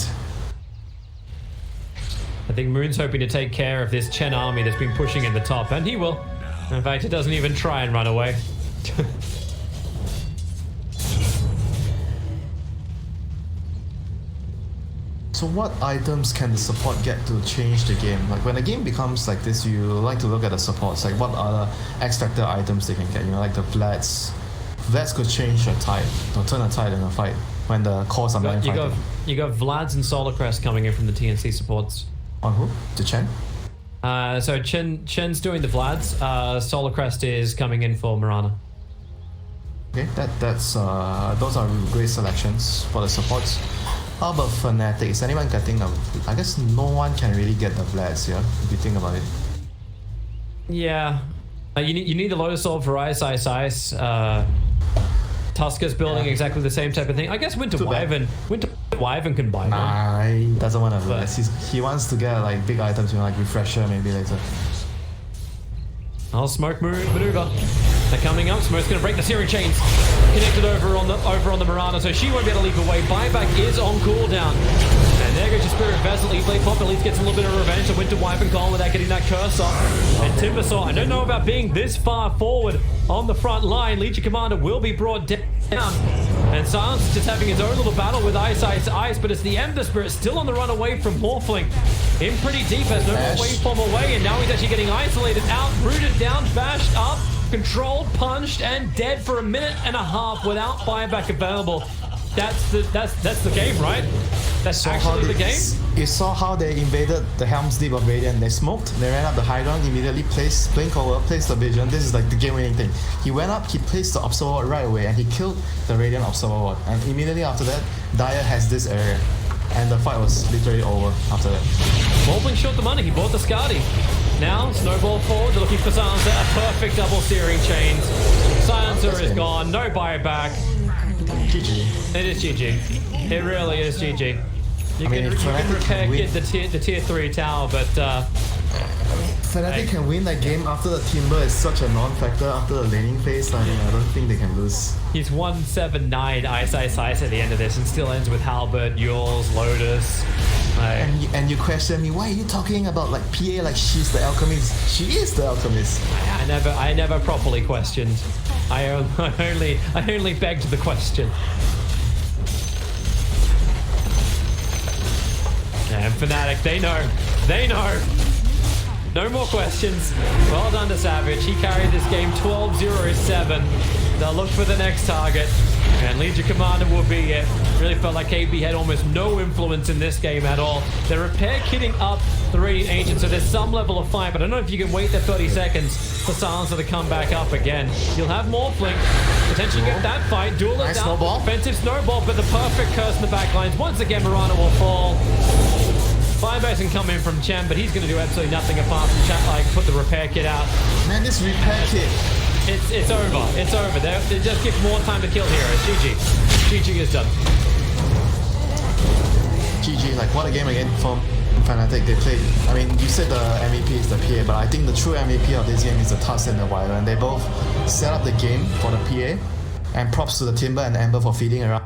[SPEAKER 2] I think Moon's hoping to take care of this Chen army that's been pushing in the top, and he will. In fact, he doesn't even try and run away.
[SPEAKER 3] So what items can the support get to change the game? Like when a game becomes like this, you like to look at the supports. Like what other X Factor items they can get? You know, like the Vlads. Vlads could change a tide or turn a tide in a fight when the cores are mind fighting.
[SPEAKER 2] You got Vlads and Solar Crest coming in from the TNC supports.
[SPEAKER 3] On who? To Chen?
[SPEAKER 2] So Chen's doing the Vlads. Solar Crest is coming in for Mirana.
[SPEAKER 3] Okay, that's those are great selections for the supports. How about FNATIC? Is anyone getting a... I guess no one can really get the Vlads here, if you think about it.
[SPEAKER 2] Yeah. You need the Lotus Orb for Ice. Tusker's building exactly the same type of thing. I guess Winter Wyvern can buy one.
[SPEAKER 3] Nah, he doesn't want to Vlads. He wants to get like big items, you know, like Refresher maybe later.
[SPEAKER 2] I'll Smoke maneuver. They're coming up. Smoke's going to break the searing chains. Connected over on the Mirana, so she won't be able to leap away. Buyback is on cooldown. And there goes your Spirit Vessel. E-Blade Pop at least gets a little bit of revenge. So Winter Wyvern gone without getting that curse off. And Timbersaw, I don't know about being this far forward on the front line. Legion Commander will be brought down. And Silence is just having his own little battle with Ice, but it's the Ember Spirit still on the run away from Morphling. In pretty deep, has no more waveform away, and now he's actually getting isolated out, rooted down, bashed up, controlled, punched, and dead for a minute and a half without buyback available. That's the game, right? That's actually the game.
[SPEAKER 3] You saw how they invaded the Helm's Deep of Radiant. They smoked, they ran up the high ground, immediately placed Blink over, placed the Vision. This is like the game-winning thing. He went up, he placed the Observer Ward right away, and he killed the Radiant Observer Ward. And immediately after that, Dire has this area. And the fight was literally over after that.
[SPEAKER 2] Morphling short the money, he bought the Skadi. Now, Snowball forward, they're looking for Silencer, a perfect double searing chains. Silencer is gone, no buyback.
[SPEAKER 3] GG.
[SPEAKER 2] It is GG. It really is GG. You can repair kit the tier 3 tower, but
[SPEAKER 3] FNATIC can win that game after the Timber is such a non-factor after the laning phase. I mean, I don't think they can lose.
[SPEAKER 2] he's 179 Ice at the end of this and still ends with Halbert, Yules, Lotus.
[SPEAKER 3] And you question me, why are you talking about like PA like she's the alchemist? She is the alchemist.
[SPEAKER 2] I never properly questioned. I only begged the question. And FNATIC, they know. No more questions. Well done to Savage. He carried this game 12-0-7. They'll look for the next target. And Legion Commander will be it. Really felt like KB had almost no influence in this game at all. They're repair kitting up the Radiant Ancient, so there's some level of fight, but I don't know if you can wait the 30 seconds for Silencer to come back up again. You'll have Morphling. Potentially get that fight. Duel it down. Offensive snowball, but the perfect curse in the backlines. Once again, Mirana will fall. Firebase can come in from Chen, but he's going to do absolutely nothing apart from chat, like put the repair kit out.
[SPEAKER 3] Man, this repair kit.
[SPEAKER 2] It's over. It's over. They just give more time to kill heroes. GG. GG is done.
[SPEAKER 3] GG, like what a game again from FNATIC. They played. I mean, you said the MVP is the PA, but I think the true MVP of this game is the Tusk and the Wyvern. They both set up the game for the PA, and props to the Timber and the Ember for feeding around.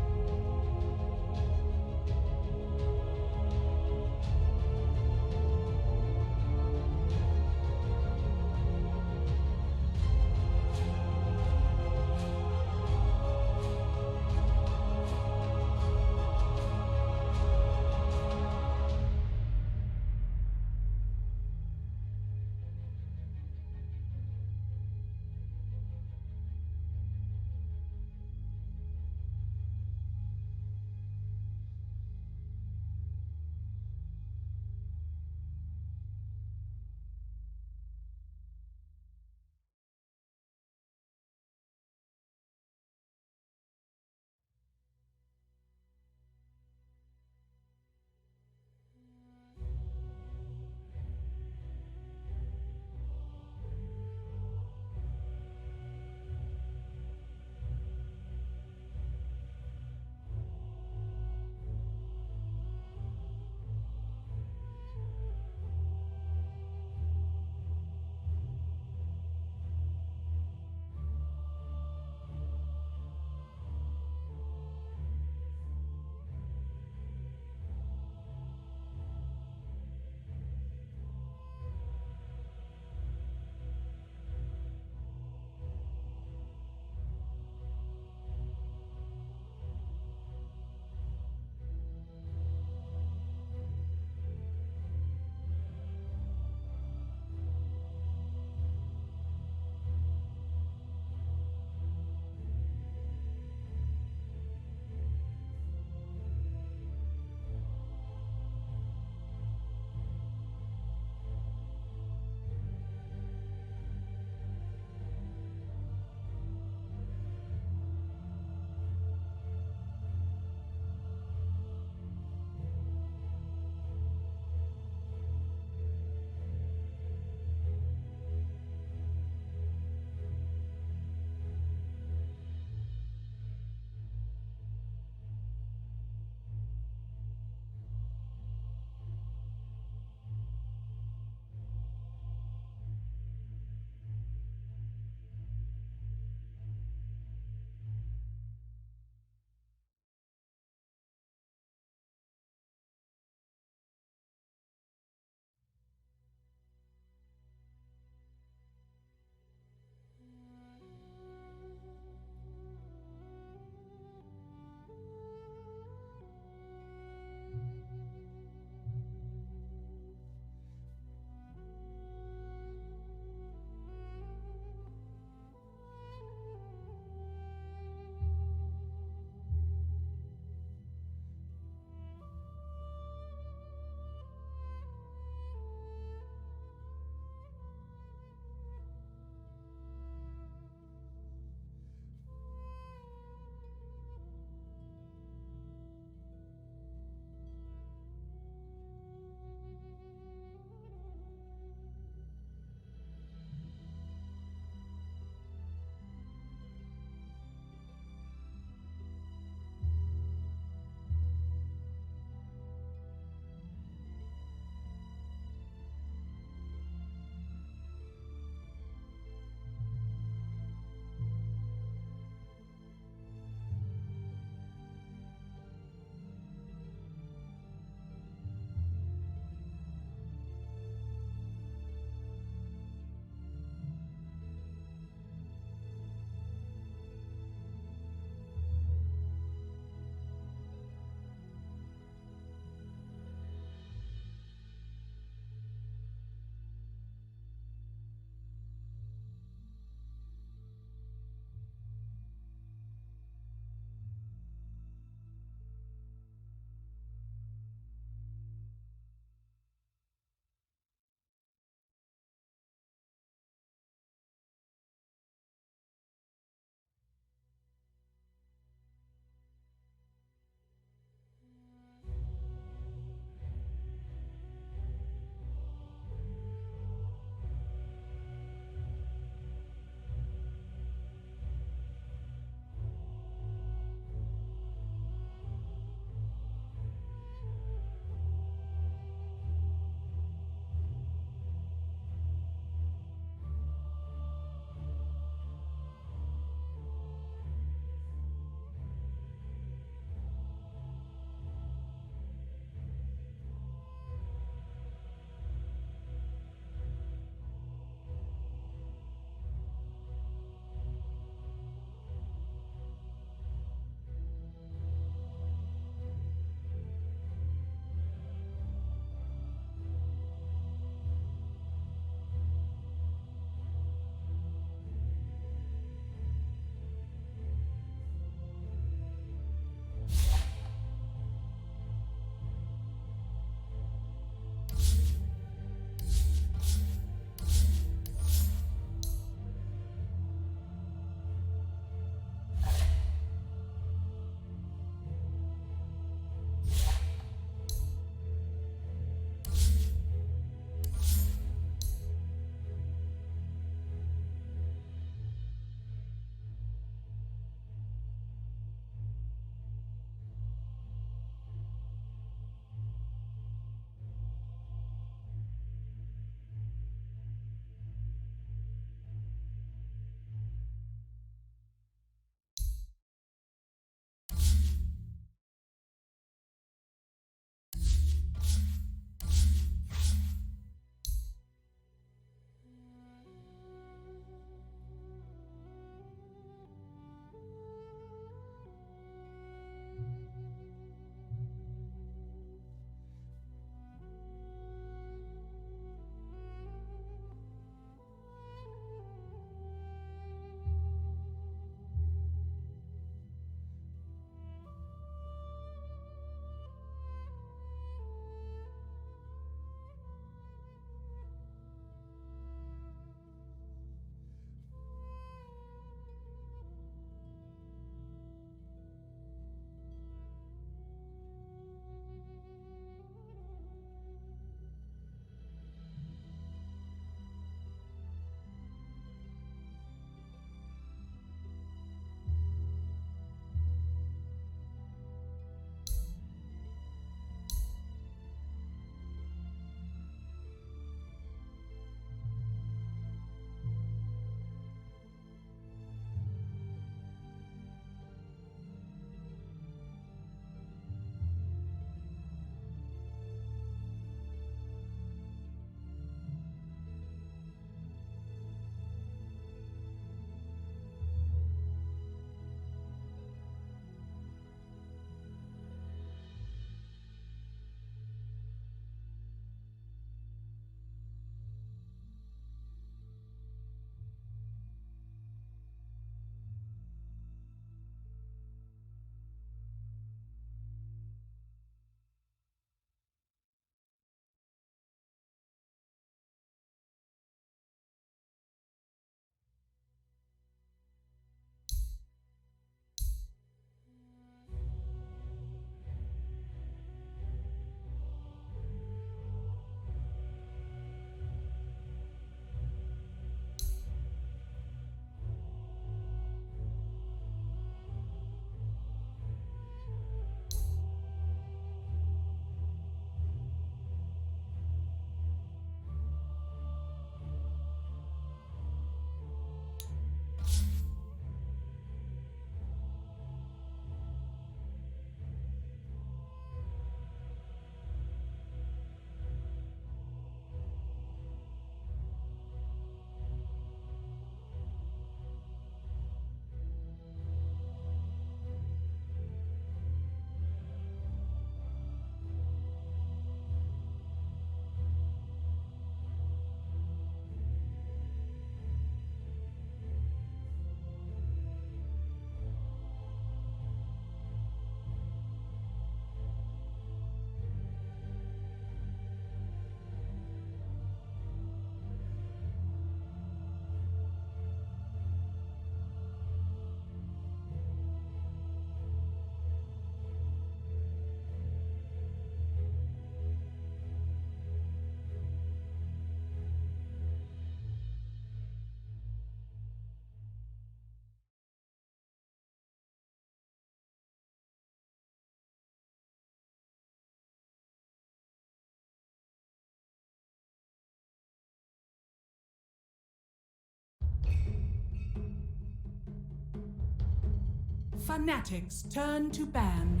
[SPEAKER 5] FNATIC's turn to ban.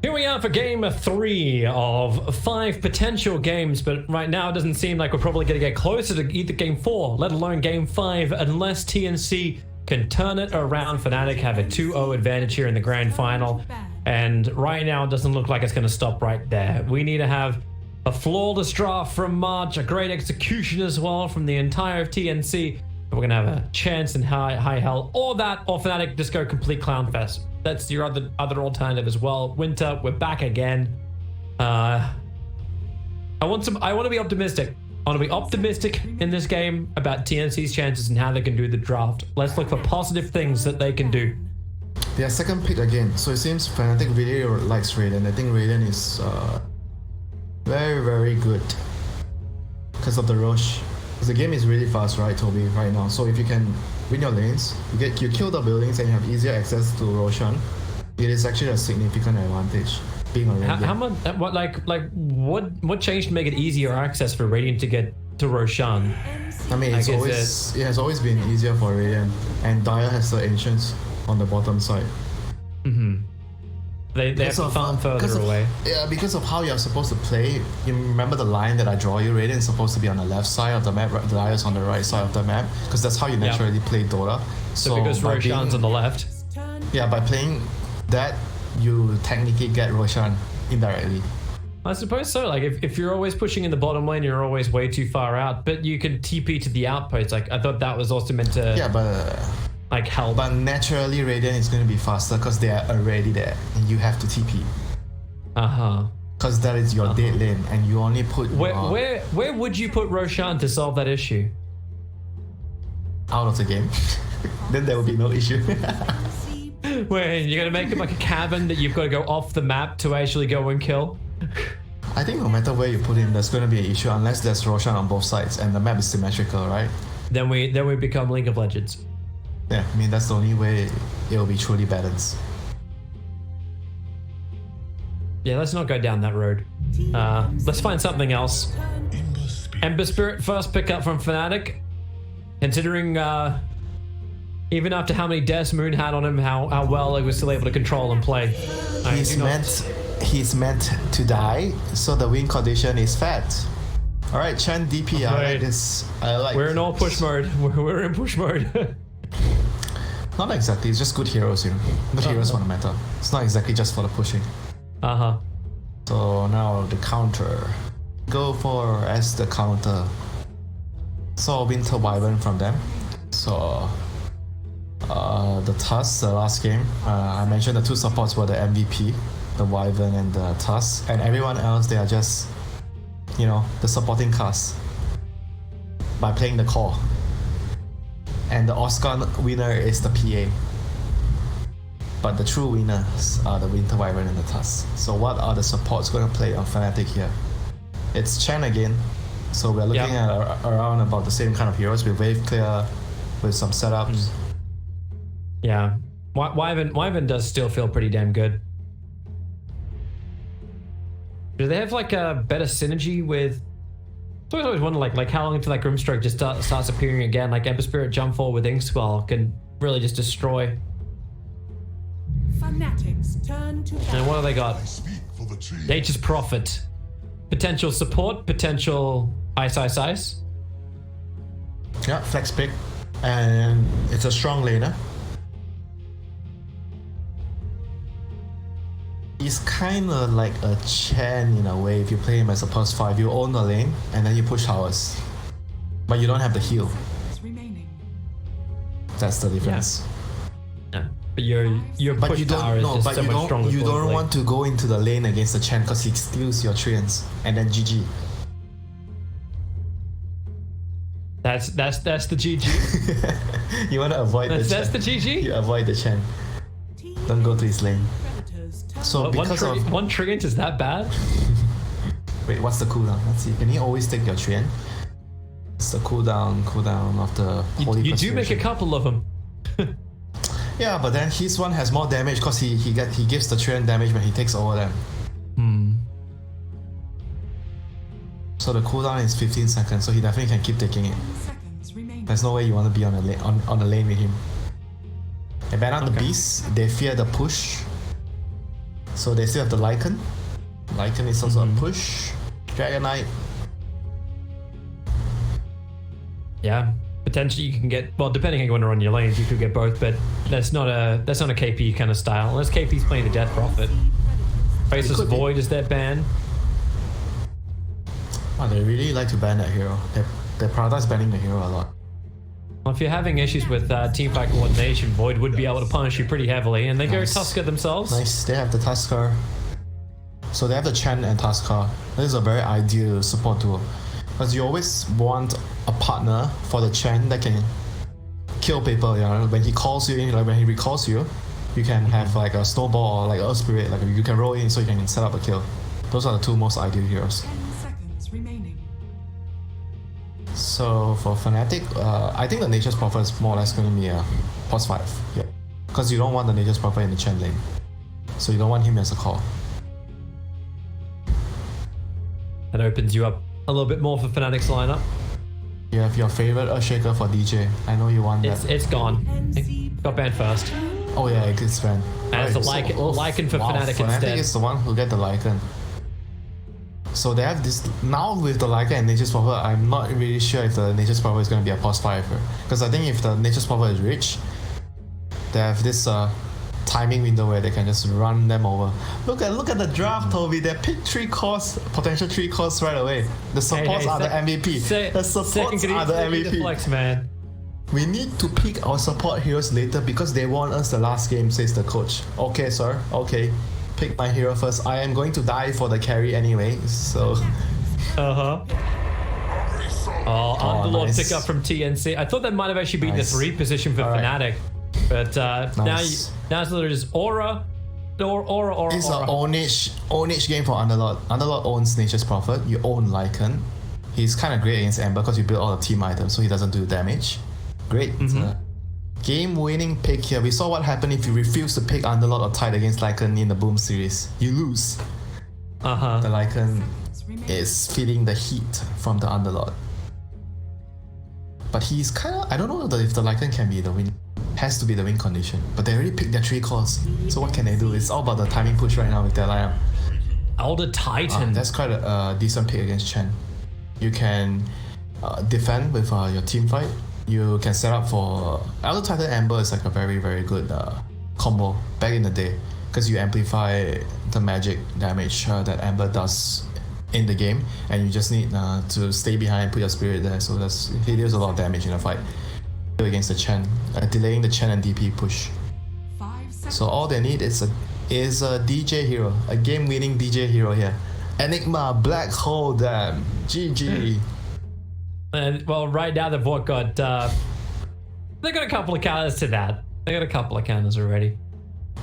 [SPEAKER 2] Here we are for game 3 of 5 potential games, but right now it doesn't seem like we're probably going to get closer to either game 4, let alone game 5, unless TNC can turn it around. FNATIC have a 2-0 advantage here in the grand final, and right now it doesn't look like it's going to stop right there. We need to have a flawless draft from March, a great execution as well from the entire TNC. We're going to have a chance in high hell, or that, or FNATIC just go complete clown fest. That's your other alternative as well. Winter, we're back again. I want to be optimistic. I want to be optimistic in this game about TNC's chances and how they can do the draft. Let's look for positive things that they can do.
[SPEAKER 3] Their second pick again. So it seems FNATIC really likes Raiden. I think Raiden is very, very good because of the rush. The game is really fast, right, Toby, right now. So if you can win your lanes, you kill the buildings and you have easier access to Roshan. It is actually a significant advantage being on Radiant.
[SPEAKER 2] How much? What changed to make it easier access for Radiant to get to Roshan?
[SPEAKER 3] I mean, it has always been easier for Radiant, and Dire has the Ancients on the bottom side.
[SPEAKER 2] Mm-hmm. They have to farm further away.
[SPEAKER 3] Yeah, because of how you're supposed to play. You remember the line that I draw you? Radiant is supposed to be on the left side of the map, Dire is on the right side of the map, because that's how you naturally play Dota.
[SPEAKER 2] So because Roshan's on the left.
[SPEAKER 3] Yeah, by playing that, you technically get Roshan indirectly.
[SPEAKER 2] I suppose so. Like if you're always pushing in the bottom lane, you're always way too far out. But you can TP to the outpost. Like I thought that was also meant to.
[SPEAKER 3] Yeah, but
[SPEAKER 2] like help.
[SPEAKER 3] But naturally, Radiant is going to be faster because they are already there, and you have to TP. Because that is your dead lane, and you only put.
[SPEAKER 2] Where would you put Roshan to solve that issue?
[SPEAKER 3] Out of the game. Then there will be no issue.
[SPEAKER 2] Where you're gonna make it like a cabin that you've got to go off the map to actually go and kill?
[SPEAKER 3] I think no matter where you put him, there's going to be an issue unless there's Roshan on both sides and the map is symmetrical, right?
[SPEAKER 2] Then we become League of Legends.
[SPEAKER 3] Yeah, I mean that's the only way it will be truly balanced.
[SPEAKER 2] Yeah, let's not go down that road. Let's find something else. Ember Spirit first pickup from FNATIC. Considering even after how many deaths Moon had on him, how well he was still able to control and play.
[SPEAKER 3] He's meant to die, so the win condition is fat. Alright, Chen DP, I like this.
[SPEAKER 2] We're in all push mode. We're in push mode.
[SPEAKER 3] Not exactly, it's just good heroes, you know. Good heroes want to matter. It's not exactly just for the pushing. So now the counter. Go for as the counter. Saw Winter Wyvern from them. So the Tusk, the last game, I mentioned the two supports were the MVP, the Wyvern and the Tusk, and everyone else they are just, you know, the supporting cast by playing the core. And the Oscar winner is the PA. But the true winners are the Winter Wyvern and the Tusk. So what are the supports going to play on FNATIC here? It's Chen again. So we're looking at around about the same kind of heroes with Wave Clear, with some setups.
[SPEAKER 2] Yeah, Wyvern does still feel pretty damn good. Do they have like a better synergy with? I always wonder like how long until that Grimstroke just starts appearing again. Like Ember Spirit jump forward with Inkswell can really just destroy.
[SPEAKER 5] FNATIC's turn to ban.
[SPEAKER 2] And what have they got? Nature's Prophet, potential support, potential ice.
[SPEAKER 3] Yeah, flex pick, and it's a strong laner. He's kind of like a Chen in a way. If you play him as a +5, you own the lane and then you push towers, but you don't have the heal. That's the difference.
[SPEAKER 2] Yeah. But your push power is just so much stronger.
[SPEAKER 3] You don't want to go into the lane against the Chen because he steals your treants and then GG.
[SPEAKER 2] That's the GG.
[SPEAKER 3] You want to avoid the Chen.
[SPEAKER 2] That's the GG.
[SPEAKER 3] You avoid the Chen. Don't go to his lane. So because
[SPEAKER 2] one treant is that bad?
[SPEAKER 3] Wait, what's the cooldown? Let's see. Can he always take your treant? It's the cooldown of the holy.
[SPEAKER 2] You do make a couple of them.
[SPEAKER 3] Yeah, but then his one has more damage because he gives the treant damage when he takes over them. So the cooldown is 15 seconds, so he definitely can keep taking it.
[SPEAKER 5] 10 seconds remaining.
[SPEAKER 3] There's no way you want to be on the lane on the lane with him. They ban out the beast. They fear the push. So they still have the Lycan. Lycan is also a push. Dragonite.
[SPEAKER 2] Yeah, potentially you can get, well, depending on how you want to run your lanes, you could get both, but that's not a KP kind of style, unless KP's playing the Death Prophet. Faceless Void is their ban.
[SPEAKER 3] Oh, they really like to ban that hero. They prioritize banning the hero a lot.
[SPEAKER 2] Well, if you're having issues with teamfight coordination, Void would be able to punish you pretty heavily, and they go Tusker themselves.
[SPEAKER 3] Nice, they have the Tusker. So they have the Chen and Tusker. This is a very ideal support tool. Because you always want a partner for the Chen that can kill people, you know. When he calls you in, like when he recalls you, you can have like a snowball or like Earth Spirit, like you can roll in so you can set up a kill. Those are the two most ideal heroes.
[SPEAKER 5] 10 seconds remaining.
[SPEAKER 3] So for FNATIC, I think the Nature's Prophet is more or less going to be a +5. Yeah. Because you don't want the Nature's Prophet in the Chen lane. So you don't want him as a call.
[SPEAKER 2] That opens you up a little bit more for Fnatic's lineup.
[SPEAKER 3] You have your favorite Earthshaker for DJ. I know you want that.
[SPEAKER 2] It's gone. It got banned first.
[SPEAKER 3] Oh yeah, it gets banned.
[SPEAKER 2] And it's a Lycan for Fnatic
[SPEAKER 3] Fnatic
[SPEAKER 2] instead.
[SPEAKER 3] is the one who get the Lycan. So they have this now with the Lycan and Nature's Prophet. I'm not really sure if the Nature's Prophet is going to be a +5, because I think if the Nature's Prophet is rich, they have this timing window where they can just run them over. Look at the draft, Toby. They picked 3 cores, potential 3 cores right away. The supports are the MVP. The supports are the MVP.
[SPEAKER 2] Flex, man.
[SPEAKER 3] We need to pick our support heroes later because they won us the last game, says the coach. Okay, sir. Okay. Pick my hero first. I am going to die for the carry anyway, so...
[SPEAKER 2] Oh, Underlord
[SPEAKER 3] nice.
[SPEAKER 2] pick up from TNC. I thought that might have actually been the 3 position for Fnatic. But
[SPEAKER 3] Nice.
[SPEAKER 2] now it's literally just Aura.
[SPEAKER 3] It's an ownage game for Underlord. Underlord owns Nature's Prophet. You own Lycan. He's kind of great against Ember because you build all the team items, so he doesn't do damage. Great. Game-winning pick here. We saw what happened if you refuse to pick Underlord or Tide against Lycan in the Boom series. You lose. The Lycan is feeling the heat from the Underlord. But he's kind of... I don't know if the Lycan can be the win. Has to be the win condition. But they already picked their 3 cores. So what can they do? It's all about the timing push right now with their lineup.
[SPEAKER 2] Elder Titan.
[SPEAKER 3] That's quite a decent pick against Chen. You can defend with your team fight. You can set up for... Elder Titan Ember is like a very, very good combo back in the day. Because you amplify the magic damage that Ember does in the game. And you just need to stay behind and put your spirit there. So he deals a lot of damage in the fight. Against the Chen. Delaying the Chen and DP push.
[SPEAKER 5] 5 seconds.
[SPEAKER 3] So all they need is a DJ hero. A game-winning DJ hero here. Enigma, Black Hole, damn. GG.
[SPEAKER 2] And well, right now they've got they got a couple of counters to that. They got a couple of counters already.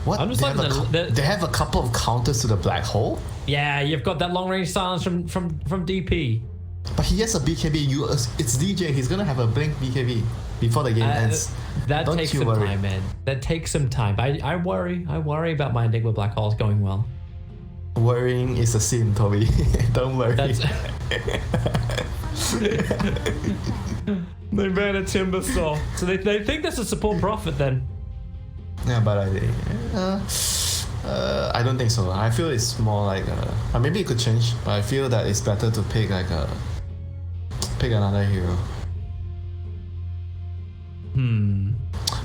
[SPEAKER 3] What?
[SPEAKER 2] I'm just
[SPEAKER 3] they,
[SPEAKER 2] liking
[SPEAKER 3] they have a couple of counters to the Black Hole?
[SPEAKER 2] Yeah, you've got that long range silence from DP.
[SPEAKER 3] But he has a BKB. It's DJ. He's gonna have a blink BKB before the game ends.
[SPEAKER 2] That takes some time, man. That takes some time. I worry about my Enigma Black Holes going well.
[SPEAKER 3] Worrying is a sin, Toby. Don't worry.
[SPEAKER 2] They banned a Timber Saw. So they think that's a support prophet then.
[SPEAKER 3] Yeah, but I don't think so. I feel it's more like maybe it could change, but I feel that it's better to pick pick another hero.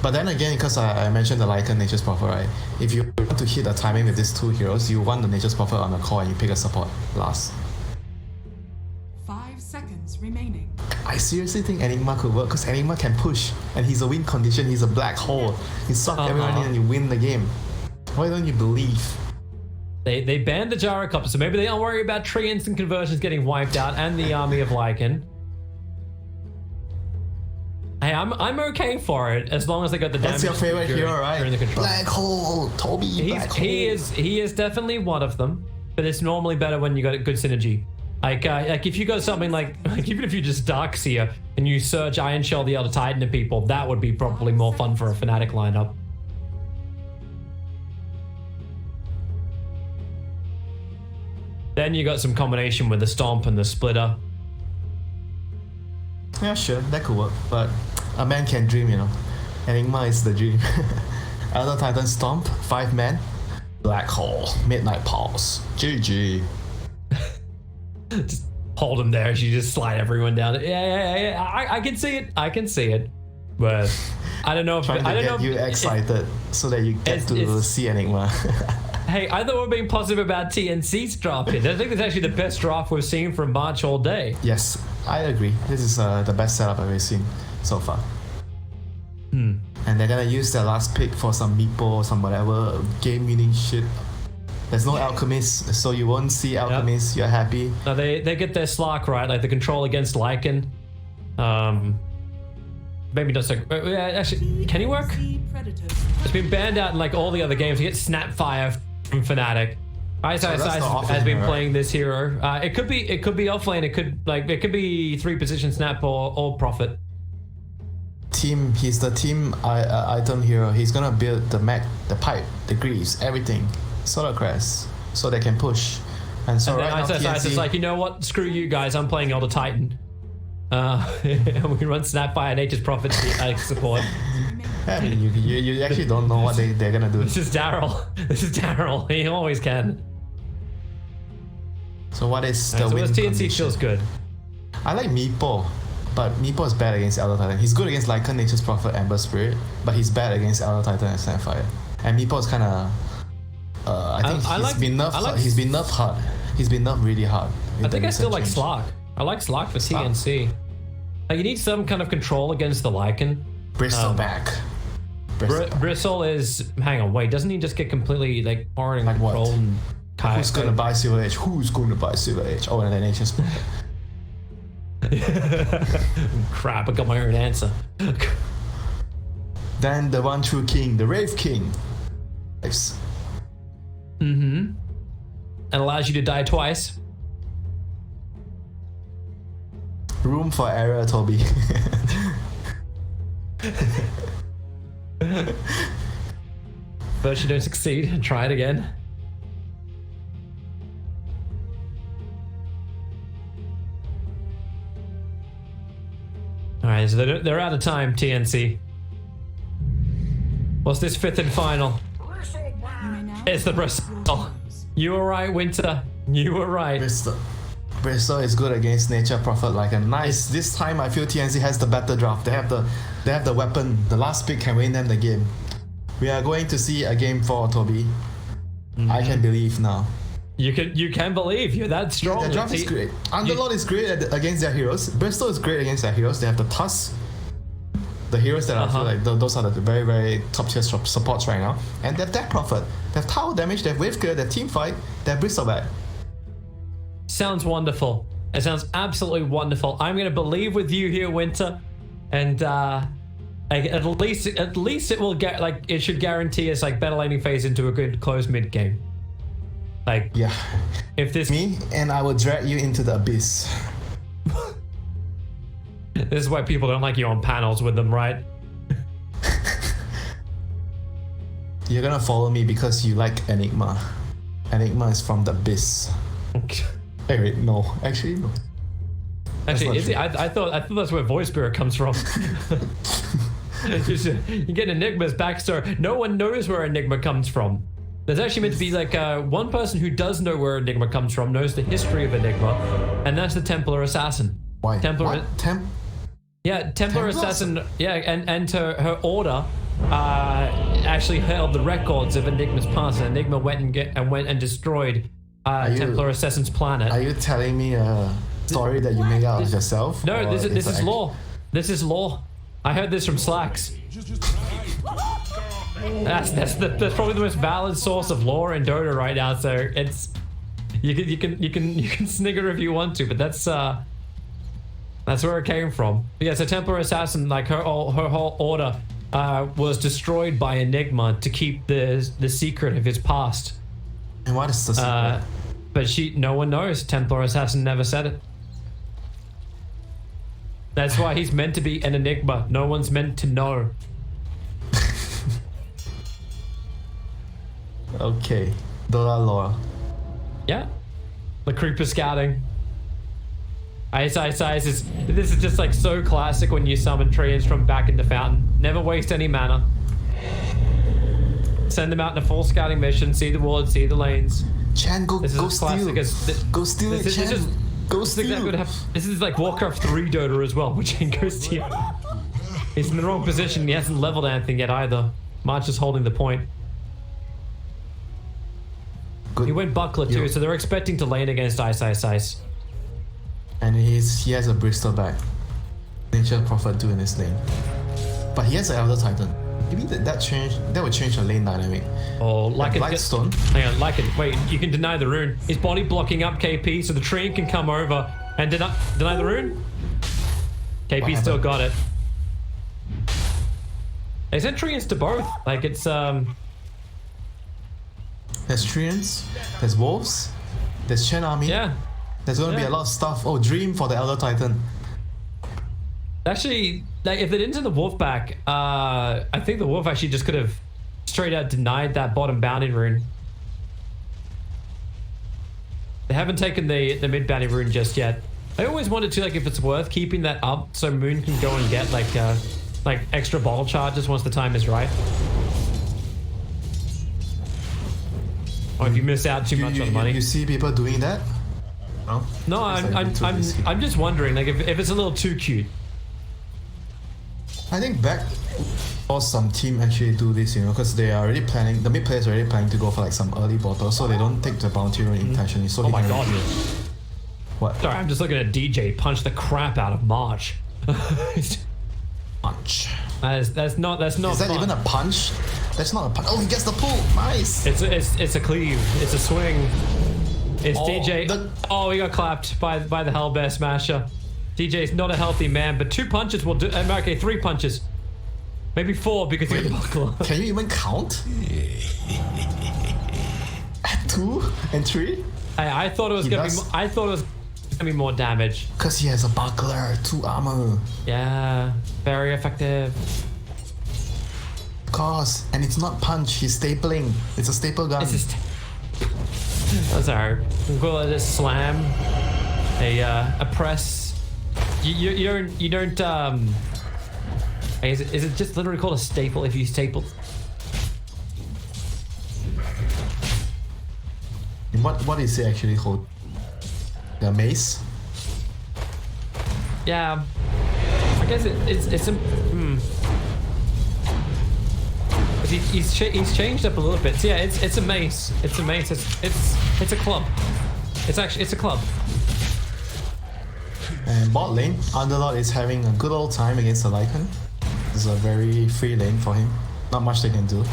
[SPEAKER 3] But then again, because I mentioned the Lycan Nature's Prophet, right? If you want to hit a timing with these 2 heroes, you want the Nature's Prophet on the core and you pick a support last.
[SPEAKER 5] 5 seconds remaining.
[SPEAKER 3] I seriously think Enigma could work because Enigma can push and he's a win condition, he's a black hole. You suck everyone in and you win the game. Why don't you believe?
[SPEAKER 2] They banned the Gyrocopter, so maybe they don't worry about 3 instant conversions getting wiped out and the army of Lycan. Hey, I'm okay for it as long as they got the damage.
[SPEAKER 3] That's your favorite hero, right?
[SPEAKER 2] During the control.
[SPEAKER 3] Black Hole, Toby. Black Hole.
[SPEAKER 2] He is definitely one of them, but it's normally better when you got a good synergy. Like if you got something like even if you just Darkseer and you search Iron Shell the Elder Titan to people, that would be probably more fun for a Fnatic lineup. Then you got some combination with the Stomp and the Splitter.
[SPEAKER 3] Yeah, sure, that could work. But a man can dream, you know. Enigma is the dream. Elder Titan Stomp, 5 man. Black Hole, Midnight Pulse, GG.
[SPEAKER 2] Just hold him there. You just slide everyone down. Yeah. I can see it. I can see it. But I don't know if
[SPEAKER 3] Trying to
[SPEAKER 2] I don't
[SPEAKER 3] get
[SPEAKER 2] know
[SPEAKER 3] you
[SPEAKER 2] if,
[SPEAKER 3] excited so that you get to see Enigma.
[SPEAKER 2] Hey, I thought we were being positive about TNC's draft here. I think it's actually the best draft we've seen from March all day.
[SPEAKER 3] Yes, I agree. This is the best setup I've ever seen so far. And they're gonna use their last pick for some meeple, some whatever game-winning shit. There's no Alchemist, so you won't see Alchemist. You're happy.
[SPEAKER 2] No, they get their Slark right, like the control against Lycan. Maybe not so. Actually, can he work? It's been banned out in like all the other games. You get Snapfire from FNATIC. Ice has been playing this hero. It could be offlane. It could be 3 position snap or Prophet.
[SPEAKER 3] He's the team item hero. He's gonna build the mech, the pipe, the greaves, everything. Solar Crest, so they can push. And so right now
[SPEAKER 2] Ice is like, you know what? Screw you guys. I'm playing Elder Titan. We can run Snapfire, Nature's Prophet support.
[SPEAKER 3] Hey, you actually don't know what they're gonna do.
[SPEAKER 2] This is Daryl. He always can.
[SPEAKER 3] So what is the
[SPEAKER 2] So
[SPEAKER 3] win
[SPEAKER 2] this TNC
[SPEAKER 3] condition?
[SPEAKER 2] feels good.
[SPEAKER 3] I like Meepo, but Meepo is bad against Elder Titan. He's good against Lycan, Nature's Prophet, Ember Spirit, but he's bad against Elder Titan and Snapfire. And Meepo is kind of, I think he's been nerfed hard. He's been nerfed really hard.
[SPEAKER 2] I think I still like Slark. I like Slark for TNC. Like, you need some kind of control against the Lycan.
[SPEAKER 3] Bristle back.
[SPEAKER 2] Bristle is. Hang on, wait. Doesn't he just get completely like pouring
[SPEAKER 3] Like what?
[SPEAKER 2] control? And
[SPEAKER 3] Who's gonna buy Silver Edge? Who's going to buy Silver Edge? Oh, and then Nature's
[SPEAKER 2] Crap! I got my own answer.
[SPEAKER 3] Then the one true king, the Rave King. Nice.
[SPEAKER 2] And allows you to die twice.
[SPEAKER 3] Room for error, Toby.
[SPEAKER 2] First you don't succeed, try it again. Alright, so they're out of time, TNC. What's this 5th and final? It's the Bristol. You were right, Winter. You were right.
[SPEAKER 3] Bristol is good against Nature Prophet like a nice. This time I feel TNC has the better draft. They have the weapon. The last pick can win them the game. We are going to see a game 4, Toby. I can believe now.
[SPEAKER 2] You can believe you're that strong.
[SPEAKER 3] Their draft is great. Underlord is great against their heroes. Bristol is great against their heroes. They have the Tusk. The heroes that I feel like those are the very, very top tier supports right now. And they have Death Prophet. They have tower damage. They have wave clear. They have team fight. They have Bristol back.
[SPEAKER 2] Sounds wonderful. It sounds absolutely wonderful. I'm gonna believe with you here, Winter, and at least it will get like it should guarantee us like better laning phase into a good close mid game. Like
[SPEAKER 3] Yeah.
[SPEAKER 2] if this
[SPEAKER 3] And I will drag you into the abyss.
[SPEAKER 2] this is why people don't like you on panels with them, right?
[SPEAKER 3] You're gonna follow me because you like Enigma. Enigma is from the abyss. Hey, wait, no. Actually, no.
[SPEAKER 2] Actually, is it? I thought that's where Voice Spirit comes from. You get Enigma's backstory. No one knows where Enigma comes from. There's actually meant to be like one person who does know where Enigma comes from, knows the history of Enigma, and that's the Templar Assassin.
[SPEAKER 3] Why?
[SPEAKER 2] Templar Assassin. Yeah, and her order actually held the records of Enigma's past, and Enigma went and destroyed Templar Assassin's planet.
[SPEAKER 3] Are you telling me a story that you made out of yourself?
[SPEAKER 2] No, this is lore. This is lore. I heard this from Slacks. That's probably the most valid source of lore in Dota right now. So it's you can snigger if you want to, but that's where it came from. But yeah, so Templar Assassin, like her whole order was destroyed by Enigma to keep the secret of his past.
[SPEAKER 3] And what is the secret?
[SPEAKER 2] But no one knows. Templar Assassin never said it. That's why he's meant to be an enigma. No one's meant to know.
[SPEAKER 3] Okay. Dota lore.
[SPEAKER 2] Yeah. The creeper scouting. Ice is this is just like so classic when you summon treants from back into Fountain. Never waste any mana. Send them out in a full scouting mission, see the wards, see the lanes.
[SPEAKER 3] Chan, go
[SPEAKER 2] This is
[SPEAKER 3] go
[SPEAKER 2] as classic
[SPEAKER 3] steal.
[SPEAKER 2] as
[SPEAKER 3] Go steal it,
[SPEAKER 2] this is
[SPEAKER 3] Chan.
[SPEAKER 2] just
[SPEAKER 3] Go
[SPEAKER 2] this is exactly
[SPEAKER 3] steal.
[SPEAKER 2] what happened. This is like Warcraft 3 Dota as well, which Chan goes steal. He's in the wrong position, he hasn't leveled anything yet either. March is holding the point.
[SPEAKER 3] Good.
[SPEAKER 2] He went Buckler too,
[SPEAKER 3] Yo.
[SPEAKER 2] so they're expecting to lane against Ice.
[SPEAKER 3] And he has a Bristol back. Nature Prophet 2 in his lane. But he has an Elder Titan. Maybe that would change the lane dynamic.
[SPEAKER 2] Oh, like it.
[SPEAKER 3] Lightstone.
[SPEAKER 2] Hang on, like it. Wait, you can deny the rune. His body blocking up KP, so the treant can come over and deny the rune. KP still
[SPEAKER 3] happened?
[SPEAKER 2] got it. They sent treants to both. Like it's
[SPEAKER 3] There's treants, there's wolves, there's Chen army.
[SPEAKER 2] yeah.
[SPEAKER 3] There's gonna be
[SPEAKER 2] Yeah.
[SPEAKER 3] a lot of stuff. Oh, Dream for the Elder Titan.
[SPEAKER 2] Actually, like if they didn't send the wolf back, I think the wolf actually just could have straight out denied that bottom bounty rune. They haven't taken the mid bounty rune just yet. I always wanted to, like, if it's worth keeping that up so Moon can go and get like extra bottle charges once the time is right. Or if you miss out too much on money.
[SPEAKER 3] You see people doing that? No.
[SPEAKER 2] No,
[SPEAKER 3] It's like a bit too risky.
[SPEAKER 2] I'm just wondering, like, if it's a little too cute.
[SPEAKER 3] I think back or some team actually do this, you know, because they are already planning. The mid players are already planning to go for like some early bottle, so they don't take the bounty rune intentionally. So
[SPEAKER 2] Oh
[SPEAKER 3] they
[SPEAKER 2] my
[SPEAKER 3] can
[SPEAKER 2] god.
[SPEAKER 3] What?
[SPEAKER 2] Sorry, I'm just looking at DJ punch the crap out of March.
[SPEAKER 3] Punch.
[SPEAKER 2] That's not
[SPEAKER 3] Is that
[SPEAKER 2] fun.
[SPEAKER 3] even a punch? That's not a punch. Oh, he gets the pull. Nice.
[SPEAKER 2] It's a cleave. It's a swing. It's
[SPEAKER 3] Oh,
[SPEAKER 2] DJ. Oh, he got clapped by the Hellbear Smasher. DJ's not a healthy man, but 2 punches will do. Okay, 3 punches, maybe 4 because he's a buckler.
[SPEAKER 3] Can you even count? 2 and 3?
[SPEAKER 2] I thought it was
[SPEAKER 3] He
[SPEAKER 2] gonna
[SPEAKER 3] does.
[SPEAKER 2] be. I thought it was gonna be more damage.
[SPEAKER 3] Because he has a buckler, 2 armor.
[SPEAKER 2] Yeah, very effective.
[SPEAKER 3] Of course, and it's not punch. He's stapling. It's a staple gun.
[SPEAKER 2] It's just. That's alright. We'll call it a slam, a press. You don't is it just literally called a staple if you staple?
[SPEAKER 3] What is it actually called? The mace?
[SPEAKER 2] Yeah, I guess it's a. But he's changed up a little bit. So yeah, it's a mace. It's a mace. It's a club. It's a club.
[SPEAKER 3] And bot lane, Underlord is having a good old time against the Lycan. It's a very free lane for him. Not much they can do.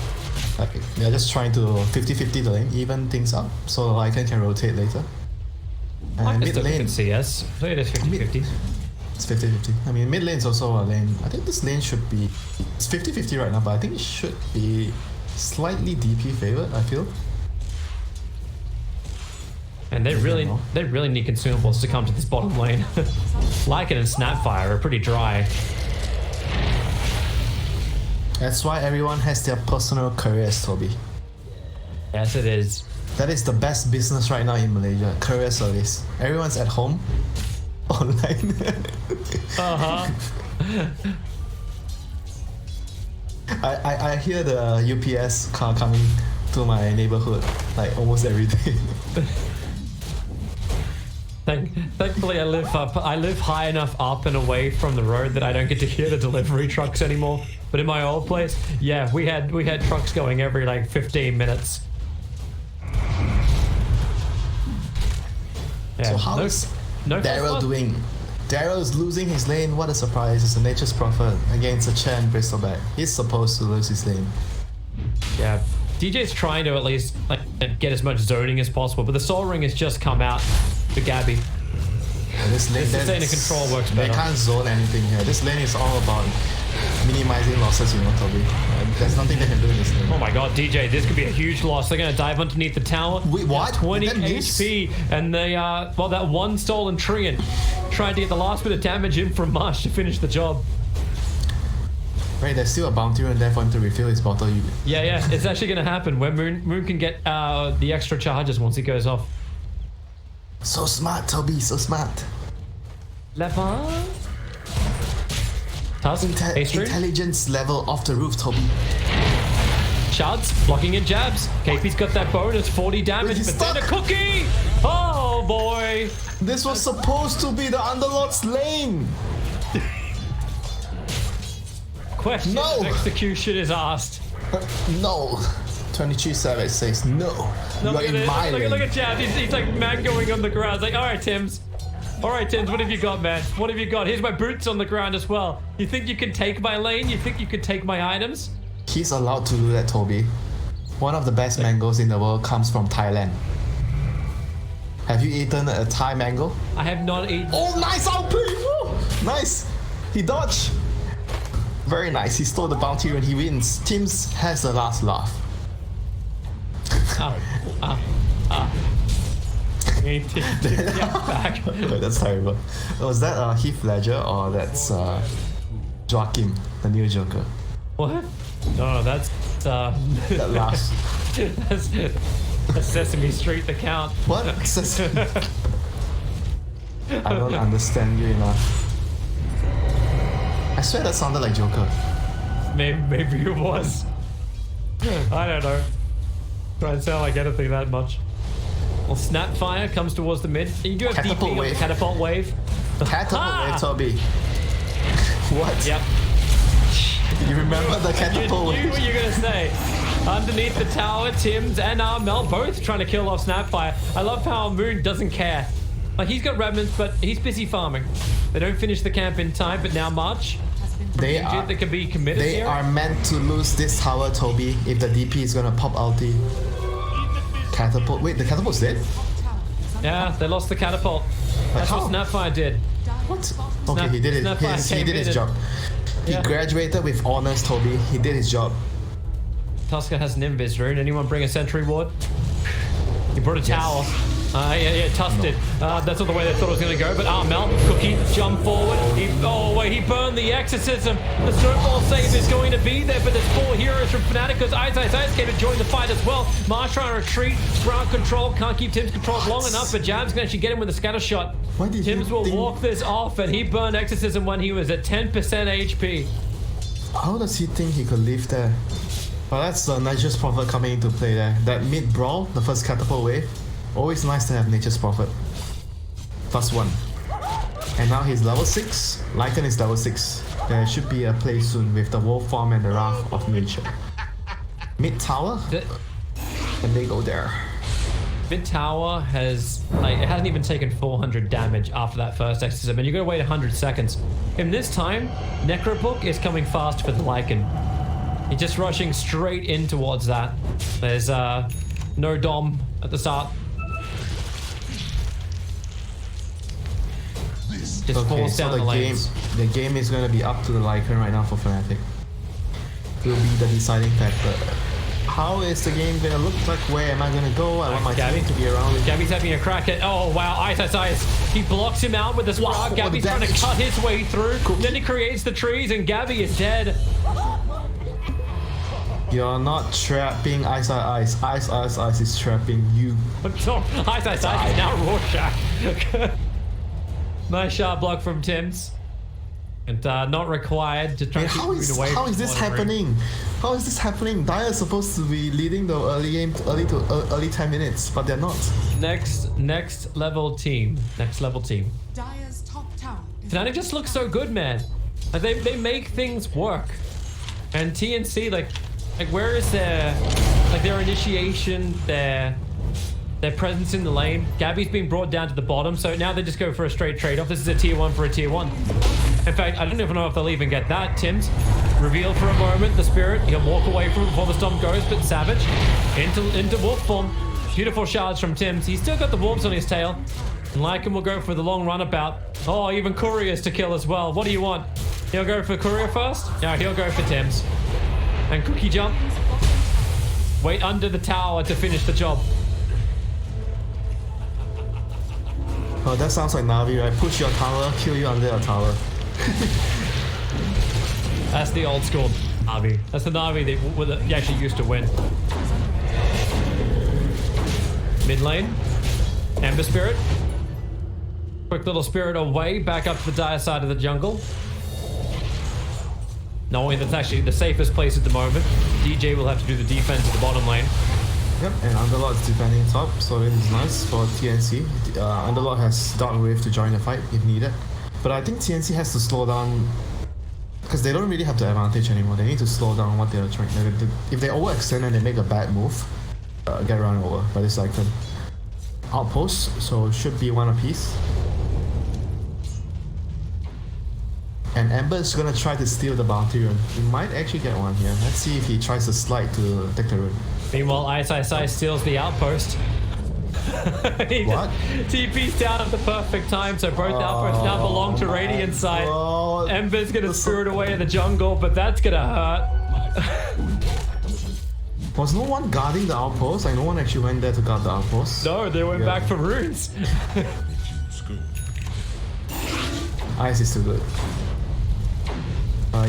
[SPEAKER 3] Like, they're just trying to 50-50 the lane, even things up, so the Lycan can rotate later. And
[SPEAKER 2] I
[SPEAKER 3] mid
[SPEAKER 2] still
[SPEAKER 3] lane,
[SPEAKER 2] can CS. So it is 50-50.
[SPEAKER 3] it's 50-50. I mean, mid lane is also a lane. I think this lane should be... It's 50-50 right now, but I think it should be slightly DP favored, I feel.
[SPEAKER 2] And they really need consumables to come to this bottom lane. Lycan and Snapfire are pretty dry.
[SPEAKER 3] That's why everyone has their personal careers, Toby.
[SPEAKER 2] Yes, it is.
[SPEAKER 3] That is the best business right now in Malaysia. Career service. Everyone's at home. Online. I hear the UPS car coming to my neighborhood like almost every day.
[SPEAKER 2] Thankfully, I live high enough up and away from the road that I don't get to hear the delivery trucks anymore. But in my old place, yeah, we had trucks going every like 15 minutes. Yeah,
[SPEAKER 3] So how's
[SPEAKER 2] no
[SPEAKER 3] Daryl
[SPEAKER 2] fun.
[SPEAKER 3] doing? Daryl's losing his lane. What a surprise. It's a Nature's Prophet against a Chen Bristleback. He's supposed to lose his lane.
[SPEAKER 2] Yeah, DJ's trying to at least like get as much zoning as possible, but the Soul Ring has just come out to Gabby.
[SPEAKER 3] And this lane,
[SPEAKER 2] Sustained control works
[SPEAKER 3] they
[SPEAKER 2] better.
[SPEAKER 3] can't zone anything here. This lane is all about minimizing losses, you know, Toby. There's nothing they can do in this lane.
[SPEAKER 2] Oh my god, DJ, this could be a huge loss. They're going to dive underneath the tower.
[SPEAKER 3] Wait, what?
[SPEAKER 2] 20
[SPEAKER 3] That means-
[SPEAKER 2] HP, and they, well, that one stolen treant tried to get the last bit of damage in from Marsh to finish the job.
[SPEAKER 3] Right, there's still a bounty rune there for him to refill his bottle.
[SPEAKER 2] Yeah, it's actually going to happen where Moon can get the extra charges once he goes off.
[SPEAKER 3] So smart, Toby, so smart.
[SPEAKER 2] Leopard. Tusk. Pastry.
[SPEAKER 3] Intelligence level off the roof, Toby.
[SPEAKER 2] Shards. Blocking in jabs. KP's got that bonus 40 damage,
[SPEAKER 3] he's
[SPEAKER 2] but then a
[SPEAKER 3] stuck.
[SPEAKER 2] cookie. Oh boy.
[SPEAKER 3] This was supposed to be the Underlord's lane.
[SPEAKER 2] Question
[SPEAKER 3] No.
[SPEAKER 2] of execution is asked.
[SPEAKER 3] No. 23 Savage says no.
[SPEAKER 2] No,
[SPEAKER 3] You're in my lane.
[SPEAKER 2] look at Jab. He's like mangoing on the ground. He's like, all right, Tims. All right, Tims, what have you got, man? What have you got? Here's my boots on the ground as well. You think you can take my lane? You think you can take my items?
[SPEAKER 3] He's allowed to do that, Toby. One of the best mangoes in the world comes from Thailand. Have you eaten a Thai mango?
[SPEAKER 2] I have not eaten.
[SPEAKER 3] Oh, nice outplay! Woo! Nice! He dodged! Very nice. He stole the bounty and he wins. Tims has the last laugh.
[SPEAKER 2] Get back.
[SPEAKER 3] That's terrible. Was that Heath Ledger or that's Joaquin, the new Joker?
[SPEAKER 2] What? No, that's
[SPEAKER 3] That last.
[SPEAKER 2] that's Sesame Street the Count.
[SPEAKER 3] What? I don't understand you enough. I swear that sounded like Joker.
[SPEAKER 2] Maybe it was. I don't know. Try and sound like anything that much. Well, Snapfire comes towards the mid. You do have
[SPEAKER 3] Catapult
[SPEAKER 2] DP on the
[SPEAKER 3] wave.
[SPEAKER 2] catapult wave.
[SPEAKER 3] Catapult wave, Toby. What?
[SPEAKER 2] Yep.
[SPEAKER 3] You remember the
[SPEAKER 2] You
[SPEAKER 3] catapult
[SPEAKER 2] knew
[SPEAKER 3] wave?
[SPEAKER 2] what you were gonna say. Underneath the tower, Tims and Mel both trying to kill off Snapfire. I love how Moon doesn't care. Like, he's got remnants, but he's busy farming. They don't finish the camp in time, but now March.
[SPEAKER 3] They
[SPEAKER 2] Injured
[SPEAKER 3] are,
[SPEAKER 2] that can be committed
[SPEAKER 3] they
[SPEAKER 2] here.
[SPEAKER 3] are meant to lose this tower, Toby, if the DP is gonna pop ulti. Catapult. Wait, the catapult's dead?
[SPEAKER 2] Yeah, they lost the catapult. That's
[SPEAKER 3] how?
[SPEAKER 2] what Snapfire did.
[SPEAKER 3] What? Okay, he did it.
[SPEAKER 2] Snapfire
[SPEAKER 3] He
[SPEAKER 2] came
[SPEAKER 3] did
[SPEAKER 2] in
[SPEAKER 3] his
[SPEAKER 2] and-
[SPEAKER 3] job. He
[SPEAKER 2] Yeah.
[SPEAKER 3] graduated with honors, Toby. He did his job.
[SPEAKER 2] Tusker has an invis rune. Anyone bring a sentry ward? He brought a tower. Yeah, Tusk did. That's not the way they thought it was going to go, but Mel, Cookie, jump forward. He burned the exorcism. The snowball save is going to be there, but there's 4 heroes from FNATIC because Ice came to join the fight as well. Marsh trying to retreat. Ground control. Can't keep Tims controlled long enough, but Jab's going to actually get him with a scatter shot.
[SPEAKER 3] Why did
[SPEAKER 2] Tims
[SPEAKER 3] you
[SPEAKER 2] will
[SPEAKER 3] think-
[SPEAKER 2] walk this off, and he burned exorcism when he was at 10% HP.
[SPEAKER 3] How does he think he could live there? Well, that's the Nature's Prophet coming into play there. That mid brawl, the first catapult wave. Always nice to have Nature's Prophet. +1. And now he's level 6. Lycan is level 6. There should be a play soon with the Wolf Form and the Wrath of Nature. Mid tower? And they go there.
[SPEAKER 2] Mid tower has, like, it hasn't even taken 400 damage after that first exorcism, and you're gonna wait 100 seconds. In this time, Necrobook is coming fast for the Lycan. He's just rushing straight in towards that. There's no dom at the start. Just
[SPEAKER 3] Okay,
[SPEAKER 2] falls
[SPEAKER 3] so
[SPEAKER 2] down the lanes.
[SPEAKER 3] the game is gonna be up to the Lycan right now for FNATIC. Will be the deciding factor. How is the game gonna look like? Where am I gonna go? I want my
[SPEAKER 2] Gabby.
[SPEAKER 3] team to be around me.
[SPEAKER 2] Gabby's having a crack at, oh wow, Ice. He blocks him out with the spark.
[SPEAKER 3] Wow,
[SPEAKER 2] Gabby's
[SPEAKER 3] the
[SPEAKER 2] trying to
[SPEAKER 3] damage.
[SPEAKER 2] cut his way through.
[SPEAKER 3] Cookie.
[SPEAKER 2] Then he creates the trees and Gabby is dead.
[SPEAKER 3] You're not trapping Ice. Ice is trapping you.
[SPEAKER 2] So, Ice is now Rorschach. Nice shot block from Tims. And not required to try
[SPEAKER 3] Hey,
[SPEAKER 2] to keep
[SPEAKER 3] how is
[SPEAKER 2] moving away.
[SPEAKER 3] how
[SPEAKER 2] from
[SPEAKER 3] is this
[SPEAKER 2] the ring.
[SPEAKER 3] happening? How is this happening? Dia is supposed to be leading the early game, early 10 minutes, but they're not.
[SPEAKER 2] Next level team.
[SPEAKER 5] Dire's top tower is
[SPEAKER 2] FNATIC just looks so good, man. Like they make things work. And TNC, like where is their initiation, their presence in the lane? Gabby's been brought down to the bottom, so now they just go for a straight trade-off. This is a tier 1 for a tier 1. In fact, I don't even know if they'll even get that. Tims reveal for a moment the spirit. He'll walk away from it before the storm goes, but Savage into wolf form. Beautiful shards from Tims. He's still got the wolves on his tail. And Lycan will go for the long runabout. Oh, even Courier's to kill as well. What do you want? He'll go for Courier first? No, he'll go for Tims. And Cookie jump. Wait under the tower to finish the job.
[SPEAKER 3] Oh, that sounds like Navi, right? Push your tower, kill you under your tower.
[SPEAKER 2] That's the old school Navi. That's the Navi that you actually used to win. Mid lane. Amber Spirit. Quick little spirit away, back up to the dire side of the jungle. Knowing that's actually the safest place at the moment. DJ will have to do the defense at the bottom lane.
[SPEAKER 3] Yep, and Underlord is defending top, so this is nice for TNC. Underlord has Dark Wave to join the fight if needed. But I think TNC has to slow down because they don't really have the advantage anymore. They need to slow down what they're trying. If they overextend and they make a bad move, get run over by this icon. Outpost, so should be one apiece. And Ember is gonna try to steal the bounty rune. He might actually get one here. Let's see if he tries to slide to take the rune.
[SPEAKER 2] Meanwhile, Ice steals the outpost.
[SPEAKER 3] What?
[SPEAKER 2] TP's down at the perfect time, so both outposts now belong to Radiant side.
[SPEAKER 3] Oh,
[SPEAKER 2] Ember's gonna spirit away in the jungle, but that's gonna hurt.
[SPEAKER 3] Was no one guarding the outpost? Like no one actually went there to guard the outpost.
[SPEAKER 2] No, they went back for runes.
[SPEAKER 3] Ice is too good.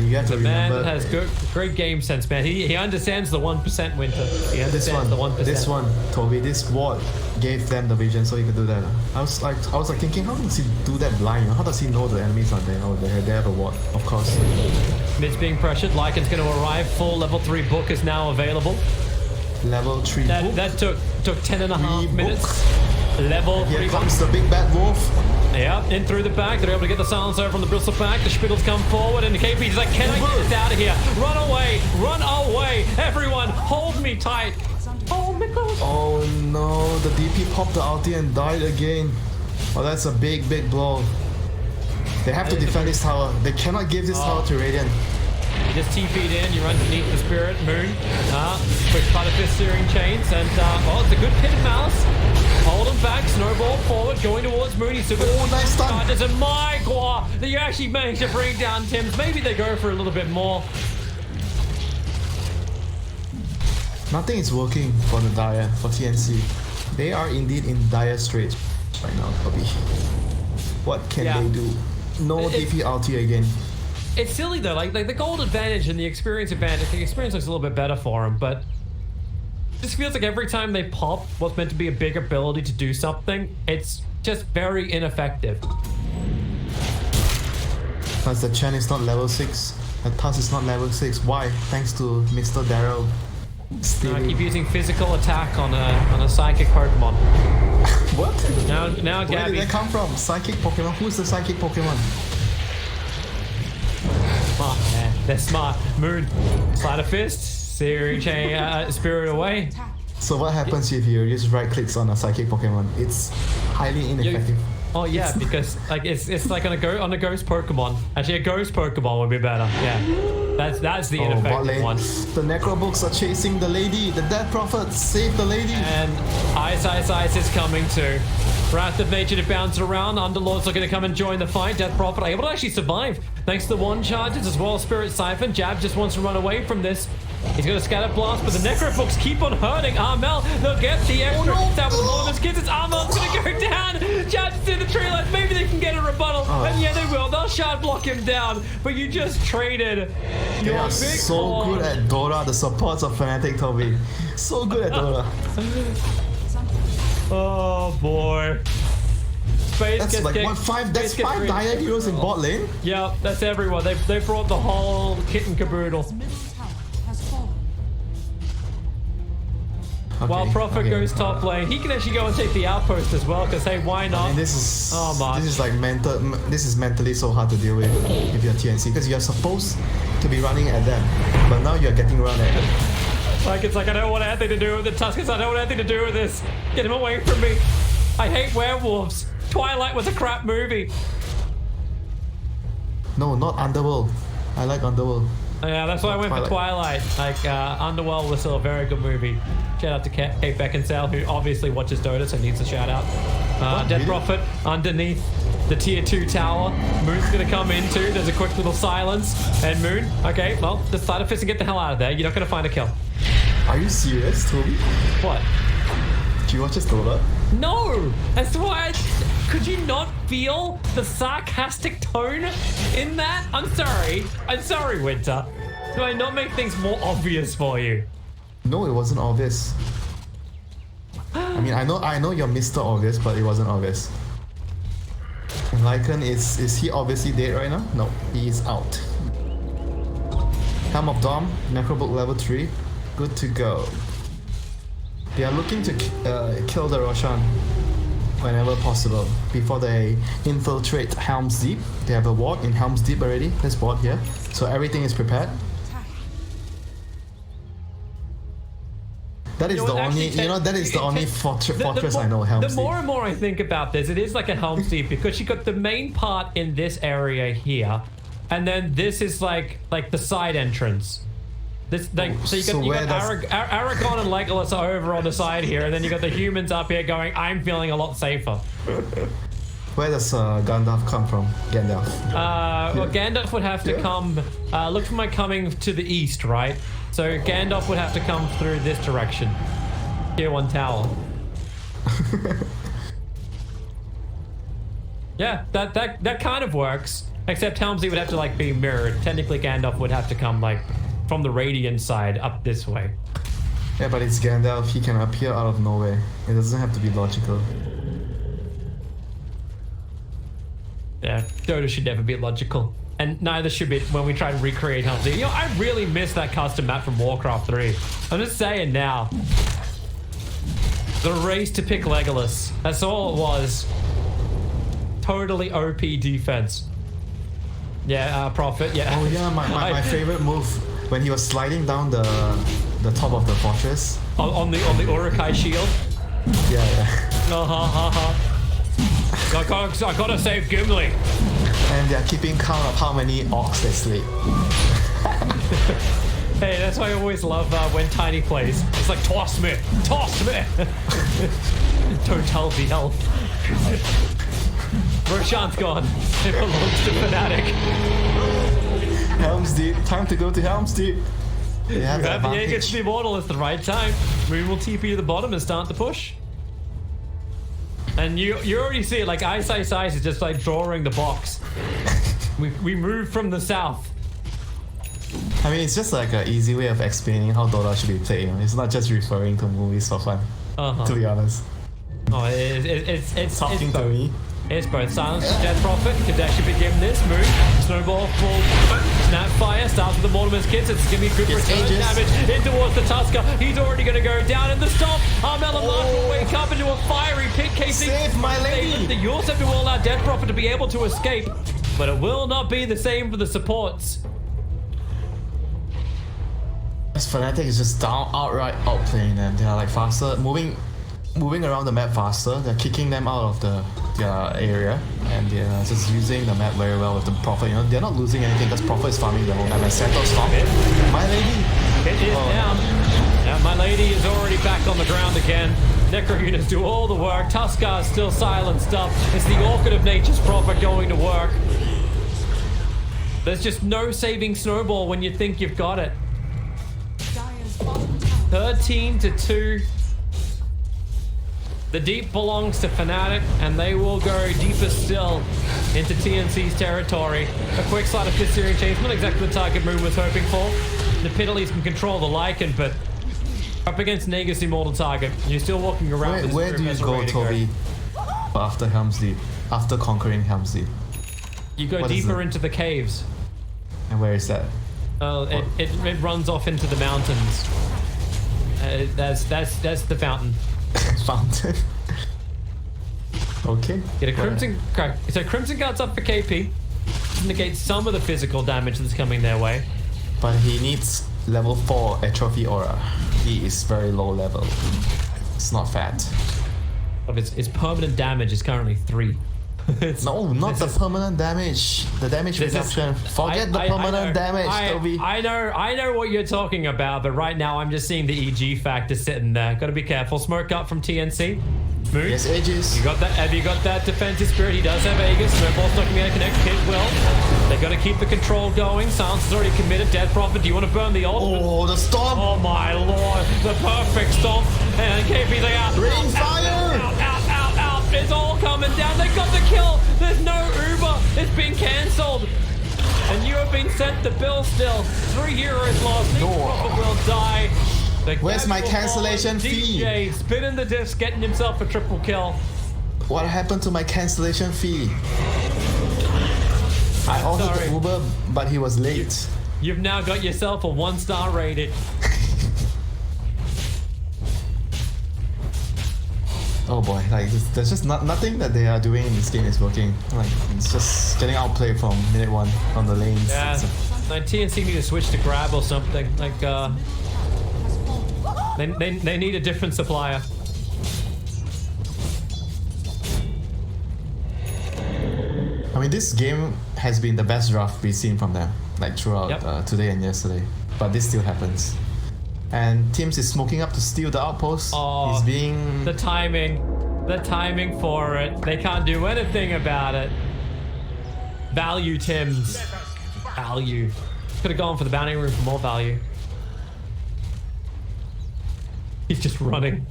[SPEAKER 3] You have to
[SPEAKER 2] The man
[SPEAKER 3] remember.
[SPEAKER 2] has great game sense, man. He understands the 1% Winter. He
[SPEAKER 3] This
[SPEAKER 2] understands
[SPEAKER 3] one,
[SPEAKER 2] the 1%.
[SPEAKER 3] this one, Toby, this ward gave them the vision so he could do that. I was like thinking, how does he do that blind? How does he know the enemies are there? Oh, they have a ward, of course.
[SPEAKER 2] Mid's being pressured. Lycan's going to arrive. Full level 3 book is now available.
[SPEAKER 3] Level 3 book.
[SPEAKER 2] That took 10 and a half
[SPEAKER 3] Book.
[SPEAKER 2] minutes. Level 3
[SPEAKER 3] Here
[SPEAKER 2] book.
[SPEAKER 3] comes the big bad wolf.
[SPEAKER 2] Yeah, in through the back. They're able to get the silencer from the bristle pack. The Spittles come forward, and the KP's like, can I get this out of here? Run away! Run away! Everyone, hold me tight! Hold me close!
[SPEAKER 3] Oh no, the DP popped the ulti and died again. Oh, that's a big blow. They have to defend this tower. They cannot give this tower to Radiant.
[SPEAKER 2] You just TP'd in, you're underneath the Spirit Moon. Quick part of fist steering chains, and oh, it's a good pit of Malice. Hold him back, snowball forward, going towards Moon. He's still got
[SPEAKER 3] nice stun.
[SPEAKER 2] charges, and my god, that you actually managed to bring down Tim's. Maybe they go for a little bit more.
[SPEAKER 3] Nothing is working for the Dire, for TNC. They are indeed in dire straits right now, Toby. What can they do? No DP ulti again.
[SPEAKER 2] It's silly though, like the gold advantage and the experience advantage. The experience looks a little bit better for him, but it just feels like every time they pop what's meant to be a big ability to do something, it's just very ineffective.
[SPEAKER 3] Plus the Chen is not level 6. The Tusk is not level 6. Why? Thanks to Mr. Daryl.
[SPEAKER 2] I keep using physical attack on a psychic Pokemon.
[SPEAKER 3] What?
[SPEAKER 2] Now
[SPEAKER 3] Where
[SPEAKER 2] Gabby.
[SPEAKER 3] did that come from? Psychic Pokemon? Who's the psychic Pokemon?
[SPEAKER 2] Smart, man. They're smart. Moon, slide a fist, searing chain, spirit away.
[SPEAKER 3] So what happens if you just right clicks on a psychic Pokemon? It's highly ineffective.
[SPEAKER 2] Oh yeah, because like it's like on a ghost Pokemon. Actually, a ghost Pokemon would be better. Yeah, that's the
[SPEAKER 3] bot
[SPEAKER 2] ineffective
[SPEAKER 3] lane.
[SPEAKER 2] one.
[SPEAKER 3] The Necrobooks are chasing the lady. The Dead Prophet save the lady.
[SPEAKER 2] And Ice is coming too. Wrath of Nature to bounce around. Underlord's looking to come and join the fight. Death Prophet able to actually survive thanks to the one charges as well as Spirit Siphon. Jab just wants to run away from this. He's going to Scatter Blast, but the Necrobooks keep on hurting Armel. They'll get the extra down with the ball of his kids. Armel's going to go down. Jab's in the tree line. Maybe they can get a rebuttal. And yeah, they will. They'll shard block him down. But you just traded
[SPEAKER 3] They
[SPEAKER 2] your
[SPEAKER 3] are
[SPEAKER 2] big
[SPEAKER 3] so good at Dota, the supports of FNATIC, Toby. So good at Dota.
[SPEAKER 2] Oh boy. Space
[SPEAKER 3] That's
[SPEAKER 2] gets
[SPEAKER 3] like
[SPEAKER 2] kicked.
[SPEAKER 3] what, 5? That's
[SPEAKER 2] Space gets
[SPEAKER 3] 5
[SPEAKER 2] ripped.
[SPEAKER 3] Dire heroes in bot lane?
[SPEAKER 2] Yeah, that's everyone. They brought the whole kit and caboodle.
[SPEAKER 1] Middle tower has fallen.
[SPEAKER 2] While Prophet goes top lane, he can actually go and take the outpost as well. Because hey, why not?
[SPEAKER 3] And this is
[SPEAKER 2] Oh, man.
[SPEAKER 3] this is like this is mentally so hard to deal with if you're TNC because you're supposed to be running at them, but now you're getting run at.
[SPEAKER 2] Like it's like I don't want anything to do with the Tuskers. I don't want anything to do with this. Get him away from me. I hate werewolves. Twilight was a crap movie.
[SPEAKER 3] No, not Underworld. I like Underworld.
[SPEAKER 2] Yeah, that's why I went for Twilight. Like Underworld was still a very good movie. Shout out to Kate Beckinsale, who obviously watches Dota, so needs a shout out. Dead
[SPEAKER 3] really?
[SPEAKER 2] Prophet underneath the tier 2 tower. Moon's gonna come in too. There's a quick little silence. And Moon, okay, well, just slide a fist and get the hell out of there. You're not gonna find a kill.
[SPEAKER 3] Are you serious, Toby?
[SPEAKER 2] What?
[SPEAKER 3] Do you watch this Dota?
[SPEAKER 2] No! That's why could you not feel the sarcastic tone in that? I'm sorry, Winter. Do I not make things more obvious for you?
[SPEAKER 3] No, it wasn't obvious. I mean, I know you're Mr. Obvious, but it wasn't obvious. Lycan is he obviously dead right now? No, he is out. Helm of Dom, Necrobook level 3, good to go. They are looking to kill the Roshan whenever possible before they infiltrate Helm's Deep. They have a ward in Helm's Deep already, this ward here, so everything is prepared. That is the only, that is the only fortress I know, Helm's Deep.
[SPEAKER 2] The more and more I think about this, it is like a Helm's Deep because you got the main part in this area here, and then this is like the side entrance. This so you got Aragon and Legolas are over on the side here, and then you got the humans up here going, I'm feeling a lot safer.
[SPEAKER 3] Where does Gandalf come from? Gandalf.
[SPEAKER 2] Well, Gandalf would have to come. Look for my coming to the east, right? So Gandalf would have to come through this direction. Tier 1 tower. Yeah, that kind of works. Except Helmsley would have to like be mirrored. Technically, Gandalf would have to come like from the Radiant side up this way.
[SPEAKER 3] Yeah, but it's Gandalf. He can appear out of nowhere. It doesn't have to be logical.
[SPEAKER 2] Yeah, Dota should never be logical. And neither should be when we try to recreate Helmsley. You know, I really miss that custom map from Warcraft 3. I'm just saying now. The race to pick Legolas. That's all it was. Totally OP defense. Yeah, Prophet, yeah.
[SPEAKER 3] Oh yeah, my favorite move when he was sliding down the top of the fortress.
[SPEAKER 2] On the Urukai shield?
[SPEAKER 3] Yeah.
[SPEAKER 2] I gotta save Gimli.
[SPEAKER 3] And they're keeping count of how many orcs they sleep.
[SPEAKER 2] Hey, that's why I always love when Tiny plays. It's like, toss me! Toss me! Don't tell the elf. Roshan's gone. It belongs to FNATIC.
[SPEAKER 3] Helm's Deep. Time to go to Helm's Deep.
[SPEAKER 2] You have the Jaeger to the Immortal. It's the right time. We will TP to the bottom and start the push. And you already see it. Like Ice is just like drawing the box. We move from the south.
[SPEAKER 3] I mean, it's just like an easy way of explaining how Dota should be played. It's not just referring to movies for fun. To be honest.
[SPEAKER 2] Oh, it's
[SPEAKER 3] talking to me.
[SPEAKER 2] It's both Silence and Death Prophet. Kadesh should be given this move. Snowball, full snap fire. Starts with the Mortimer's kids. It's gonna be good return damage in towards the Tusker. He's already gonna go down in the stop. Armella Mark will wake up into a fiery pit. Casey,
[SPEAKER 3] save my lady.
[SPEAKER 2] You also have to allow Death Prophet to be able to escape, but it will not be the same for the supports.
[SPEAKER 3] FNATIC is just outright outplaying them. They are like faster, moving around the map faster. They're kicking them out of their area, and they're just using the map very well with the Prophet. They're not losing anything because Prophet is farming the whole map. And Santo stop it. My lady.
[SPEAKER 2] It is down. Now my lady is already back on the ground again. Necro units do all the work. Tuskar is still silenced up. It's the Orchid of Nature's Prophet going to work. There's just no saving Snowball when you think you've got it. 13-2. The deep belongs to FNATIC, and they will go deeper still into TNC's territory. A quick slide of fifth series change, not exactly the target Moon was hoping for. The Piddlies can control the Lycan, but up against Nagus Immortal target, you're still walking around.
[SPEAKER 3] Where do you go, Toby, after Helm's Deep? After conquering Helm's Deep?
[SPEAKER 2] You go deeper into the caves.
[SPEAKER 3] And where is that?
[SPEAKER 2] It runs off into the mountains. That's the fountain.
[SPEAKER 3] Fountain. Okay.
[SPEAKER 2] Get a Crimson. So Crimson Guard's up for KP. Negate some of the physical damage that's coming their way.
[SPEAKER 3] But he needs level 4 Atrophy Aura. He is very low level. It's not fat.
[SPEAKER 2] His permanent damage is currently 3.
[SPEAKER 3] No, not the permanent damage. The damage reduction. Forget the permanent damage, Toby.
[SPEAKER 2] I know what you're talking about, but right now I'm just seeing the EG factor sitting there. Gotta be careful. Smoke up from TNC. Moon.
[SPEAKER 3] Yes, Aegis.
[SPEAKER 2] You got that? Have you got that defensive spirit? He does have Aegis. Snowball's not going to connect. Kid will. They're going to keep the control going. Silence is already committed. Death Prophet, do you want to burn the ult?
[SPEAKER 3] Oh, the stomp!
[SPEAKER 2] Oh my lord, the perfect stomp. And KP, they out.
[SPEAKER 3] Rain fire!
[SPEAKER 2] Out. It's all coming down. They got the kill. There's no Uber. It's been cancelled. And you have been sent the bill still. 3 heroes lost. Nick Prophet will die.
[SPEAKER 3] Where's my cancellation fee?
[SPEAKER 2] DJ spinning the disc, getting himself a triple kill.
[SPEAKER 3] What happened to my cancellation fee? I ordered
[SPEAKER 2] Sorry.
[SPEAKER 3] the Uber, but he was late.
[SPEAKER 2] You've now got yourself a 1-star rating.
[SPEAKER 3] Oh boy, like there's just nothing that they are doing in this game is working. Like it's just getting outplayed from minute one on the lanes.
[SPEAKER 2] Yeah. Like TNC need to switch to grab or something. Like they need a different supplier.
[SPEAKER 3] I mean, this game has been the best draft we've seen from them, like throughout today and yesterday. But this still happens. And Teams is smoking up to steal the outpost.
[SPEAKER 2] Oh,
[SPEAKER 3] he's being...
[SPEAKER 2] The timing for it. They can't do anything about it. Value, Tims. Value. Could have gone for the bounty room for more value. He's just running.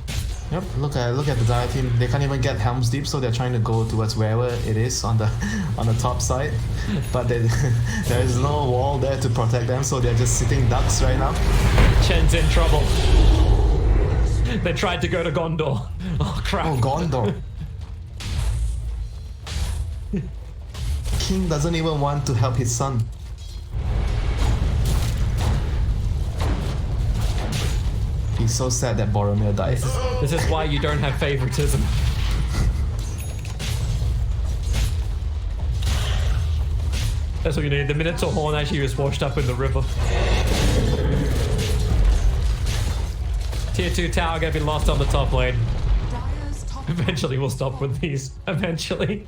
[SPEAKER 3] Yep, look at the Dire team. They can't even get Helm's Deep, so they're trying to go towards wherever it is on the top side. But there is no wall there to protect them, so they're just sitting ducks right now.
[SPEAKER 2] Chen's in trouble. They tried to go to Gondor. Oh crap.
[SPEAKER 3] Oh, Gondor. King doesn't even want to help his son. He's so sad that Boromir dies.
[SPEAKER 2] This is why you don't have favoritism. That's what you need. The Minotaur horn actually was washed up in the river. Tier 2 tower gonna be lost on the top lane.
[SPEAKER 1] Dire's top
[SPEAKER 2] Eventually we'll stop with these. Eventually.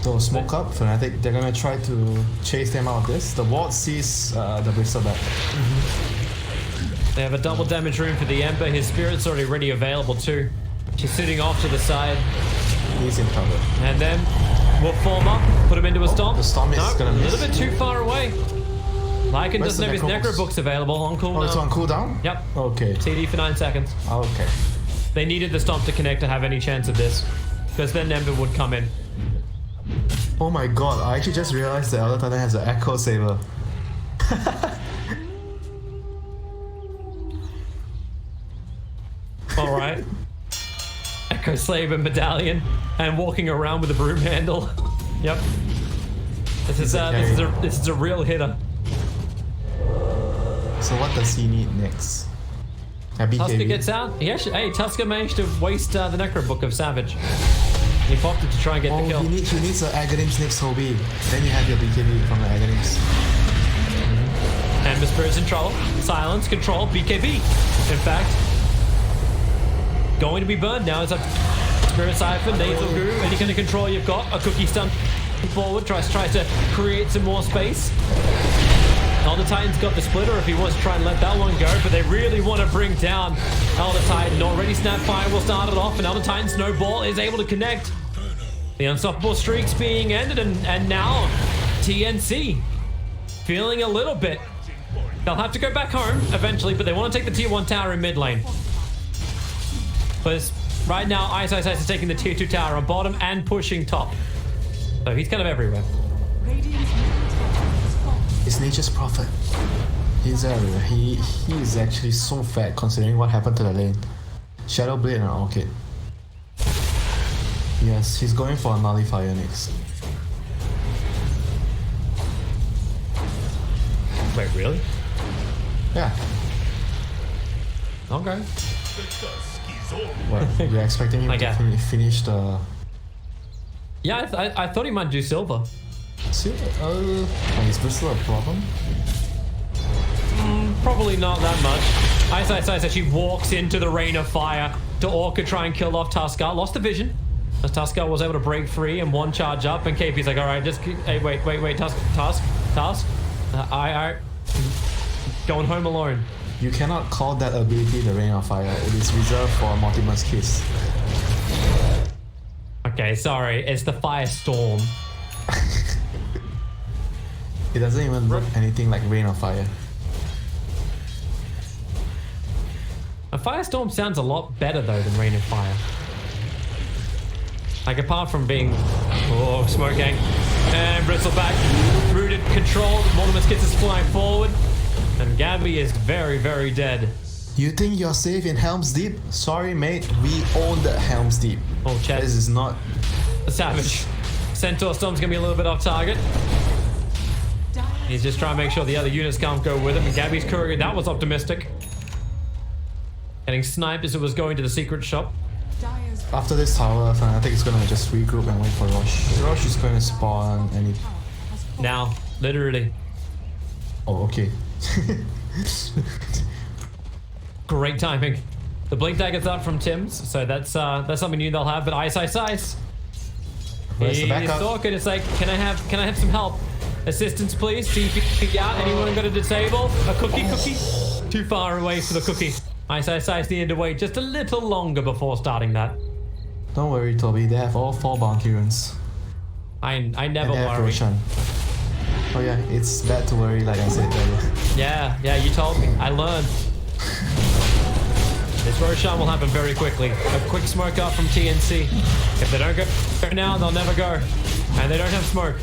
[SPEAKER 3] So smoke up, FNATIC, they're gonna try to chase them out of this. The ward sees the bristleback.
[SPEAKER 2] They have a double damage room for the Ember. His spirit's already available too. She's sitting off to the side.
[SPEAKER 3] He's in trouble.
[SPEAKER 2] And then we'll form up, put him into a stomp.
[SPEAKER 3] The stomp is gonna
[SPEAKER 2] a
[SPEAKER 3] miss.
[SPEAKER 2] little bit too far away. Lycan
[SPEAKER 3] Where's
[SPEAKER 2] doesn't have his
[SPEAKER 3] the Necro
[SPEAKER 2] Necro
[SPEAKER 3] books?
[SPEAKER 2] books available on cooldown.
[SPEAKER 3] Oh, it's on cooldown?
[SPEAKER 2] Yep.
[SPEAKER 3] Okay.
[SPEAKER 2] CD for 9 seconds.
[SPEAKER 3] Okay.
[SPEAKER 2] They needed the stomp to connect to have any chance of this. Because then Ember would come in.
[SPEAKER 3] Oh my god, I actually just realized the Elder Titan has an Echo Saber.
[SPEAKER 2] Alright. Echo Saber medallion and walking around with a broom handle. Yep. This is a real hitter.
[SPEAKER 3] So what does he need next? A BKB?
[SPEAKER 2] Tusker gets out. He actually, hey, Tusker managed to waste the Necro Book of Savage. He popped it to try and get the kill.
[SPEAKER 3] He needs the Aghanims next Hobie. Then you have your BKB from the Aghanims.
[SPEAKER 2] Ember Spirit's in trouble. Silence, control, BKB. In fact, going to be burned now. It's a Spirit Siphon, Nasal Guru, any kind of control you've got. A Cookie Stun forward, tries to create some more space. Elder Titan's got the splitter if he wants to try and let that one go, but they really want to bring down Elder Titan. Already Snapfire will start it off, and Elder Titan Snowball is able to connect. The unstoppable streak's being ended, and now TNC feeling a little bit. They'll have to go back home eventually, but they want to take the tier 1 tower in mid lane. But right now, Ice is taking the tier 2 tower on bottom and pushing top. So he's kind of everywhere.
[SPEAKER 1] Radiant's middle tower has fallen.
[SPEAKER 3] It's Nature's Prophet. He's everywhere. He is actually so fat considering what happened to the lane. Shadow Blade and Orchid. Yes, he's going for a Nullifier next.
[SPEAKER 2] Wait, really?
[SPEAKER 3] Yeah.
[SPEAKER 2] Okay.
[SPEAKER 3] What? You're expecting him
[SPEAKER 2] Okay.
[SPEAKER 3] to finish the...
[SPEAKER 2] Yeah, I thought he might do silver.
[SPEAKER 3] See, is Bristle a problem?
[SPEAKER 2] Probably not that much. Ice actually walks into the rain of fire to Orca try and kill off Tusker. Lost the vision. As Tusker was able to break free and one charge up, and KP's like, all right, just hey, wait, Tusk. I going home alone.
[SPEAKER 3] You cannot call that ability the Rain of Fire. It is reserved for Mortimer's Kiss.
[SPEAKER 2] Okay, sorry, it's the Firestorm.
[SPEAKER 3] It doesn't even look anything like Rain of Fire.
[SPEAKER 2] A Firestorm sounds a lot better though than Rain of Fire. Like apart from being smoke gang and Bristleback, rooted, controlled. Mortimer's Kiss is flying forward, and Gabby is very, very dead.
[SPEAKER 3] You think you're safe in Helm's Deep? Sorry, mate. We own the Helm's Deep.
[SPEAKER 2] Oh, Chad.
[SPEAKER 3] This is not.
[SPEAKER 2] A savage. Centaur Storm's gonna be a little bit off target. He's just trying to make sure the other units can't go with him. And Gabby's courier, that was optimistic. Getting sniped as it was going to the secret shop.
[SPEAKER 1] Dire's
[SPEAKER 3] After this tower, FNATIC is gonna just regroup and wait for Rosh. Rosh is going to spawn any.
[SPEAKER 2] Now, literally.
[SPEAKER 3] Oh, okay.
[SPEAKER 2] Great timing. The blink dagger's up from Tim's, so that's something new they'll have. But ice.
[SPEAKER 3] Where's the
[SPEAKER 2] He's
[SPEAKER 3] backup?
[SPEAKER 2] talking. It's like, can I have some help? Assistance, please. TP out. Anyone got a disable? A cookie? Too far away for the cookie. Ice needed to wait just a little longer before starting that.
[SPEAKER 3] Don't worry, Toby. They have all 4 bounty runes.
[SPEAKER 2] I never
[SPEAKER 3] And they have
[SPEAKER 2] worry.
[SPEAKER 3] Roshan. Oh yeah, it's bad to worry, like I said earlier.
[SPEAKER 2] Yeah, you told me. I learned. This Roshan will happen very quickly. A quick smoke up from TNC. If they don't go now, they'll never go. And they don't have smoke.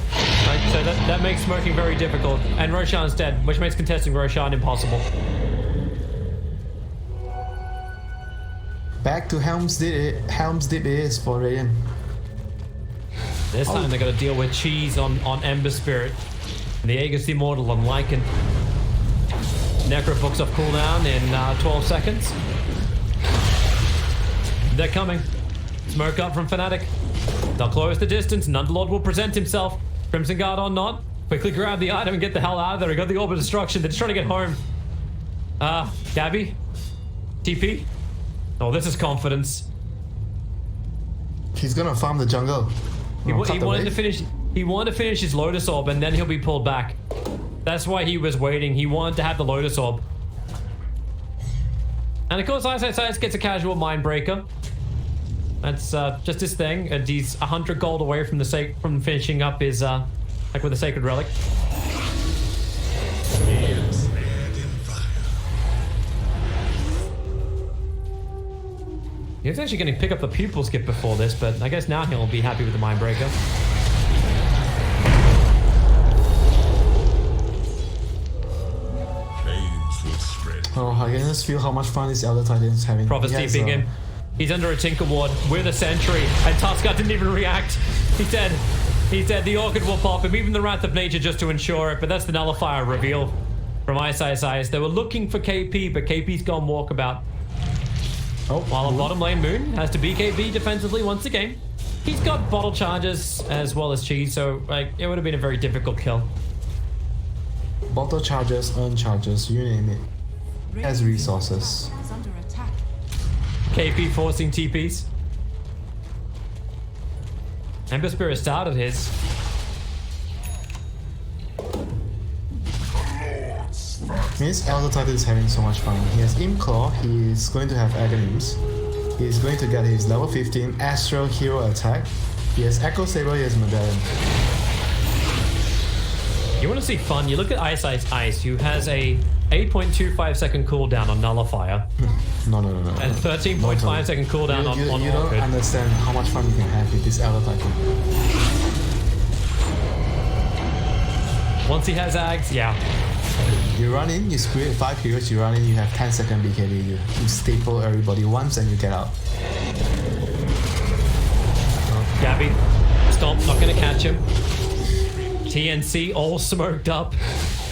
[SPEAKER 2] Right? So that makes smoking very difficult. And Roshan's dead, which makes contesting Roshan impossible.
[SPEAKER 3] Back to Helm's Deep is for Radiant.
[SPEAKER 2] This time they got to deal with Cheese on Ember Spirit. And the Aegis Immortal on Lycan. Necro books off cooldown in 12 seconds. They're coming. Smoke up from FNATIC. They'll close the distance. Nundlord will present himself. Crimson Guard or not. Quickly grab the item and get the hell out of there. We got the Orb of Destruction. They're just trying to get home. Gabby? TP? Oh, this is confidence.
[SPEAKER 3] He's gonna farm the jungle.
[SPEAKER 2] He
[SPEAKER 3] Oh, cut the
[SPEAKER 2] wanted to
[SPEAKER 3] wave.
[SPEAKER 2] finish. He wanted to finish his Lotus Orb, and then he'll be pulled back. That's why he was waiting. He wanted to have the Lotus Orb. And of course, Ice gets a casual Mind Breaker. That's just his thing. And he's 100 gold away from from finishing up his like with a Sacred Relic. He was actually going to pick up the Pupil Skip before this, but I guess now he'll be happy with the Mind Breaker.
[SPEAKER 4] Flames will spread.
[SPEAKER 3] Oh, I can just feel how much fun this Elder Titan is having.
[SPEAKER 2] Prophet's
[SPEAKER 3] He has,
[SPEAKER 2] TPing him. He's under a Tinker Ward with a Sentry, and Tuskar didn't even react. He said the Orchid will pop him, even the Wrath of Nature just to ensure it, but that's the Nullifier reveal from Ice. They were looking for KP, but KP's gone walkabout.
[SPEAKER 3] Oh,
[SPEAKER 2] While on bottom lane, Moon has to BKB defensively once again. He's got bottle charges as well as Cheese, so like it would have been a very difficult kill.
[SPEAKER 3] bottle charges, earn charges, you name it. Has resources.
[SPEAKER 1] is under attack.
[SPEAKER 2] KP forcing TPs. Ember Spirit started his.
[SPEAKER 3] Means Elder Titan is having so much fun. He has Imclaw, he is going to have Agonies. He is going to get his level 15 Astral Hero attack. He has Echo Saber, he has Medallion.
[SPEAKER 2] You want to see fun? You look at Ice, who has a 8.25 second cooldown on Nullifier
[SPEAKER 3] No.
[SPEAKER 2] and 13.5 second cooldown on
[SPEAKER 3] You don't
[SPEAKER 2] Orchid.
[SPEAKER 3] understand how much fun you can have with this Elder Titan.
[SPEAKER 2] Once he has Ags, yeah.
[SPEAKER 3] You run in, you create 5 heroes, you run in, you have 10-second BKB, you staple everybody once and you get out.
[SPEAKER 2] Gabby, Stomp, not gonna catch him. TNC all smoked up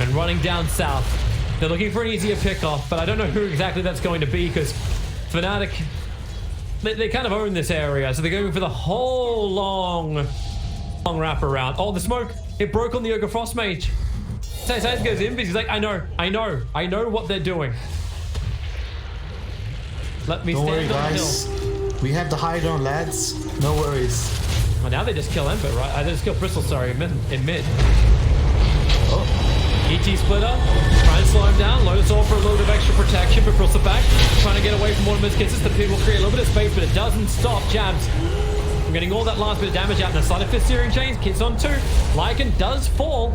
[SPEAKER 2] and running down south. They're looking for an easier pickoff, but I don't know who exactly that's going to be because FNATIC, they kind of own this area, so they're going for the whole long wraparound. Oh, the smoke, it broke on the Ogre Frost Mage. Says goes in because he's like, I know what they're doing. Let me
[SPEAKER 3] Don't worry
[SPEAKER 2] stand on the
[SPEAKER 3] guys,
[SPEAKER 2] hill.
[SPEAKER 3] we have the high ground lads, no worries.
[SPEAKER 2] Well, now they just kill Ember, right? They just kill Bristol, sorry, in mid.
[SPEAKER 3] Oh,
[SPEAKER 2] ET splitter, try and slow him down. Lotus Orb for a little bit of extra protection, but Bristol back, trying to get away from one of his kisses. The pig will create a little bit of space, but it doesn't stop Jabs. I'm getting all that last bit of damage out in the side of Fist Searing Chains. Kids on 2. Lycan does fall.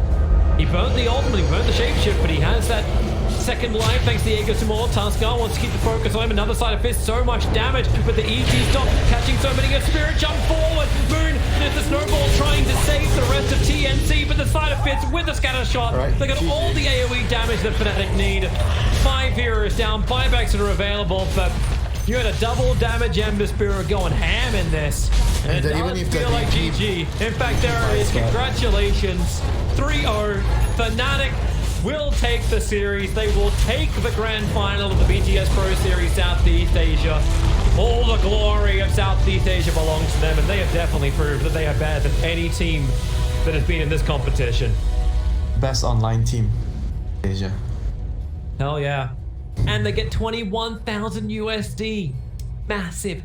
[SPEAKER 2] He burnt the ultimate, he burnt the shapeshift, but he has that second life thanks to the Aegis Immortal. Tuskar wants to keep the focus on him. Another side of Fist, so much damage, but the ET stop catching so many. A Spirit jump forward. Moon, there's the snowball trying to save the rest of TNC, but the side of fits with the scatter shot.
[SPEAKER 3] Right,
[SPEAKER 2] They got
[SPEAKER 3] GG.
[SPEAKER 2] all the AoE damage that FNATIC need. 5 heroes down, buybacks that are available, but you had a double damage Ember Spirit going ham in this. And it
[SPEAKER 3] then even
[SPEAKER 2] does
[SPEAKER 3] if the
[SPEAKER 2] feel like
[SPEAKER 3] BP
[SPEAKER 2] GG. In fact, there it is. Congratulations. 3-0. FNATIC will take the series. They will take the grand final of the BTS Pro Series Southeast Asia. All the glory of Southeast Asia belongs to them, and they have definitely proved that they are better than any team that has been in this competition.
[SPEAKER 3] Best online team, Asia.
[SPEAKER 2] Hell yeah. And they get 21,000 USD. Massive.